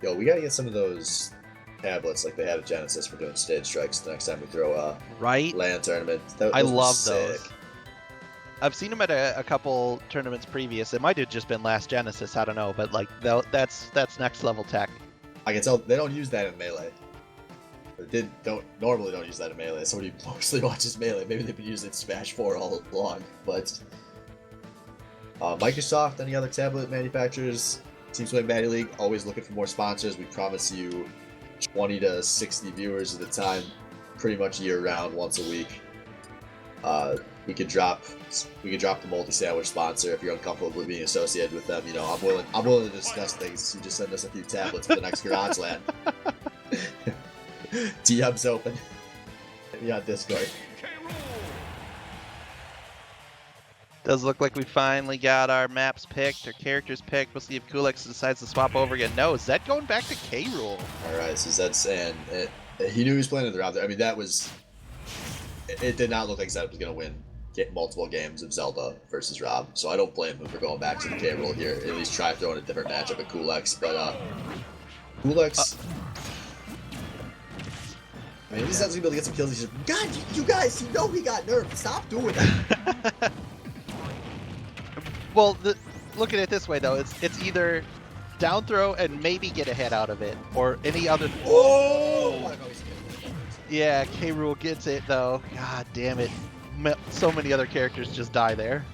[SPEAKER 1] Yo, we gotta get some of those tablets like they had at Genesis for doing stage strikes the next time we throw a
[SPEAKER 5] Right?
[SPEAKER 1] LAN tournament.
[SPEAKER 5] I
[SPEAKER 1] Those were
[SPEAKER 5] love
[SPEAKER 1] sick.
[SPEAKER 5] those. I've seen them at a couple tournaments previous. It might have just been last Genesis, I don't know, but like that's next level tech.
[SPEAKER 1] I can tell they don't use that in Melee. They normally don't use that in Melee. Somebody mostly watches Melee. Maybe they've been using Smash 4 all along. But Microsoft, any other tablet manufacturers, Team Swain Baddy League, always looking for more sponsors. We promise you 20 to 60 viewers at a time, pretty much year round, once a week. We could drop the multi sandwich sponsor if you're uncomfortable with being associated with them. You know, I'm willing to discuss things. You just send us a few tablets for the next Garage Land. DM's open. Hit me on Discord.
[SPEAKER 5] Does look like we finally got our maps picked, our characters picked. We'll see if Kulix decides to swap over again. No, Zed going back to K. Rool.
[SPEAKER 1] All right, so Zed's saying he knew he was playing the round there. I mean, it did not look like Zed was going to win multiple games of Zelda versus Rob, so I don't blame him for going back to the K roll here. At least try throwing a different matchup at Kulix, but Kulix. I mean, he's not going to be able to get some kills. He's just, God, you guys, you know he got nerfed. Stop doing that.
[SPEAKER 5] Well, look at it this way though. It's either down throw and maybe get a hit out of it, or any other.
[SPEAKER 1] Oh!
[SPEAKER 5] Yeah, K. Rool gets it though. God damn it. So many other characters just die there.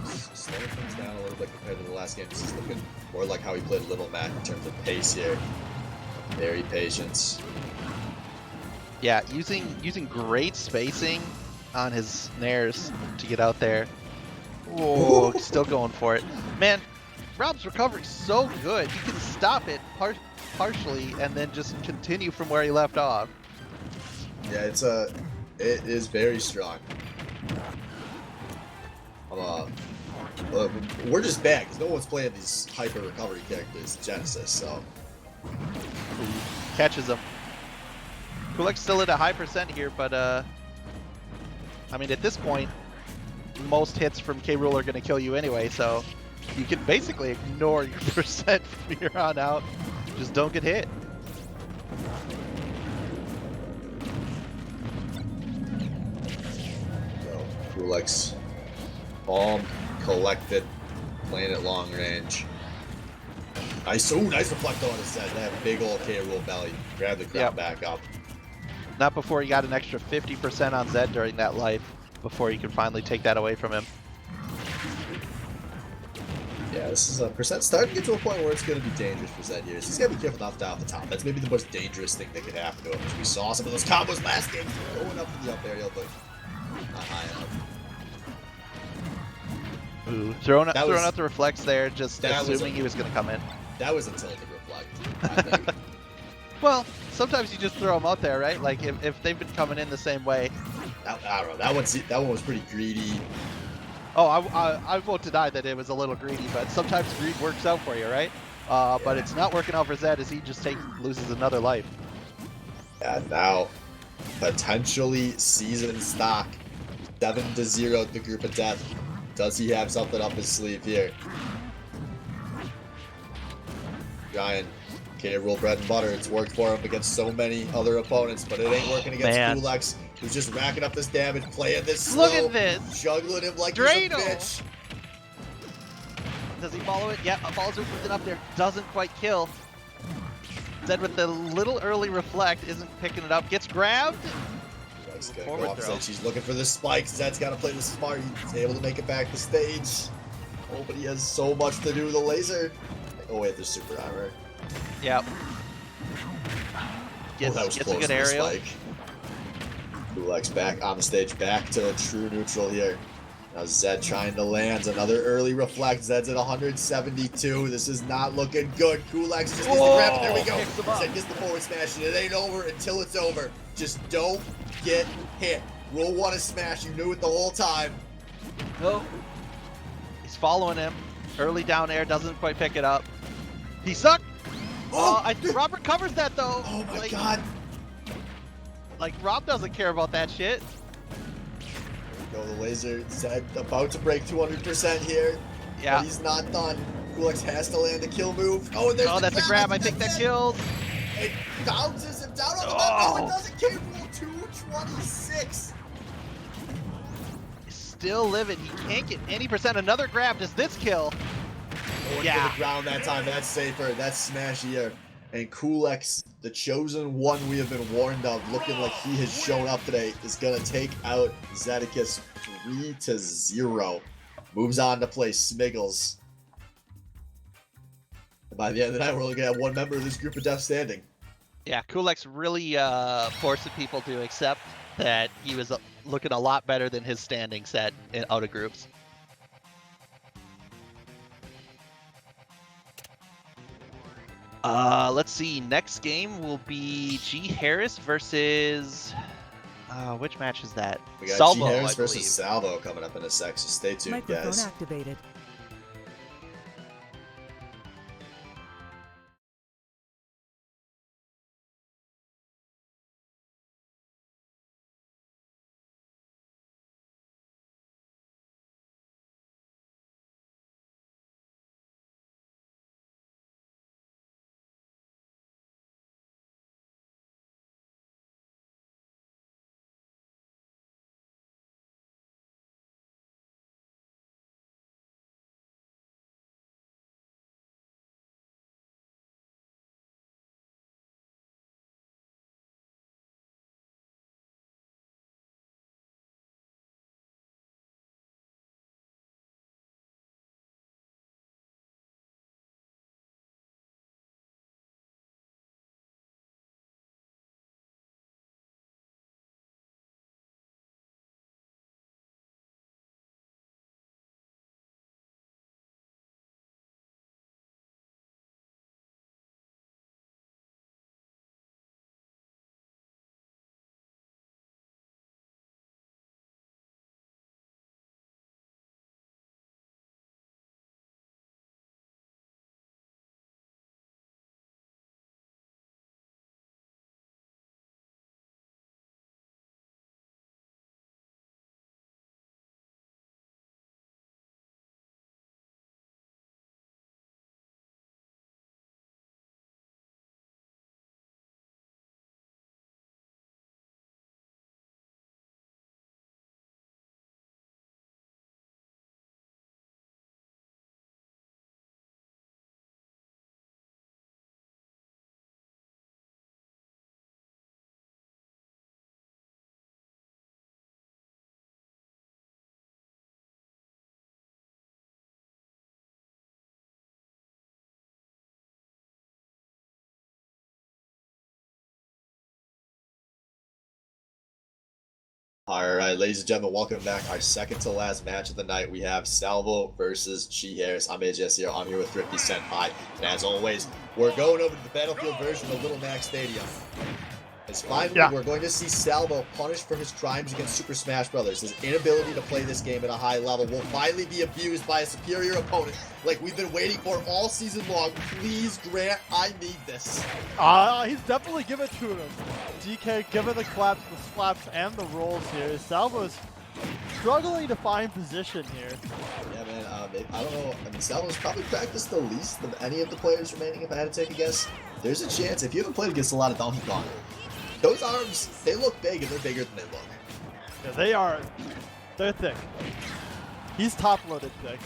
[SPEAKER 1] Slowing things down a little bit compared to the last game. This is looking more like how he played Little Mac in terms of pace here. Very patient.
[SPEAKER 5] Yeah, using great spacing on his nairs to get out there. Oh, still going for it. Man, Rob's recovery's so good. You can stop it partially and then just continue from where he left off.
[SPEAKER 1] Yeah, it is very strong. We're just bad because no one's playing these hyper recovery characters in Genesis, so.
[SPEAKER 5] Catches him. Kulek's still at a high percent here, but I mean, at this point, most hits from K. Rool are going to kill you anyway, so you can basically ignore your percent from here on out. Just don't get hit.
[SPEAKER 1] So, Kulix, calm, collected, playing at long range. Nice reflect on his set. That big old K. Rool belly. Grab the crowd back up.
[SPEAKER 5] Not before he got an extra 50% on Zed during that life, before you can finally take that away from him.
[SPEAKER 1] Yeah, this is a percent starting to get to a point where it's going to be dangerous for Zed here. So he's got to be careful not to die off the top. That's maybe the most dangerous thing that could happen to him. Because we saw some of those combos last game going up to the up aerial, but not high enough.
[SPEAKER 5] Ooh, throwing out the reflex there, just assuming he was going to come in.
[SPEAKER 1] That was a tilted reflect, I think.
[SPEAKER 5] Well, sometimes you just throw them out there, right? Like if they've been coming in the same way.
[SPEAKER 1] I don't know. That one was pretty greedy.
[SPEAKER 5] Oh, I won't deny that it was a little greedy, but sometimes greed works out for you, right? But it's not working out for Zed as he just loses another life.
[SPEAKER 1] Yeah, now potentially season stock. 7-0 the group of death. Does he have something up his sleeve here? Giant K. Rool bread and butter. It's worked for him against so many other opponents, but it ain't working against Kulix, who's just racking up this damage, playing this slow.
[SPEAKER 5] Look at this!
[SPEAKER 1] Juggling him like
[SPEAKER 5] Drano.
[SPEAKER 1] he's a bitch.
[SPEAKER 5] Does he follow it? Yeah, follows it with it up there. Doesn't quite kill. Zed with the little early reflect, isn't picking it up. Gets grabbed.
[SPEAKER 1] Kulix gonna go off stage. She's looking for the spike. Zed's got to play this smart. He's able to make it back to stage. Oh, but he has so much to do. The laser. Oh wait, there's super armor.
[SPEAKER 5] Yep. Gets a good aerial.
[SPEAKER 1] Kulix back on the stage, back to true neutral here. Now Zed trying to land another early reflect. Zed's at 172. This is not looking good. Kulix just gets the grab, and there we go. Zed gets the forward smash, and it ain't over until it's over. Just don't get hit. Rule 1 is smash. You knew it the whole time.
[SPEAKER 5] Oh. He's following him. Early down air, doesn't quite pick it up. He sucked. Robert covers that though.
[SPEAKER 1] Oh my god.
[SPEAKER 5] Like Rob doesn't care about that shit.
[SPEAKER 1] There we go, the laser. Zed about to break 200% here.
[SPEAKER 5] Yeah.
[SPEAKER 1] But he's not done. Kulix has to land the kill move. Oh, and there's
[SPEAKER 5] Oh,
[SPEAKER 1] the
[SPEAKER 5] that's a grab. I think that
[SPEAKER 1] it.
[SPEAKER 5] kills.
[SPEAKER 1] It bounces him down on the map.
[SPEAKER 5] Oh.
[SPEAKER 1] No, it doesn't. K. Rool 226.
[SPEAKER 5] Still living. He can't get any percent. Another grab. Does this kill?
[SPEAKER 1] Going
[SPEAKER 5] Yeah.
[SPEAKER 1] for the ground that time. That's safer. That's smashier. And Kulix, the chosen one we have been warned of, looking like he has shown up today, is going to take out Zedekus 3-0. Moves on to play Smiggles. And by the end of the night, we're looking at one member of this group of death standing.
[SPEAKER 5] Yeah, Kulix really forced people to accept that he was looking a lot better than his standing set out of groups. Let's see. Next game will be G Harris versus. Which match is that?
[SPEAKER 1] We got
[SPEAKER 5] Salvo,
[SPEAKER 1] G. Harris
[SPEAKER 5] I
[SPEAKER 1] versus
[SPEAKER 5] believe.
[SPEAKER 1] Salvo coming up in a sec, so stay tuned,
[SPEAKER 6] Microphone
[SPEAKER 1] guys.
[SPEAKER 6] activated.
[SPEAKER 1] Alright, ladies and gentlemen, welcome back. Our second to last match of the night. We have Salvo versus G Harris. I'm AJS. I'm here with Thrifty Senpai. And as always, we're going over to the Battlefield version of Little Mac Stadium. As finally, we're going to see Salvo punished for his crimes against Super Smash Bros. His inability to play this game at a high level will finally be abused by a superior opponent like we've been waiting for all season long. Please, Grant, I need this.
[SPEAKER 7] He's definitely given it to him. DK giving the claps, the slaps, and the rolls here. Salvo's struggling to find position here.
[SPEAKER 1] Yeah, man, I don't know. I mean, Salvo's probably practiced the least of any of the players remaining, if I had to take a guess. There's a chance, if you haven't played against a lot of Donkey Kong, those arms, they look big and they're bigger than they look.
[SPEAKER 7] Yeah, they are. They're thick. He's top-loaded thick.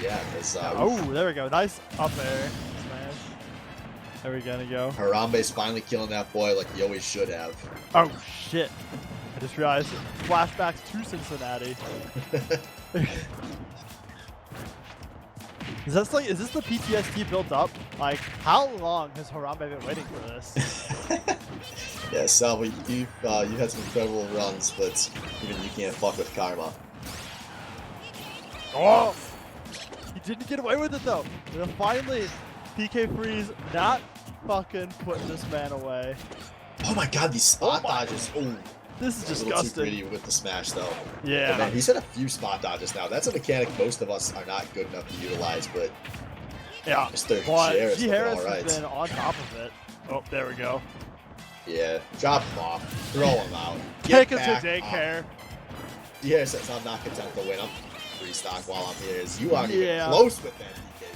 [SPEAKER 1] Yeah, because,
[SPEAKER 7] oh, there we go. Nice up air smash. There we go.
[SPEAKER 1] Harambe's finally killing that boy like he always should have.
[SPEAKER 7] Oh, shit. I just realized flashbacks to Cincinnati. Is this the PTSD built up? Like, how long has Harambe been waiting for this?
[SPEAKER 1] Yeah, Salvo, you've had some incredible runs, but even you can't fuck with karma.
[SPEAKER 7] Oh! He didn't get away with it though. And then finally, PK Freeze not fucking putting this man away.
[SPEAKER 1] Oh my god, these spot dodges. Oh,
[SPEAKER 7] This is
[SPEAKER 1] a little too
[SPEAKER 7] disgusting.
[SPEAKER 1] greedy with the smash, though.
[SPEAKER 7] Yeah.
[SPEAKER 1] But man, he's had a few spot dodges now. That's a mechanic most of us are not good enough to utilize, but
[SPEAKER 7] Yeah.
[SPEAKER 1] Mr.
[SPEAKER 7] But G Harris
[SPEAKER 1] all right.
[SPEAKER 7] has been on top of it. Oh, there we go.
[SPEAKER 1] Yeah, drop him off, throw him out.
[SPEAKER 7] Take us
[SPEAKER 1] back
[SPEAKER 7] to daycare.
[SPEAKER 1] G Harris says, I'm not content to win him. free stock while I'm here. Is you aren't even
[SPEAKER 7] Yeah.
[SPEAKER 1] close with that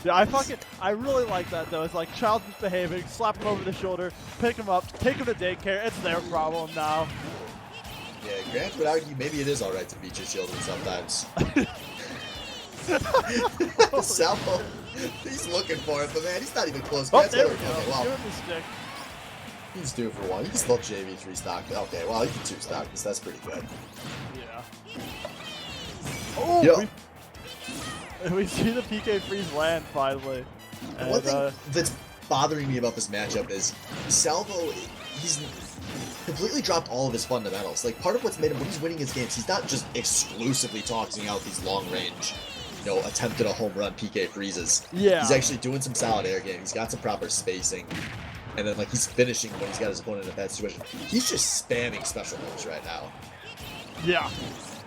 [SPEAKER 1] PK.
[SPEAKER 7] Yeah, I really like that though. It's like child's misbehaving, slap him over the shoulder, pick him up, take him to daycare. It's their problem now.
[SPEAKER 1] Yeah, Grant would argue maybe it is alright to beat your children sometimes. Salvo, he's looking for it, but man, he's not even close.
[SPEAKER 7] Oh,
[SPEAKER 1] Grant's
[SPEAKER 7] there we
[SPEAKER 1] gonna-
[SPEAKER 7] go.
[SPEAKER 1] okay, well,
[SPEAKER 7] Give him the stick.
[SPEAKER 1] he's due for one. He can still JV 3 stock. Okay, well, he can 2 stock this. That's pretty good.
[SPEAKER 7] Yeah. Oh,
[SPEAKER 1] Yo.
[SPEAKER 7] we see the PK freeze land finally. And,
[SPEAKER 1] One thing that's bothering me about this matchup is Salvo, he's completely dropped all of his fundamentals. Like, part of what's made him, when he's winning his games, he's not just exclusively tossing out these long-range, you know, attempted a home run PK freezes.
[SPEAKER 7] yeah.
[SPEAKER 1] He's actually doing some solid air game. He's got some proper spacing. And then, like, he's finishing when he's got his opponent in a bad situation. He's just spamming special moves right now.
[SPEAKER 7] Yeah.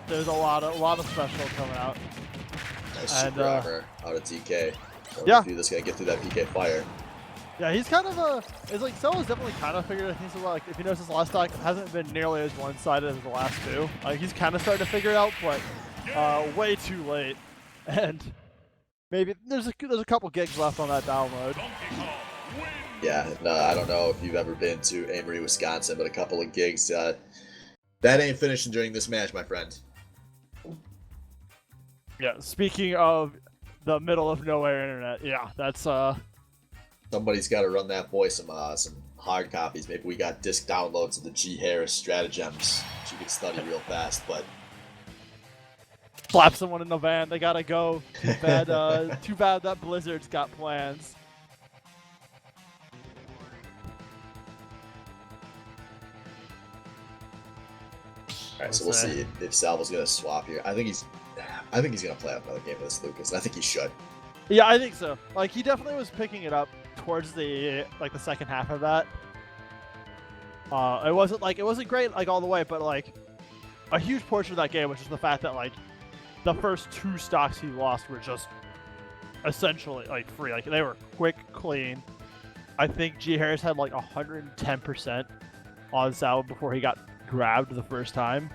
[SPEAKER 7] There's a lot of special coming out.
[SPEAKER 1] Nice
[SPEAKER 7] And,
[SPEAKER 1] super armor out of DK.
[SPEAKER 7] Yeah.
[SPEAKER 1] Dude, this guy get through that PK fire.
[SPEAKER 7] Yeah, he's kind of it's like So's definitely kind of figured things out. Like if you notice, his last stock hasn't been nearly as one-sided as the last two. Like he's kind of starting to figure it out, but way too late. And maybe there's a couple gigs left on that download.
[SPEAKER 1] Yeah, no, I don't know if you've ever been to Amory, Wisconsin, but a couple of gigs. That ain't finishing during this match, my friend.
[SPEAKER 7] Yeah. Speaking of the middle of nowhere internet, yeah, that's
[SPEAKER 1] Somebody's got to run that boy some hard copies. Maybe we got disc downloads of the G. Harris stratagems, which you can study real fast, but
[SPEAKER 7] slap someone in the van. They gotta go. Too bad. Too bad that Blizzard's got plans.
[SPEAKER 1] alright, so we'll see if Salvo's gonna swap here. I think he's gonna play out another game with this Lucas, and I think he should.
[SPEAKER 7] Yeah, I think so. Like he definitely was picking it up towards the second half of that. It wasn't great like all the way, but like a huge portion of that game was just the fact that like the first two stocks he lost were just essentially like free. Like they were quick, clean. I think G Harris had like 110% on Salvo before he got grabbed the first time.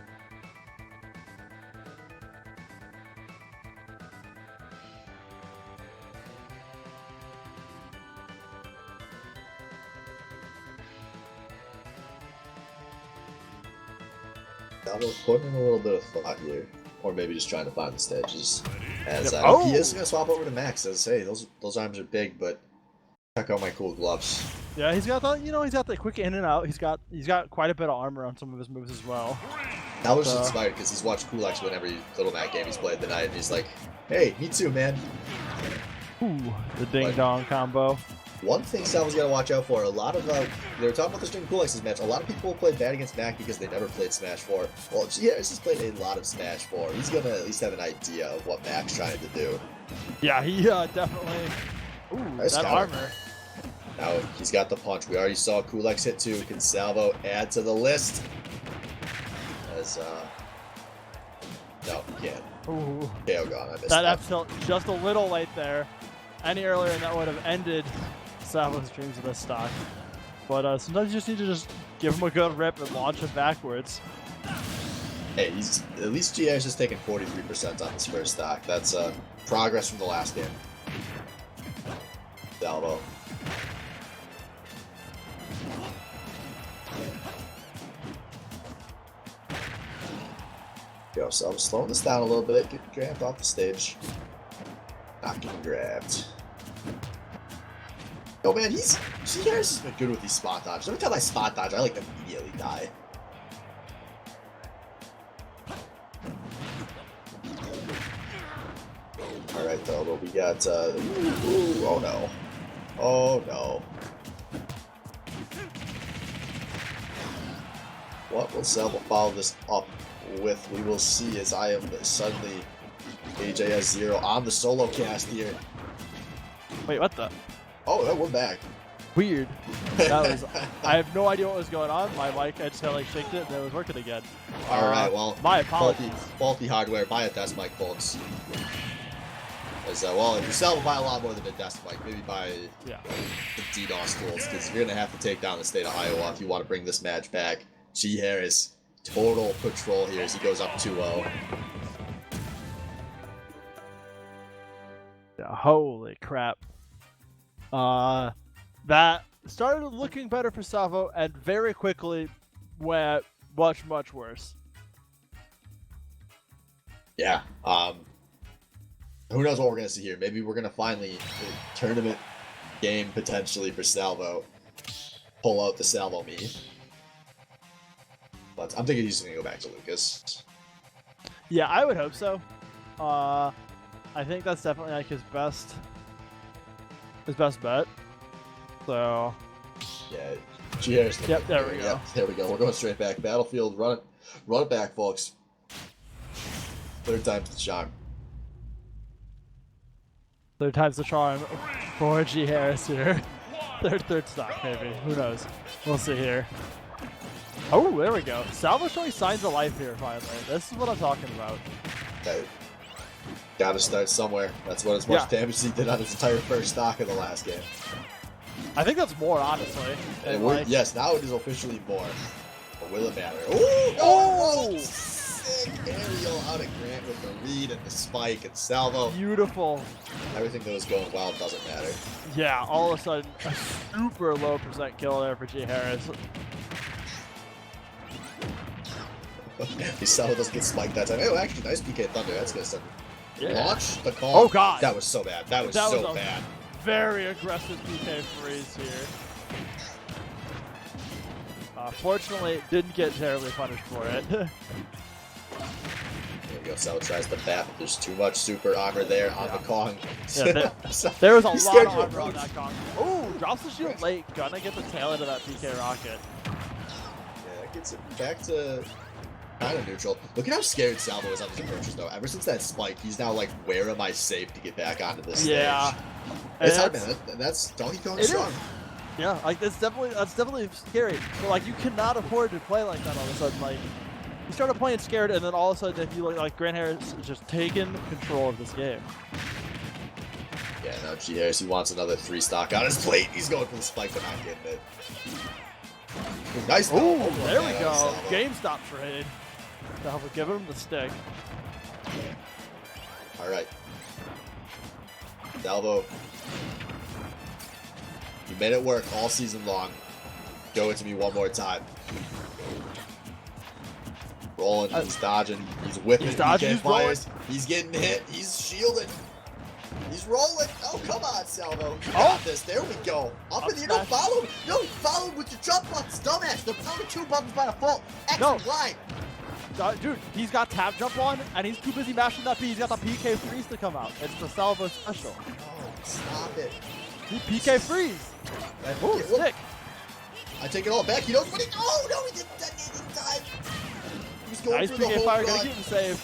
[SPEAKER 1] Salvo's putting in a little bit of thought here. Or maybe just trying to find the stages. As
[SPEAKER 7] Yep.
[SPEAKER 1] he is gonna swap over to Max. As I say, those arms are big, but check out my cool gloves.
[SPEAKER 7] Yeah, he's got the quick in and out. He's got quite a bit of armor on some of his moves as well.
[SPEAKER 1] Salvo's just inspired because he's watched Kulak's win every Little Mac game he's played tonight, and he's like, hey, me too, man.
[SPEAKER 7] Ooh, the ding dong combo.
[SPEAKER 1] One thing Salvo's got to watch out for, a lot of, they were talking about this during Kulak's match, a lot of people play bad against Mac because they never played Smash 4. Well, G. Harris has played a lot of Smash 4. He's going to at least have an idea of what Mac's trying to do.
[SPEAKER 7] Yeah, he definitely. Ooh,
[SPEAKER 1] Nice
[SPEAKER 7] that
[SPEAKER 1] counter.
[SPEAKER 7] armor.
[SPEAKER 1] Now, he's got the punch. We already saw Kulak's hit 2. Can Salvo add to the list? As, no, he can't.
[SPEAKER 7] Ooh,
[SPEAKER 1] KO gone. I missed
[SPEAKER 7] that
[SPEAKER 1] that.
[SPEAKER 7] F tilt just a little late there. Any earlier, and that would have ended Salvo's dreams of this stock. But sometimes you just need to just give him a good rip and launch him backwards.
[SPEAKER 1] Hey, he's at least G. Harris has taken 43% on his first stock. That's progress from the last game. Salvo. Go, so I'm slowing this down a little bit, getting grabbed off the stage. Not getting grabbed. Oh man, G. Harris has been good with these spot dodges. Every time I spot dodge, I like immediately die. Alright though, but we got ooh, oh no. Oh no. What will Salvo follow this up with? We will see, as I am suddenly AJ has 0 on the solo cast here.
[SPEAKER 7] Wait, what the?
[SPEAKER 1] Oh, we're back.
[SPEAKER 7] Weird. That was. I have no idea what was going on. My mic, I just kind of like shaked it and it was working again.
[SPEAKER 1] Alright, well,
[SPEAKER 7] My apologies.
[SPEAKER 1] faulty hardware. Buy a desk mic, folks. As, well, if you Salvo, buy a lot more than a desk mic. Maybe buy the DDoS tools, because you're going to have to take down the state of Iowa if you want to bring this match back. G. Harris, total control here as he goes up 2-0.
[SPEAKER 7] Holy crap. That started looking better for Salvo and very quickly went much, much worse.
[SPEAKER 1] Yeah. Who knows what we're gonna see here? Maybe we're gonna finally tournament game potentially for Salvo. Pull out the Salvo me. But I'm thinking he's gonna go back to Lucas.
[SPEAKER 7] Yeah, I would hope so. I think that's definitely like his best bet. So
[SPEAKER 1] Yeah. Cheers.
[SPEAKER 7] Yep, there we go.
[SPEAKER 1] Yep, there we go. We're going straight back. Battlefield, run it back, folks. Third time's the charm.
[SPEAKER 7] third time's the charm for G Harris here. Third stock maybe. Who knows? We'll see here. Oh, there we go. Salvo showing signs of life here finally. This is what I'm talking about.
[SPEAKER 1] Okay. Gotta start somewhere. That's what as much damage as he did on his entire first stock in the last game.
[SPEAKER 7] I think that's more, honestly.
[SPEAKER 1] And yes, now it is officially more. But will it matter?
[SPEAKER 7] Oh!
[SPEAKER 1] Sick aerial out of Grant with the read and the spike and Salvo.
[SPEAKER 7] Beautiful.
[SPEAKER 1] Everything that was going well doesn't matter.
[SPEAKER 7] Yeah, all of a sudden, a super low percent kill there for G Harris.
[SPEAKER 1] Salvo doesn't get spiked that time. Oh, actually, nice PK Thunder. That's gonna send.
[SPEAKER 7] Yeah.
[SPEAKER 1] Launch the call.
[SPEAKER 7] Oh, God.
[SPEAKER 1] That was so bad. That was so bad.
[SPEAKER 7] Very aggressive PK freeze here. Fortunately, didn't get terribly punished for it.
[SPEAKER 1] There we go. Salvo tries to bat, but there's too much super armor there on the Kong.
[SPEAKER 7] Yeah, there was a
[SPEAKER 1] He's
[SPEAKER 7] lot
[SPEAKER 1] scared
[SPEAKER 7] of
[SPEAKER 1] to
[SPEAKER 7] armor on
[SPEAKER 1] approach.
[SPEAKER 7] that Kong. Oh, drops the shield late. Gonna get the tail end of that PK rocket.
[SPEAKER 1] Yeah, it gets it back to kind of neutral. Look at how scared Salvo is on his approaches, though. Ever since that spike, he's now like, where am I safe to get back onto this
[SPEAKER 7] Yeah.
[SPEAKER 1] stage? It's hard, man. That's Donkey Kong strong.
[SPEAKER 7] Yeah, like that's definitely scary. But like you cannot afford to play like that all of a sudden. Like you started playing scared, and then all of a sudden, if you like Grant Harris is just taking control of this game.
[SPEAKER 1] Yeah, now G Harris, he wants another 3 stock on his plate. He's going for the spike, but not getting it. Ooh, nice.
[SPEAKER 7] Oh,
[SPEAKER 1] my
[SPEAKER 7] there we
[SPEAKER 1] God,
[SPEAKER 7] go.
[SPEAKER 1] Salvo.
[SPEAKER 7] GameStop trade. Salvo giving him the stick.
[SPEAKER 1] All right. Salvo, you made it work all season long. Go it to me one more time. Rolling, he's dodging, he's whipping,
[SPEAKER 7] He's dodging, he's
[SPEAKER 1] fires, he's getting hit, he's shielding, he's rolling. Oh, come on, Salvo. You got this. There we go. Up in the air. No, follow. No, follow with your jump buttons, dumbass. They're only 2 buttons by default. X and Y.
[SPEAKER 7] Dude, he's got tap jump on, and he's too busy mashing that P. He's got the PK freeze to come out. It's the Salvo special.
[SPEAKER 1] Oh, stop it.
[SPEAKER 7] He PK freeze. Oh, stick.
[SPEAKER 1] I take it all back. He knows what he. Oh no, he didn't detonate in time. He was going
[SPEAKER 7] Nice
[SPEAKER 1] for the
[SPEAKER 7] PK
[SPEAKER 1] whole
[SPEAKER 7] fire,
[SPEAKER 1] run.
[SPEAKER 7] gonna keep him safe.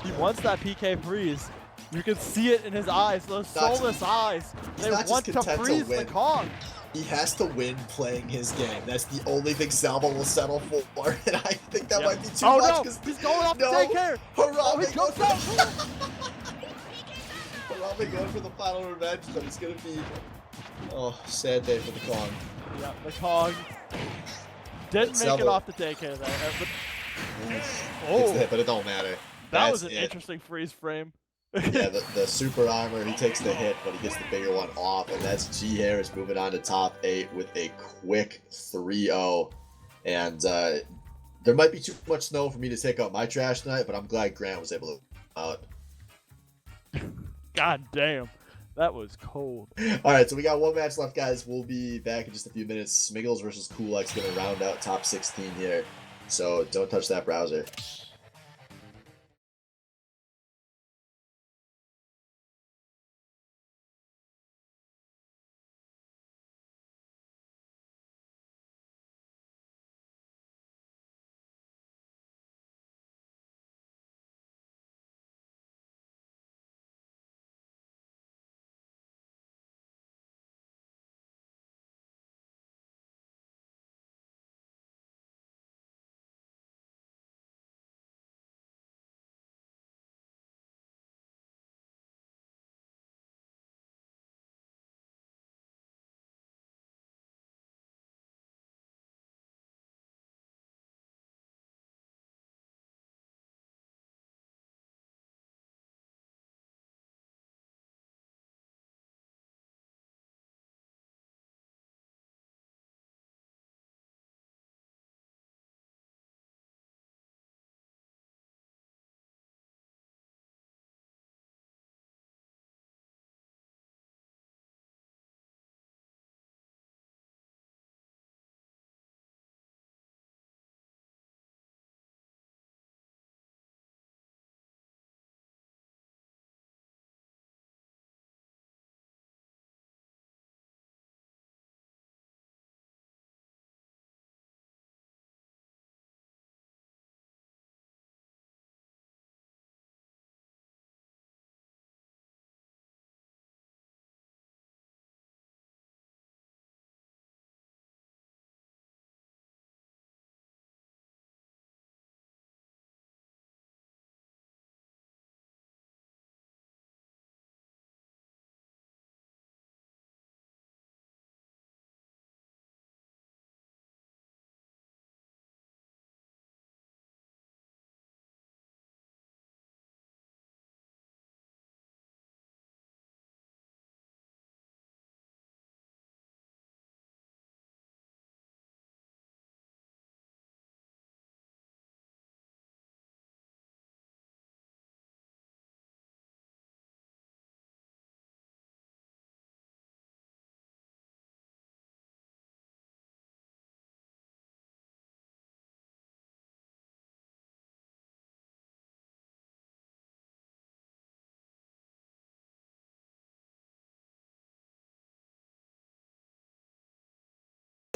[SPEAKER 7] He wants that PK freeze. You can see it in his eyes, those soulless eyes. They
[SPEAKER 1] not just
[SPEAKER 7] want to
[SPEAKER 1] content to
[SPEAKER 7] freeze the
[SPEAKER 1] win.
[SPEAKER 7] Kong.
[SPEAKER 1] He has to win playing his game. That's the only thing Salvo will settle for, and I think that might be too
[SPEAKER 7] Oh
[SPEAKER 1] much.
[SPEAKER 7] no,
[SPEAKER 1] 'Cause
[SPEAKER 7] he's going off
[SPEAKER 1] no,
[SPEAKER 7] to take care. Oh, he
[SPEAKER 1] Harambe
[SPEAKER 7] comes
[SPEAKER 1] going
[SPEAKER 7] out.
[SPEAKER 1] Harambe going for the final revenge, but it's gonna be sad day for the Kong.
[SPEAKER 7] Yeah, the Kong didn't make
[SPEAKER 1] Salvo.
[SPEAKER 7] it off the daycare there. But,
[SPEAKER 1] It's the hit, but it don't matter.
[SPEAKER 7] that
[SPEAKER 1] That's
[SPEAKER 7] was an
[SPEAKER 1] it.
[SPEAKER 7] interesting freeze frame.
[SPEAKER 1] Yeah, the super armor, he takes the hit, but he gets the bigger one off, and that's G Harris moving on to top 8 with a quick 3-0. And there might be too much snow for me to take out my trash tonight, but I'm glad Grant was able to out.
[SPEAKER 7] God damn, that was cold.
[SPEAKER 1] All right, so we got one match left, guys. We'll be back in just a few minutes. Smiggles versus Kulak's going to round out top 16 here, so don't touch that browser.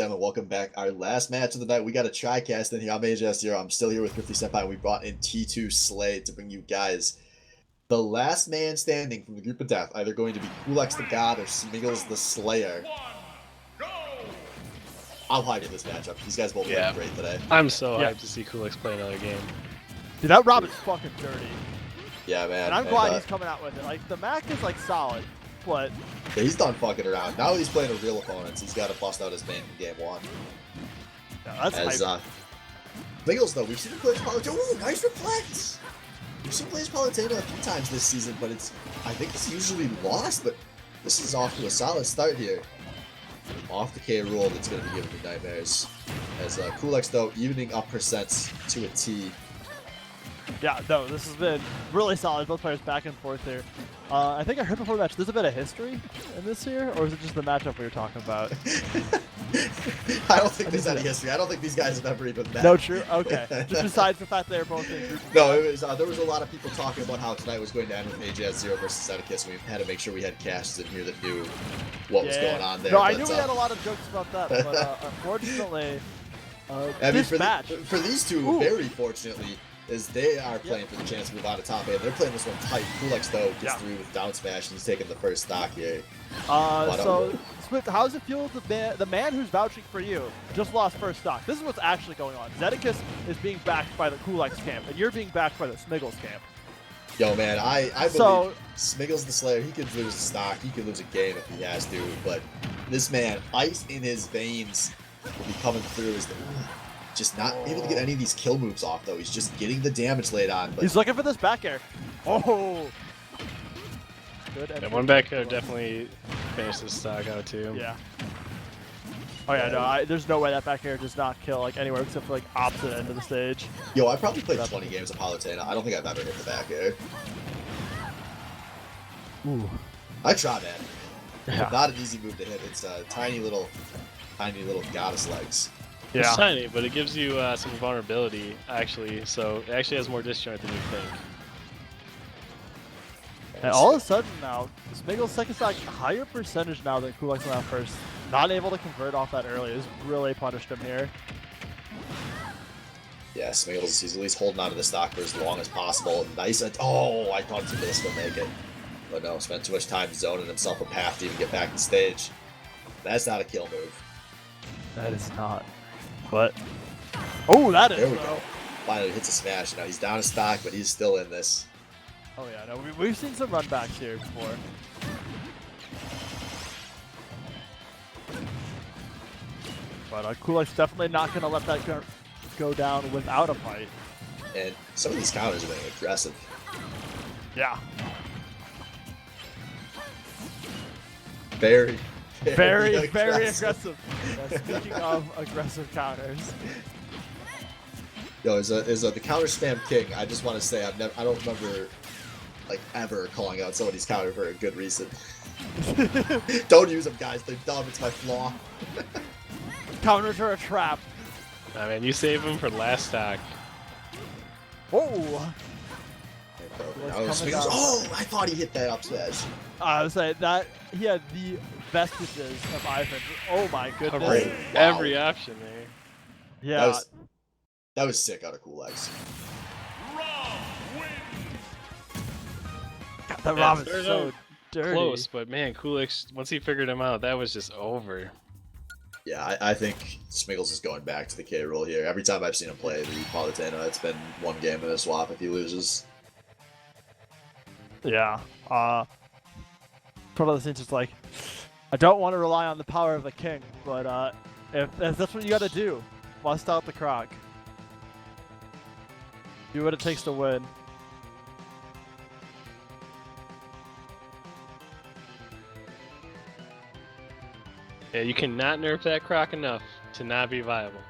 [SPEAKER 1] Gentlemen, welcome back. Our last match of the night. We got a tri-cast in here. I'm AJ0. I'm still here with Thrifty Senpai. We brought in T2 Slade to bring you guys the last man standing from the group of death. Either going to be Kulex the God or Smiggles the Slayer. I'm hyped in this matchup. These guys both played great today.
[SPEAKER 6] I'm so hyped to see Kulex play another game.
[SPEAKER 7] Dude, that Rob is fucking dirty.
[SPEAKER 1] Yeah, man.
[SPEAKER 7] And I'm glad he's coming out with it. Like, the Mac is, like, solid, but...
[SPEAKER 1] Yeah, he's done fucking around. Now he's playing with real opponents. He's got to bust out his main from game one.
[SPEAKER 7] Yeah, that's hype.
[SPEAKER 1] Smiggles, though, we've seen him play Palutena. Ooh, nice reflex! We've seen him play Palutena a few times this season, but I think it's usually lost, but this is off to a solid start here. Off the K rule, that's going to be giving me nightmares. As Kulex, though, evening up percents to a T.
[SPEAKER 7] Yeah, no, this has been really solid. Both players back and forth here. I think I heard before the match, there's a bit of history in this here, or is it just the matchup we were talking about?
[SPEAKER 1] I don't think there's any history. I don't think these guys have ever even met.
[SPEAKER 7] No, true? Okay. Just besides the fact they're both in group.
[SPEAKER 1] No, it was, there was a lot of people talking about how tonight was going to end with AJ 0 versus Seneca, so we had to make sure we had cashes in here that knew what was going on there.
[SPEAKER 7] No, I knew we had a lot of jokes about that, but unfortunately,
[SPEAKER 1] I mean, for these two, very fortunately, is they are playing for the chance to move on to top 8. They're playing this one tight. Kulex, though, gets through with down smash, and he's taking the first stock here.
[SPEAKER 7] So, Swift, how does it feel the man who's vouching for you just lost first stock? This is what's actually going on. Zedekus is being backed by the Kulex camp, and you're being backed by the Smiggles camp.
[SPEAKER 1] Yo, man, I believe Smiggles the Slayer, he could lose a stock, he could lose a game if he has to, but this man, ice in his veins, will be coming through as the... Just not able to get any of these kill moves off, though. He's just getting the damage laid on. But
[SPEAKER 7] he's looking for this back air. Oh! Good.
[SPEAKER 6] And one back air definitely finished this stock out, too.
[SPEAKER 7] Yeah. Oh, yeah, no, there's no way that back air does not kill, like, anywhere except for, like, opposite end of the stage.
[SPEAKER 1] Yo, I probably played 20 games of Palutena. I don't think I've ever hit the back air.
[SPEAKER 7] Ooh.
[SPEAKER 1] I try, man.
[SPEAKER 7] Yeah.
[SPEAKER 1] Not an easy move to hit. It's tiny little goddess legs.
[SPEAKER 6] Yeah. It's tiny, but it gives you some vulnerability, actually. So it actually has more disjoint than you think.
[SPEAKER 7] And all of a sudden now, Smiggles' second stock higher percentage now than Kulex on that first. Not able to convert off that early has really punished him here.
[SPEAKER 1] Yeah, Smiggles, he's at least holding on to the stock for as long as possible. Nice. Oh, I thought he was going to make it. But no, spent too much time zoning himself a path to even get back to stage. That's not a kill move.
[SPEAKER 7] That is not. But, oh, that is,
[SPEAKER 1] there we go. Finally hits a smash. Now he's down a stock, but he's still in this.
[SPEAKER 7] Oh yeah, no, we've seen some runbacks here before. But Kulex definitely not going to let that go down without a fight.
[SPEAKER 1] And some of these counters are being aggressive.
[SPEAKER 7] Yeah.
[SPEAKER 1] Very
[SPEAKER 7] aggressive. Speaking of aggressive counters.
[SPEAKER 1] Yo, as the counter spam king, I just want to say I don't remember like ever calling out somebody's counter for a good reason. Don't use them, guys. They're dumb. It's my flaw.
[SPEAKER 7] Counters are a trap.
[SPEAKER 6] I mean, you save them for last stock.
[SPEAKER 7] Oh.
[SPEAKER 1] Oh, I thought he hit that up smash.
[SPEAKER 7] I was saying that he had the vestiges of Ivan. Oh my goodness.
[SPEAKER 6] Covering every option there.
[SPEAKER 7] Yeah.
[SPEAKER 1] That was sick out of Kulex.
[SPEAKER 7] God, that Rob is so dirty.
[SPEAKER 6] Close, but man, Kulex, once he figured him out, that was just over.
[SPEAKER 1] Yeah, I think Smiggles is going back to the K rule here. Every time I've seen him play the Palutena, it's been one game and a swap if he loses.
[SPEAKER 7] Yeah. One of the things is like, I don't want to rely on the power of the king, but if that's what you got to do, bust out the croc. Do what it takes to win.
[SPEAKER 6] Yeah, you cannot nerf that croc enough to not be viable.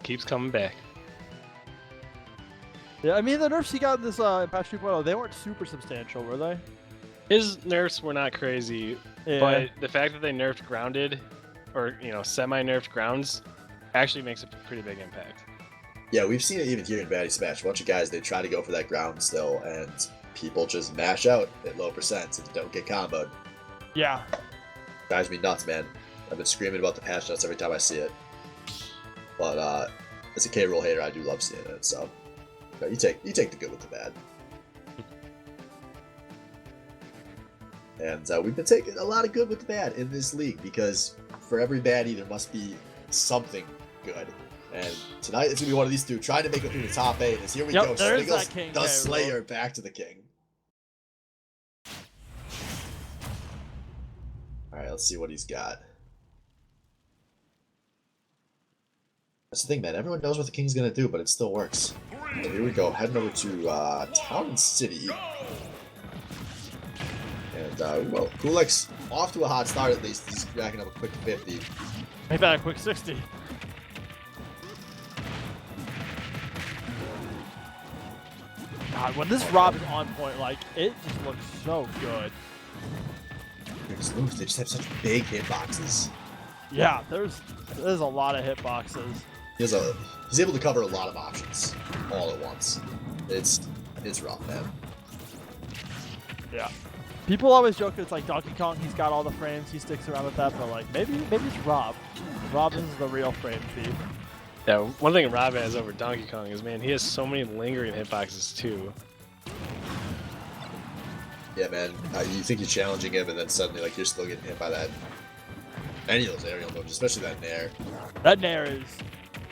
[SPEAKER 6] Keeps coming back.
[SPEAKER 7] Yeah, I mean, the nerfs he got in this in patch 2.0, they weren't super substantial, were they?
[SPEAKER 6] His nerfs were not crazy, but the fact that they nerfed grounded, or semi-nerfed grounds, actually makes a pretty big impact.
[SPEAKER 1] Yeah, we've seen it even here in Baddy Smash. A bunch of guys, they try to go for that ground still, and people just mash out at low percents and don't get comboed.
[SPEAKER 7] Yeah.
[SPEAKER 1] Drives me nuts, man. I've been screaming about the patch notes every time I see it. But as a K-Rool hater, I do love seeing it. So you take the good with the bad. And we've been taking a lot of good with the bad in this league because for every baddie, there must be something good. And tonight, it's going to be one of these two trying to make it through the top 8. As here we go, Smiggles, the Slayer, back to the king. Alright, let's see what he's got. That's the thing, man. Everyone knows what the king's going to do, but it still works. And here we go, heading over to Town and City. And, well, Kulek's off to a hot start at least. He's racking up a quick 50.
[SPEAKER 7] Maybe a quick 60. God, when this Rob is on point, like, it just looks so good.
[SPEAKER 1] His moves, they just have such big hitboxes.
[SPEAKER 7] Yeah, there's a lot of hitboxes.
[SPEAKER 1] He's able to cover a lot of options all at once. It's rough, man.
[SPEAKER 7] Yeah. People always joke it's like Donkey Kong, he's got all the frames, he sticks around with that, but like maybe it's Rob. Rob is the real frame thief.
[SPEAKER 6] Yeah, one thing Rob has over Donkey Kong is, man, he has so many lingering hitboxes too.
[SPEAKER 1] Yeah, man. You think you're challenging him, and then suddenly, like, you're still getting hit by that. Any of those aerial moves, especially that Nair.
[SPEAKER 7] That Nair is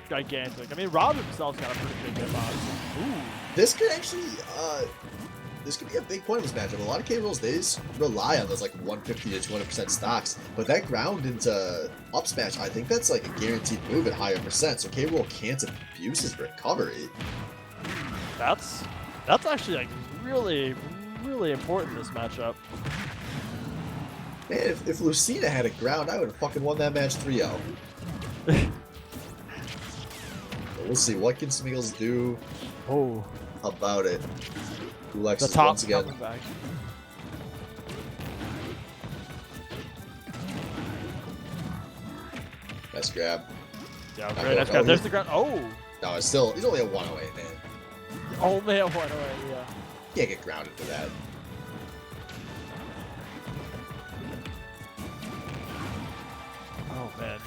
[SPEAKER 7] gigantic. I mean, Rob himself's got a pretty big hitbox. Ooh.
[SPEAKER 1] This could actually, this could be a big point of this matchup. A lot of K-Rolls, they just rely on those, like, 150 to 200% stocks. But that ground into up smash, I think that's, like, a guaranteed move at higher percent. So K-Roll can't abuse his recovery.
[SPEAKER 7] That's actually, like, really important in this matchup.
[SPEAKER 1] Man, if Lucina had a ground, I would have fucking won that match 3-0. We'll see. What can Smiggles do about it? Kulex
[SPEAKER 7] The
[SPEAKER 1] is
[SPEAKER 7] top
[SPEAKER 1] once again.
[SPEAKER 7] coming back.
[SPEAKER 1] Nice grab.
[SPEAKER 7] Yeah, great. Nice grab. There's the ground. Oh!
[SPEAKER 1] No, it's still, he's only a 108, man.
[SPEAKER 7] Only a 108, yeah.
[SPEAKER 1] Can't get grounded for that.
[SPEAKER 7] Oh, man.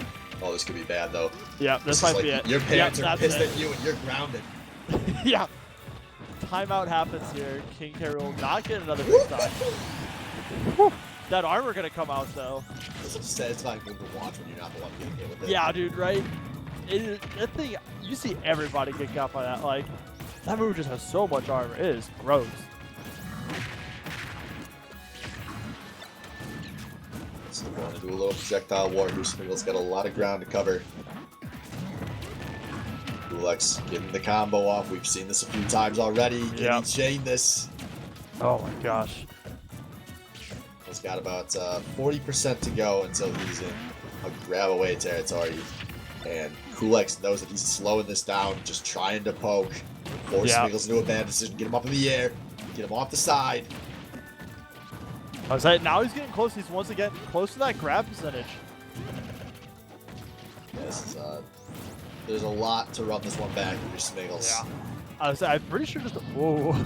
[SPEAKER 1] Oh, this could be bad, though.
[SPEAKER 7] Yeah, this might
[SPEAKER 1] is
[SPEAKER 7] be
[SPEAKER 1] like,
[SPEAKER 7] it.
[SPEAKER 1] Your parents
[SPEAKER 7] Yep,
[SPEAKER 1] are pissed
[SPEAKER 7] it.
[SPEAKER 1] at you and you're grounded.
[SPEAKER 7] Yeah. Timeout happens here. King K-Rool not getting another big stock. Whew. That armor gonna come out, though.
[SPEAKER 1] It's such a satisfying move to watch when you're not the one getting hit with it.
[SPEAKER 7] Yeah, dude, right? That thing, you see everybody get got by that. Like, that move just has so much armor. It is gross.
[SPEAKER 1] So we're going to do a little projectile war. Smiggles got a lot of ground to cover. Kulex getting the combo off. We've seen this a few times already. Can
[SPEAKER 7] Yep.
[SPEAKER 1] he chain this?
[SPEAKER 7] Oh my gosh.
[SPEAKER 1] He's got about 40% to go until he's in a grab away territory. And Kulex knows that he's slowing this down, just trying to poke. Force Smiggles into a bad decision. Get him up in the air. Get him off the side.
[SPEAKER 7] I was like, now he's getting close. He's once again close to that grab percentage.
[SPEAKER 1] Yeah, this is, there's a lot to run this one back with your Smiggles.
[SPEAKER 7] Yeah. I'm pretty sure just whoa.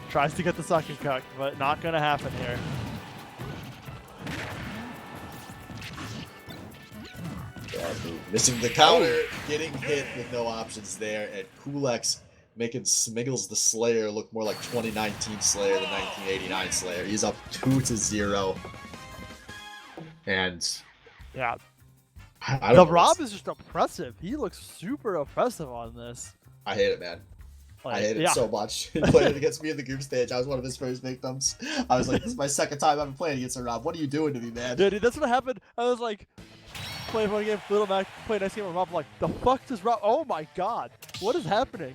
[SPEAKER 7] Tries to get the sucking cuck, but not gonna happen here.
[SPEAKER 1] Yeah, missing the counter, getting hit with no options there, and Kulex making Smiggles the Slayer look more like 2019 Slayer than 1989 Slayer. He's up 2-0. And
[SPEAKER 7] Yeah.
[SPEAKER 1] I
[SPEAKER 7] The
[SPEAKER 1] don't know,
[SPEAKER 7] Rob is just oppressive. He looks super oppressive on this.
[SPEAKER 1] I hate it, man.
[SPEAKER 7] Like,
[SPEAKER 1] I hate it so much. He played it against me in the group stage. I was one of his first victims. I was like, this is my second time I've been playing against a Rob. What are you doing to me, man?
[SPEAKER 7] Yeah, dude, that's what happened. I was like, playing one game, Little Mac, playing next game with Rob. I'm like, the fuck does Rob? Oh my god, what is happening?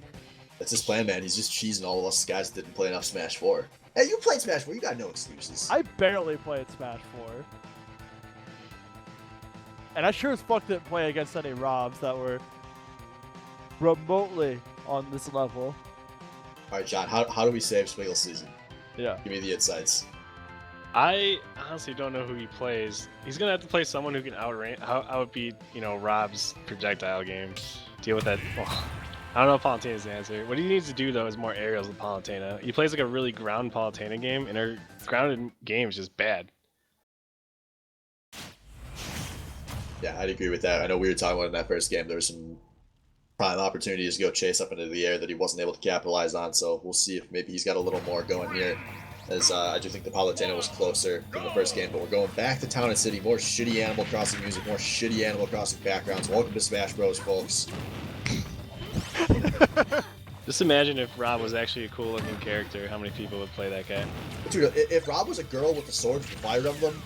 [SPEAKER 1] That's his plan, man. He's just cheesing all of us guys that didn't play enough Smash 4. Hey, you played Smash 4. You got no excuses.
[SPEAKER 7] I barely played Smash 4. And I sure as fuck didn't play against any Robs that were remotely on this level.
[SPEAKER 1] All right, John, how do we save Smiggles' season?
[SPEAKER 7] Yeah.
[SPEAKER 1] Give me the insights.
[SPEAKER 6] I honestly don't know who he plays. He's gonna have to play someone who can outbeat, Rob's projectile game. Deal with that. Oh, I don't know if Palutena's the answer. What he needs to do though is more aerials with Palutena. He plays like a really ground Palutena game, and her grounded game is just bad.
[SPEAKER 1] Yeah, I'd agree with that. I know we were talking about in that first game. There were some prime opportunities to go chase up into the air that he wasn't able to capitalize on. So we'll see if maybe he's got a little more going here. As I do think the Palutena was closer than the first game, but we're going back to Town and City. More shitty Animal Crossing music, more shitty Animal Crossing backgrounds. Welcome to Smash Bros, folks.
[SPEAKER 6] Just imagine if Rob was actually a cool-looking character. How many people would play that guy?
[SPEAKER 1] Dude, if Rob was a girl with a sword from Fire Emblem,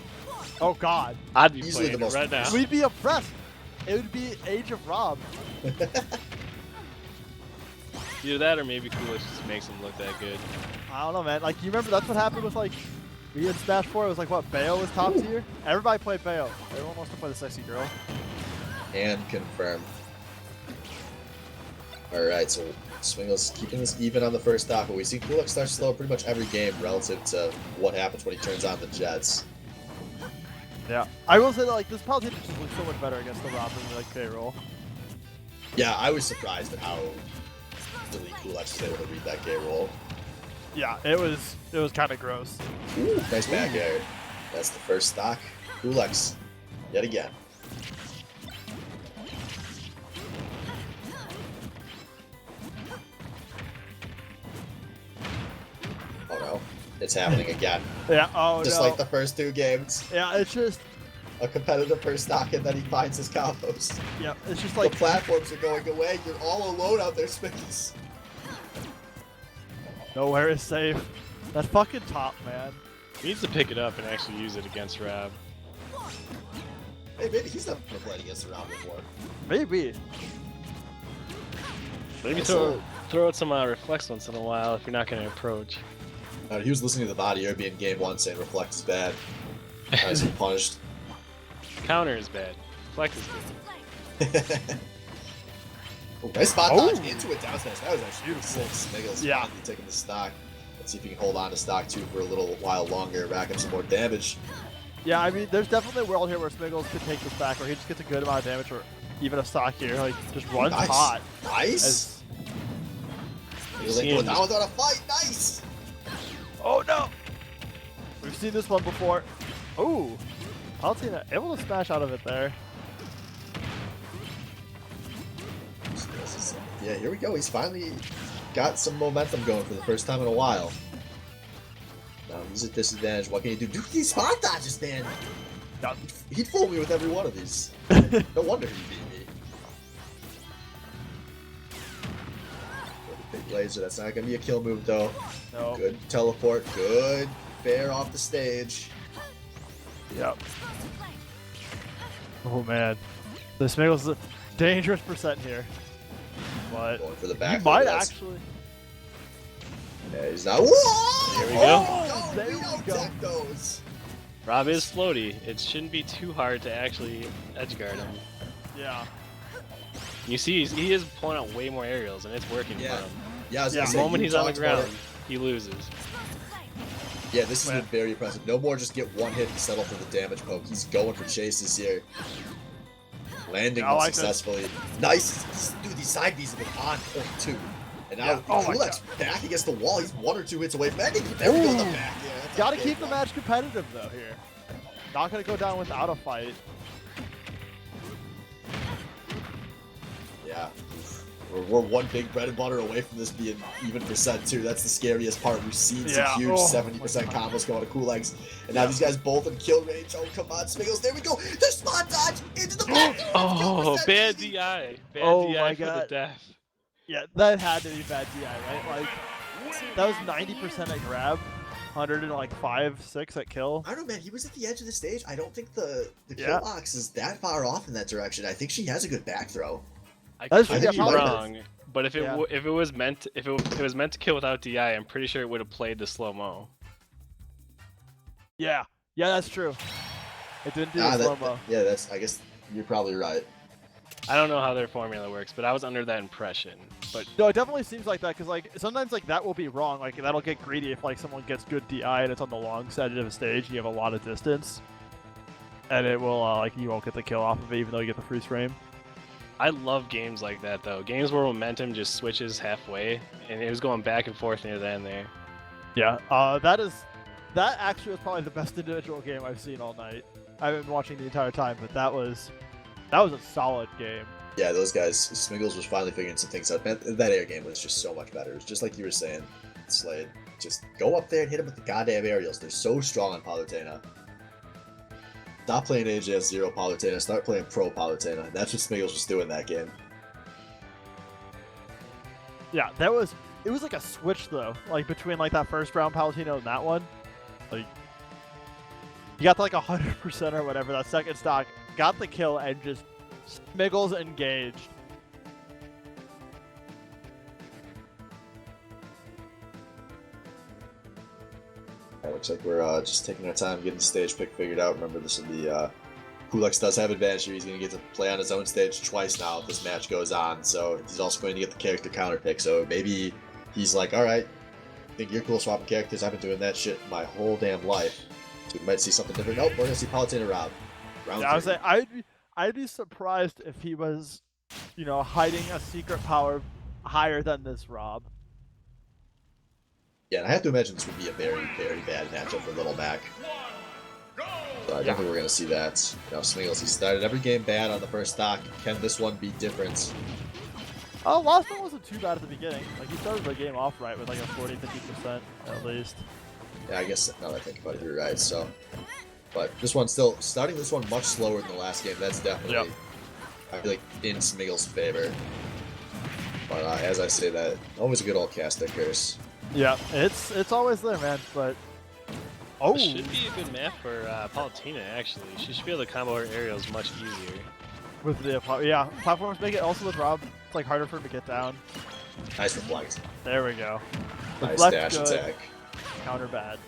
[SPEAKER 7] Oh God,
[SPEAKER 6] I'd be
[SPEAKER 1] Easily
[SPEAKER 6] playing
[SPEAKER 1] the
[SPEAKER 6] it
[SPEAKER 1] most-
[SPEAKER 6] right now.
[SPEAKER 7] we'd be oppressed. It would be Age of Rob.
[SPEAKER 6] Either that or maybe Coolidge just makes him look that good.
[SPEAKER 7] I don't know, man. Like, you remember that's what happened with like we had Smash 4. It was like what Bayo was top tier. Everybody played Bayo. Everyone wants to play the sexy girl.
[SPEAKER 1] and confirm. Alright, so Swingle's keeping this even on the first stock, but we see Kulak start slow pretty much every game relative to what happens when he turns on the Jets.
[SPEAKER 7] Yeah, I will say that like this Palutena just looks so much better against the Rob than like K-roll.
[SPEAKER 1] Yeah, I was surprised at how easily Kulak was able to read that K roll.
[SPEAKER 7] Yeah, it was kind of gross.
[SPEAKER 1] Ooh, nice back air. That's the first stock. Kulaks, yet again. Oh no, it's happening again.
[SPEAKER 7] Yeah. Oh
[SPEAKER 1] Just
[SPEAKER 7] no.
[SPEAKER 1] like the first two games.
[SPEAKER 7] Yeah, it's just
[SPEAKER 1] A competitive first stock and then he finds his combos.
[SPEAKER 7] yeah, it's just
[SPEAKER 1] The
[SPEAKER 7] like
[SPEAKER 1] platforms are going away. You're all alone out there, Spickles.
[SPEAKER 7] nowhere is safe. That fucking top, man.
[SPEAKER 6] He needs to pick it up and actually use it against Rob.
[SPEAKER 1] Hey, maybe he's never played against the round before.
[SPEAKER 7] Maybe.
[SPEAKER 6] Maybe
[SPEAKER 1] Nice
[SPEAKER 6] throw out some reflex once in a while if you're not going to approach.
[SPEAKER 1] He was listening to the Baddy in game 1 saying Reflect is bad. Nice and punished.
[SPEAKER 6] Counter is bad. Reflect is good.
[SPEAKER 1] Oh, nice spot
[SPEAKER 7] Oh.
[SPEAKER 1] dodge into it down smash. That was actually beautiful. Smiggles
[SPEAKER 7] Yeah.
[SPEAKER 1] finally taking the stock. Let's see if he can hold on to stock 2 for a little while longer, rack up some more damage.
[SPEAKER 7] Yeah, I mean, there's definitely a world here where Smiggles could take this back, where he just gets a good amount of damage, or even a stock here, like just runs
[SPEAKER 1] Nice.
[SPEAKER 7] hot.
[SPEAKER 1] Nice.
[SPEAKER 7] As,
[SPEAKER 1] He's like, going down without a fight. Nice.
[SPEAKER 7] oh no! We've seen this one before. Ooh, Palutena able to smash out of it there.
[SPEAKER 1] Yeah, here we go. He's finally got some momentum going for the first time in a while. Now he's at disadvantage. What can he do? Dude, these spot dodges, man.
[SPEAKER 7] Yeah.
[SPEAKER 1] He'd fool me with every one of these. No wonder he beat me. Big laser. That's not gonna be a kill move though.
[SPEAKER 7] No.
[SPEAKER 1] Good teleport. Good fair off the stage.
[SPEAKER 7] Yep. Oh man, the Smiggles is a dangerous percent here, but
[SPEAKER 1] Going for the back.
[SPEAKER 7] you might
[SPEAKER 1] that's-
[SPEAKER 7] actually.
[SPEAKER 1] Yeah, he's not. Whoa!
[SPEAKER 6] Here we go.
[SPEAKER 1] Oh,
[SPEAKER 7] There
[SPEAKER 1] we
[SPEAKER 7] we
[SPEAKER 1] don't
[SPEAKER 7] go.
[SPEAKER 1] tech those.
[SPEAKER 6] Rob is floaty. It shouldn't be too hard to actually edgeguard him.
[SPEAKER 7] Yeah.
[SPEAKER 6] You see, he is pulling out way more aerials, and it's working
[SPEAKER 1] Yeah.
[SPEAKER 6] for him.
[SPEAKER 1] Yeah, I was
[SPEAKER 7] Yeah.
[SPEAKER 1] gonna
[SPEAKER 6] The
[SPEAKER 1] say,
[SPEAKER 6] moment
[SPEAKER 1] you
[SPEAKER 6] he's on the
[SPEAKER 1] talked about
[SPEAKER 6] ground, he loses.
[SPEAKER 1] Yeah, this has
[SPEAKER 7] Man.
[SPEAKER 1] been very impressive. No more just get one hit and settle for the damage poke. He's going for chases here. Landing
[SPEAKER 7] I
[SPEAKER 1] them
[SPEAKER 7] like this.
[SPEAKER 1] successfully. Nice. Dude, these side Bs have been on point too. And now
[SPEAKER 7] Yeah. Oh my
[SPEAKER 1] Kulak's back against the wall. He's 1 or 2 hits away from ending. There we go, the
[SPEAKER 7] Ooh.
[SPEAKER 1] back. Yeah, that's a
[SPEAKER 7] Gotta
[SPEAKER 1] big
[SPEAKER 7] keep the
[SPEAKER 1] one.
[SPEAKER 7] match competitive though here. Not gonna go down without a fight.
[SPEAKER 1] Yeah. We're one big bread and butter away from this being even percent too. That's the scariest part. We've seen some
[SPEAKER 7] Yeah.
[SPEAKER 1] huge
[SPEAKER 7] Oh
[SPEAKER 1] 70%
[SPEAKER 7] my
[SPEAKER 1] combos going to Kulaks. And now these guys both in kill range. Oh, come on, Smiggles. There we go. The spot dodge into the back.
[SPEAKER 6] Oh,
[SPEAKER 1] 50%
[SPEAKER 6] bad
[SPEAKER 1] easy.
[SPEAKER 6] DI. Bad
[SPEAKER 7] Oh
[SPEAKER 6] DI
[SPEAKER 7] my
[SPEAKER 6] for the
[SPEAKER 7] God.
[SPEAKER 6] death.
[SPEAKER 7] Yeah, that had to be bad DI, right? Like that was 90% at grab, 105, 6 at kill.
[SPEAKER 1] I don't know, man. He was at the edge of the stage. I don't think the
[SPEAKER 7] Yeah.
[SPEAKER 1] kill box is that far off in that direction. I think she has a good back throw.
[SPEAKER 6] I
[SPEAKER 7] That's
[SPEAKER 6] could
[SPEAKER 1] true,
[SPEAKER 6] be
[SPEAKER 1] yeah, probably.
[SPEAKER 6] wrong, but if it
[SPEAKER 7] Yeah.
[SPEAKER 6] if it was meant if it was meant to kill without DI, I'm pretty sure it would have played the slow mo.
[SPEAKER 7] Yeah, yeah, that's true. It didn't do
[SPEAKER 1] Ah,
[SPEAKER 7] the slow mo.
[SPEAKER 1] yeah, that's. I guess you're probably right.
[SPEAKER 6] I don't know how their formula works, but I was under that impression. But
[SPEAKER 7] No, it definitely seems like that because like sometimes like that will be wrong. Like that'll get greedy if like someone gets good DI and it's on the long side of the stage and you have a lot of distance, and it will like you won't get the kill off of it even though you get the freeze frame.
[SPEAKER 6] I love games like that though. Games where momentum just switches halfway, and it was going back and forth near the end there.
[SPEAKER 7] Yeah, that actually was probably the best individual game I've seen all night. I haven't been watching the entire time, but that was That was a solid game.
[SPEAKER 1] Yeah, those guys, Smiggles was finally figuring some things out. Man, that air game was just so much better. It was just like you were saying, Slade. Just go up there and hit him with the goddamn aerials. They're so strong on Palutena. Stop playing AJS0 Palutena, start playing Pro Palutena. That's what Smiggles was doing that game.
[SPEAKER 7] Yeah, it was like a switch though, like between like that first round Palutena and that one. Like you got to like 100% or whatever, that second stock, got the kill and just Smiggles engaged.
[SPEAKER 1] Yeah, looks like we're just taking our time getting the stage pick figured out. Remember, this is the Kulix does have advantage here. He's going to get to play on his own stage twice now if this match goes on. So he's also going to get the character counter pick. So maybe he's like, all right, I think you're cool swapping characters. I've been doing that shit my whole damn life. So we might see something different. Nope, we're going to see Palutena Rob. Round
[SPEAKER 7] Yeah, I was
[SPEAKER 1] three.
[SPEAKER 7] saying, I'd be surprised if he was, you know, hiding a secret power higher than this Rob.
[SPEAKER 1] Yeah, and I have to imagine this would be a very, very bad matchup for Little Mac. So I don't think we're going to see that. Now, Smiggles, he started every game bad on the first stock. Can this one be different?
[SPEAKER 7] Oh, last one wasn't too bad at the beginning. Like, he started the game off right with like a 40-50% at least.
[SPEAKER 1] Yeah, I guess now that I think about it, you're right. So, but this one still starting this one much slower than the last game. That's definitely, I feel like, in Smiggles' favor. But as I say that, always a good old caster curse.
[SPEAKER 7] Yeah, it's always there, man. But
[SPEAKER 6] This should be a good map for Palutena, actually. She should be able to combo her aerials much easier.
[SPEAKER 7] with the platforms make it also with Rob, it's like harder for him to get down.
[SPEAKER 1] Nice reflect.
[SPEAKER 7] There we go.
[SPEAKER 1] Nice
[SPEAKER 7] Reflect
[SPEAKER 1] dash
[SPEAKER 7] good,
[SPEAKER 1] attack.
[SPEAKER 7] counter bad.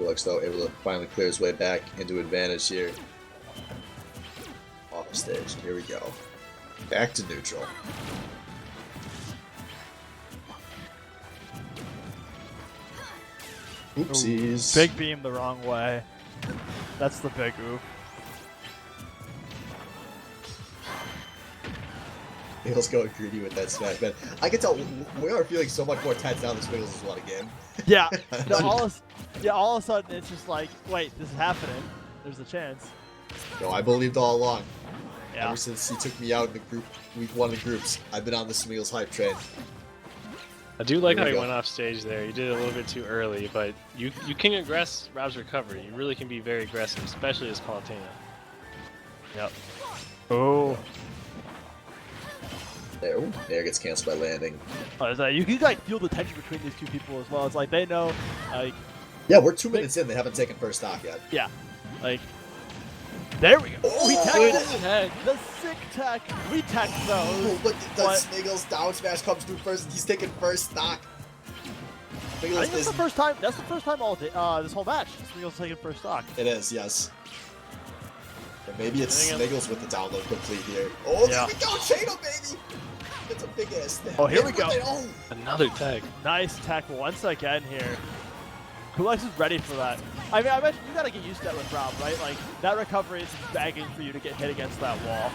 [SPEAKER 1] Looks though able to finally clear his way back into advantage here. Off the stage. Here we go. Back to neutral. Oopsies.
[SPEAKER 7] Big beam the wrong way. That's the big oof.
[SPEAKER 1] Smiggles going greedy with that smash, man. I can tell we are feeling so much more tense now that Smiggles has won a game.
[SPEAKER 7] Yeah. No, all of a sudden it's just like, wait, this is happening. There's a chance.
[SPEAKER 1] No, I believed all along.
[SPEAKER 7] Yeah.
[SPEAKER 1] Ever since he took me out in the group, week 1 of groups, I've been on the Smiggles hype train.
[SPEAKER 6] I do like
[SPEAKER 1] Here
[SPEAKER 6] how
[SPEAKER 1] we
[SPEAKER 6] he
[SPEAKER 1] go.
[SPEAKER 6] went off stage there. You did it a little bit too early, but you can aggress Rob's recovery. You really can be very aggressive, especially as Palutena.
[SPEAKER 7] Yep. Oh.
[SPEAKER 1] There, ooh, there gets canceled by landing.
[SPEAKER 7] You can like feel the tension between these two people as well. It's like they know, like,
[SPEAKER 1] Yeah, we're 2 minutes in. They haven't taken first stock yet.
[SPEAKER 7] yeah, like. There we go. Oh, he
[SPEAKER 1] Good
[SPEAKER 7] tagged it. The sick tech. We tech
[SPEAKER 1] Oh,
[SPEAKER 7] those.
[SPEAKER 1] but the
[SPEAKER 7] What?
[SPEAKER 1] Smiggles down smash comes through first, and he's taking first stock.
[SPEAKER 7] I
[SPEAKER 1] Smiggles
[SPEAKER 7] think that's
[SPEAKER 1] is.
[SPEAKER 7] the first time. That's the first time all day, this whole match. Smiggles taking first stock.
[SPEAKER 1] It is, yes. And maybe it's
[SPEAKER 6] I think
[SPEAKER 1] Smiggles with the download complete here. Oh,
[SPEAKER 7] Yeah.
[SPEAKER 1] there we go, Chano, baby! It's a big ass thing.
[SPEAKER 7] Oh, here we go.
[SPEAKER 1] Oh,
[SPEAKER 6] Another tag.
[SPEAKER 7] Nice tech once again here. Kulix is ready for that. I mean, I bet you gotta get used to that with Rob, right? Like that recovery is begging for you to get hit against that wall.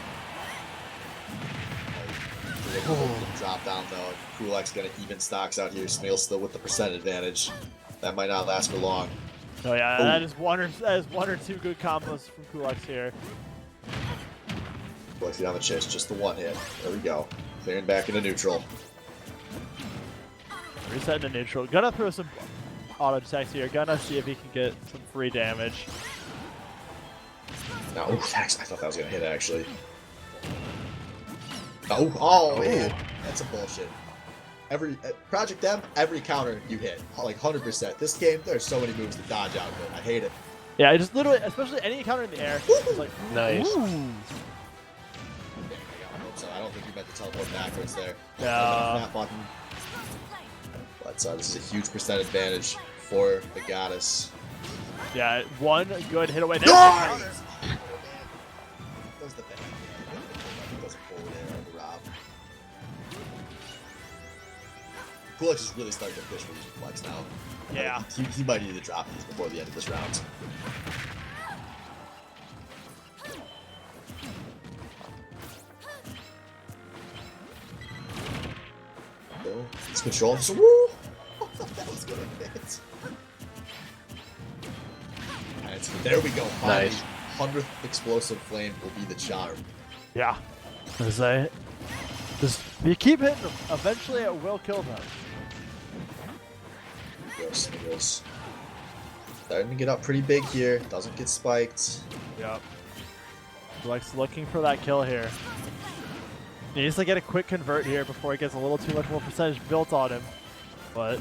[SPEAKER 1] drop down though. Kulak's gonna even stocks out here. Smiggles still with the percent advantage. That might not last for long.
[SPEAKER 7] Oh yeah,
[SPEAKER 1] Oh.
[SPEAKER 7] that is one or two good combos from Kulix here.
[SPEAKER 1] Kulak's on the chase, just the one hit. There we go. Clearing back into neutral.
[SPEAKER 7] Reset to neutral. Gonna throw some auto attacks here. Gonna see if he can get some free damage.
[SPEAKER 1] Now, oh, thanks. I thought that was gonna hit actually. Oh, man. That's a bullshit. Every Project M, every counter you hit, like 100%. This game, there's so many moves to dodge out of it. I hate it.
[SPEAKER 7] Yeah, just literally, especially any encounter in the air. It's like,
[SPEAKER 6] Nice.
[SPEAKER 7] ooh.
[SPEAKER 1] So I don't think you meant to teleport backwards there.
[SPEAKER 7] No.
[SPEAKER 1] That button. But this is a huge percent advantage for the goddess.
[SPEAKER 7] Yeah, one good hit away. There's
[SPEAKER 1] Nice!
[SPEAKER 7] the counter.
[SPEAKER 1] There's the thing. Goes forward there on the Rob. Kulix is really starting to push for these reflex now.
[SPEAKER 7] Yeah.
[SPEAKER 1] He might need to drop these before the end of this round. He's controlling. So, woo! I thought that was gonna hit. finally,
[SPEAKER 6] Nice.
[SPEAKER 1] 100th explosive flame will be the charm.
[SPEAKER 7] Yeah. I say, just if you keep hitting them, eventually it will kill them.
[SPEAKER 1] Yes, it is. Starting to get up pretty big here. Doesn't get spiked.
[SPEAKER 7] Yep. Flex looking for that kill here. He needs to get a quick convert here before he gets a little too much more percentage built on him. But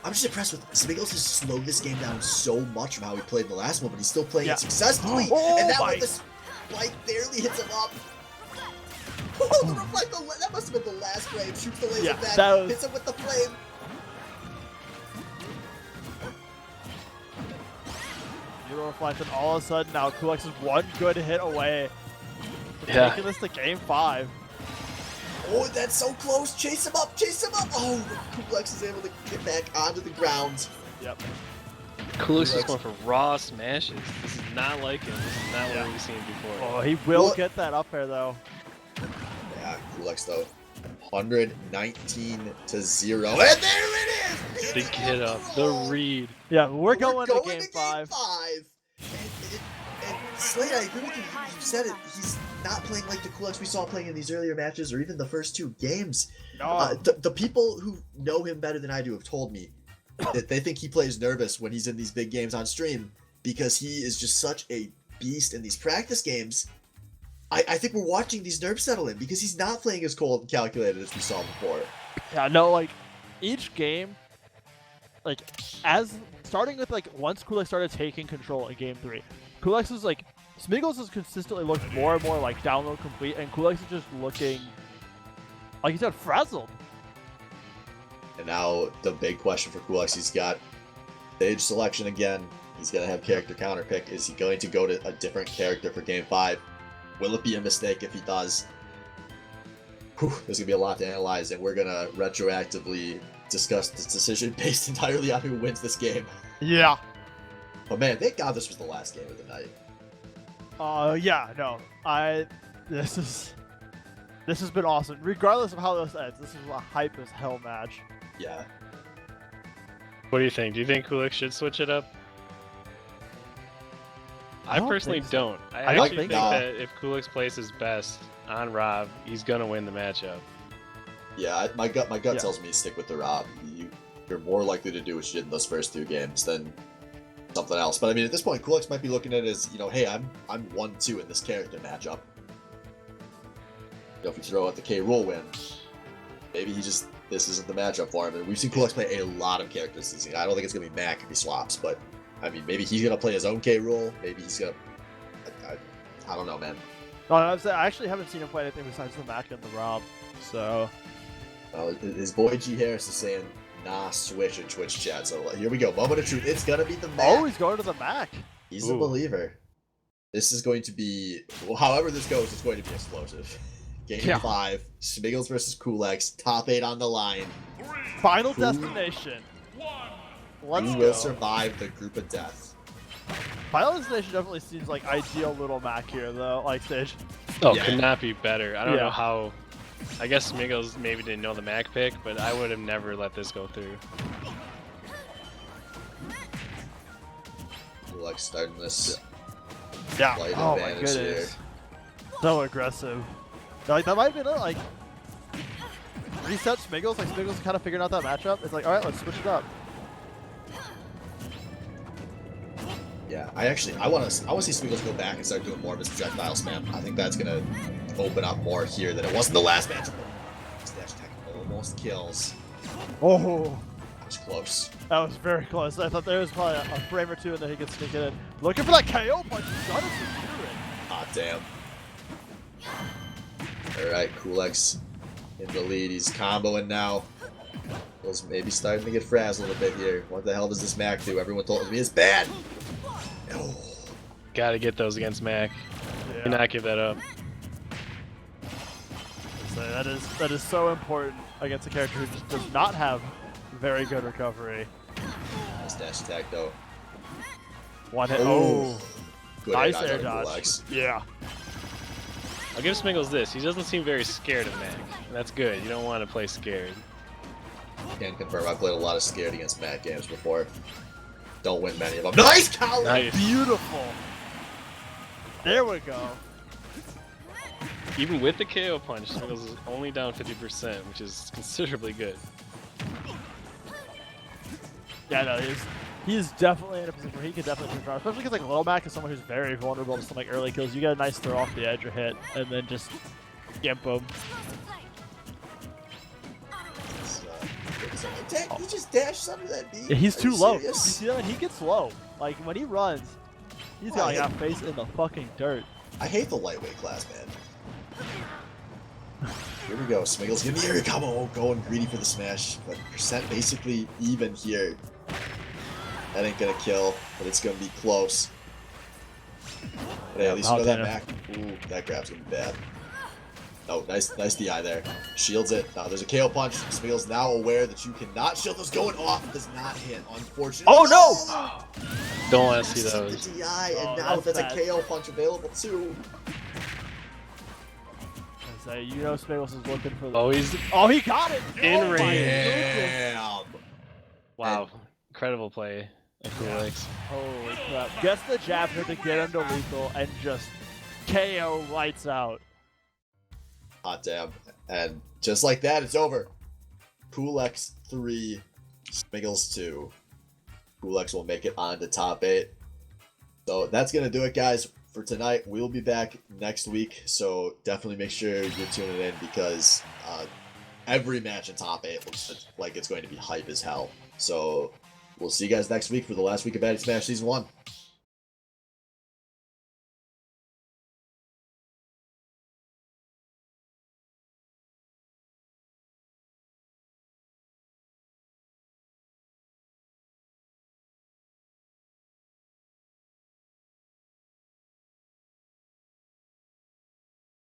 [SPEAKER 1] I'm just impressed with Smiggles has slowed this game down so much from how he played in the last one, but he's still playing
[SPEAKER 7] Yeah.
[SPEAKER 1] it successfully.
[SPEAKER 7] Oh
[SPEAKER 1] and that
[SPEAKER 7] my-
[SPEAKER 1] one, the spike barely hits him up. Oh, the reflect, that must have been the last frame. Shoots the laser
[SPEAKER 7] Yeah,
[SPEAKER 1] back,
[SPEAKER 7] that was-
[SPEAKER 1] hits him with the flame.
[SPEAKER 7] Zero reflect, and all of a sudden now Kulix is one good hit away from
[SPEAKER 6] Yeah.
[SPEAKER 7] taking this to game 5.
[SPEAKER 1] Oh, that's so close. Chase him up, chase him up. Oh, Kublex is able to get back onto the ground.
[SPEAKER 7] Yep.
[SPEAKER 6] Kulix is going for raw smashes. This is not like him. This is not what we've seen before.
[SPEAKER 7] Oh, he will
[SPEAKER 1] What?
[SPEAKER 7] get that up there though.
[SPEAKER 1] Yeah, Kublex though. 119 to 0. And there it is!
[SPEAKER 6] The get up, the read.
[SPEAKER 7] Yeah, we're going to game
[SPEAKER 1] to
[SPEAKER 7] 5.
[SPEAKER 1] And Slade, I agree with you. You said it. He's not playing like the Kulix we saw playing in these earlier matches or even the first 2 games.
[SPEAKER 7] No.
[SPEAKER 1] The people who know him better than I do have told me that they think he plays nervous when he's in these big games on stream because he is just such a beast in these practice games. I think we're watching these nerves settle in because he's not playing as cold and calculated as we saw before.
[SPEAKER 7] Yeah, no, like each game, like as starting with like once Kulix started taking control in game 3, Kulix is like Smiggles has consistently looked more and more like download complete, and Kulix is just looking, like you said, frazzled.
[SPEAKER 1] And now the big question for Kulix, he's got stage selection again. He's going to have character counter pick. Is he going to go to a different character for game 5? Will it be a mistake if he does? Whew, there's going to be a lot to analyze, and we're going to retroactively discuss this decision based entirely on who wins this game.
[SPEAKER 7] Yeah.
[SPEAKER 1] But man, thank God this was the last game of the night.
[SPEAKER 7] Yeah, no, this has been awesome. Regardless of how this ends, this is a hype as hell match.
[SPEAKER 1] Yeah.
[SPEAKER 6] What do you think? Do you think Kulix should switch it up? I
[SPEAKER 7] don't
[SPEAKER 6] personally
[SPEAKER 7] think so.
[SPEAKER 6] don't. I
[SPEAKER 7] don't
[SPEAKER 6] actually
[SPEAKER 7] think
[SPEAKER 6] think
[SPEAKER 1] so.
[SPEAKER 6] that if Kulix plays his best on Rob, he's gonna win the matchup.
[SPEAKER 1] Yeah, my gut
[SPEAKER 7] Yeah.
[SPEAKER 1] tells me stick with the Rob. You're more likely to do what you did in those first 2 games than something else. But I mean, at this point, Kulix might be looking at it as, hey, I'm 1-2 in this character matchup. If you throw out the K. Rool win, maybe this isn't the matchup for him. And we've seen Kulix play a lot of characters this season. I don't think it's gonna be Mac if he swaps, but I mean, maybe he's gonna play his own K. Rool. Maybe he's gonna. I don't know, man.
[SPEAKER 7] No, I actually haven't seen him play anything besides the Mac and the Rob. So
[SPEAKER 1] His boy G Harris is saying, nah, switch in Twitch chat. So here we go. Moment of truth. It's gonna be the Mac.
[SPEAKER 7] oh, he's going to the Mac.
[SPEAKER 1] He's a
[SPEAKER 6] Ooh.
[SPEAKER 1] believer. This is going to be, well, however this goes, it's going to be explosive. Game
[SPEAKER 7] Yeah.
[SPEAKER 1] 5, Smiggles versus Kulix, top 8 on the line.
[SPEAKER 7] Final
[SPEAKER 1] Who-
[SPEAKER 7] destination. Let's
[SPEAKER 1] Who
[SPEAKER 7] go.
[SPEAKER 1] will survive the group of death?
[SPEAKER 7] Final destination definitely seems like ideal little Mac here, though. Like stage.
[SPEAKER 6] Oh,
[SPEAKER 1] Yeah.
[SPEAKER 6] could not be better. I don't
[SPEAKER 7] Yeah.
[SPEAKER 6] know how. I guess Smiggles maybe didn't know the Mac pick, but I would have never let this go through.
[SPEAKER 1] Kulix starting this
[SPEAKER 7] Yeah.
[SPEAKER 1] slight
[SPEAKER 7] Oh my
[SPEAKER 1] advantage here.
[SPEAKER 7] goodness. So aggressive. Like that might have been it. Like reset Smiggles. Like Smiggles kind of figuring out that matchup. It's like, all right, let's switch it up.
[SPEAKER 1] Yeah, I want to see Smiggles go back and start doing more of his projectile spam. I think that's gonna open up more here than it was in the last match. Dash attack almost kills.
[SPEAKER 7] Oh,
[SPEAKER 1] That was close.
[SPEAKER 7] that was very close. I thought there was probably a frame or two, and then he could sneak it in. Looking for that KO punch. He's got to secure it.
[SPEAKER 1] Ah, damn. Alright, Kulix in the lead. He's comboing now. He's maybe starting to get frazzled a bit here. What the hell does this Mac do? Everyone told me it's bad. Oh.
[SPEAKER 6] Gotta get those against Mac.
[SPEAKER 7] Yeah.
[SPEAKER 6] Do not give that up.
[SPEAKER 7] So that is so important against a character who just does not have very good recovery.
[SPEAKER 1] Nice dash attack though.
[SPEAKER 7] One hit. Oh,
[SPEAKER 1] Good
[SPEAKER 7] nice
[SPEAKER 1] dodge
[SPEAKER 7] air
[SPEAKER 1] out of
[SPEAKER 7] dodge.
[SPEAKER 1] Kulix.
[SPEAKER 7] Yeah.
[SPEAKER 6] I'll give Smiggles this. He doesn't seem very scared of Mac. And that's good. You don't want to play scared.
[SPEAKER 1] Can confirm I've played a lot of scared against Mac games before. Don't win many of them. Nice counter!
[SPEAKER 6] Nice.
[SPEAKER 7] Beautiful. There we go.
[SPEAKER 6] Even with the KO punch, Smiggles is only down 50%, which is considerably good.
[SPEAKER 7] Yeah, no, he's definitely in a position where he could definitely turn around, especially because like Lomac is someone who's very vulnerable to some like early kills. You get a nice throw off the edge or hit, and then just gimp him.
[SPEAKER 1] He just dashes under that beat.
[SPEAKER 7] Yeah, he's
[SPEAKER 1] Are
[SPEAKER 7] too
[SPEAKER 1] you
[SPEAKER 7] low.
[SPEAKER 1] serious?
[SPEAKER 7] You see that? He gets low. Like when he runs, he's got like a face in the fucking dirt.
[SPEAKER 1] I hate the lightweight class, man. Here we go. Smiggles getting the area combo, going greedy for the smash, but percent basically even here. That ain't gonna kill, but it's gonna be close. But hey, at least you know that back. Ooh, that grab's gonna be bad. Oh, nice DI there. Shields it. Now there's a KO punch. Smiggles now aware that you cannot shield those going off. Does not hit, unfortunately.
[SPEAKER 7] Oh no!
[SPEAKER 6] Don't want to see
[SPEAKER 1] The
[SPEAKER 6] those.
[SPEAKER 1] DI, and
[SPEAKER 7] Oh,
[SPEAKER 1] now
[SPEAKER 7] that's
[SPEAKER 1] that's a KO punch available too.
[SPEAKER 7] So you know Smiggles is looking for the...
[SPEAKER 6] Oh, he's
[SPEAKER 7] Oh, he got it!
[SPEAKER 6] in
[SPEAKER 7] Oh, my
[SPEAKER 6] range.
[SPEAKER 7] goodness.
[SPEAKER 1] Damn.
[SPEAKER 6] Wow, incredible play. Coolix.
[SPEAKER 7] Holy crap. Gets the jab here to get him to lethal and just KO lights out.
[SPEAKER 1] Hot damn. And just like that, it's over. Coolx 3, Smiggles 2. Coolx will make it on to top 8. So that's going to do it, guys, for tonight. We'll be back next week, so definitely make sure you're tuning in because every match in top 8 looks like it's going to be hype as hell. So we'll see you guys next week for the last week of Baddy Smash Season 1.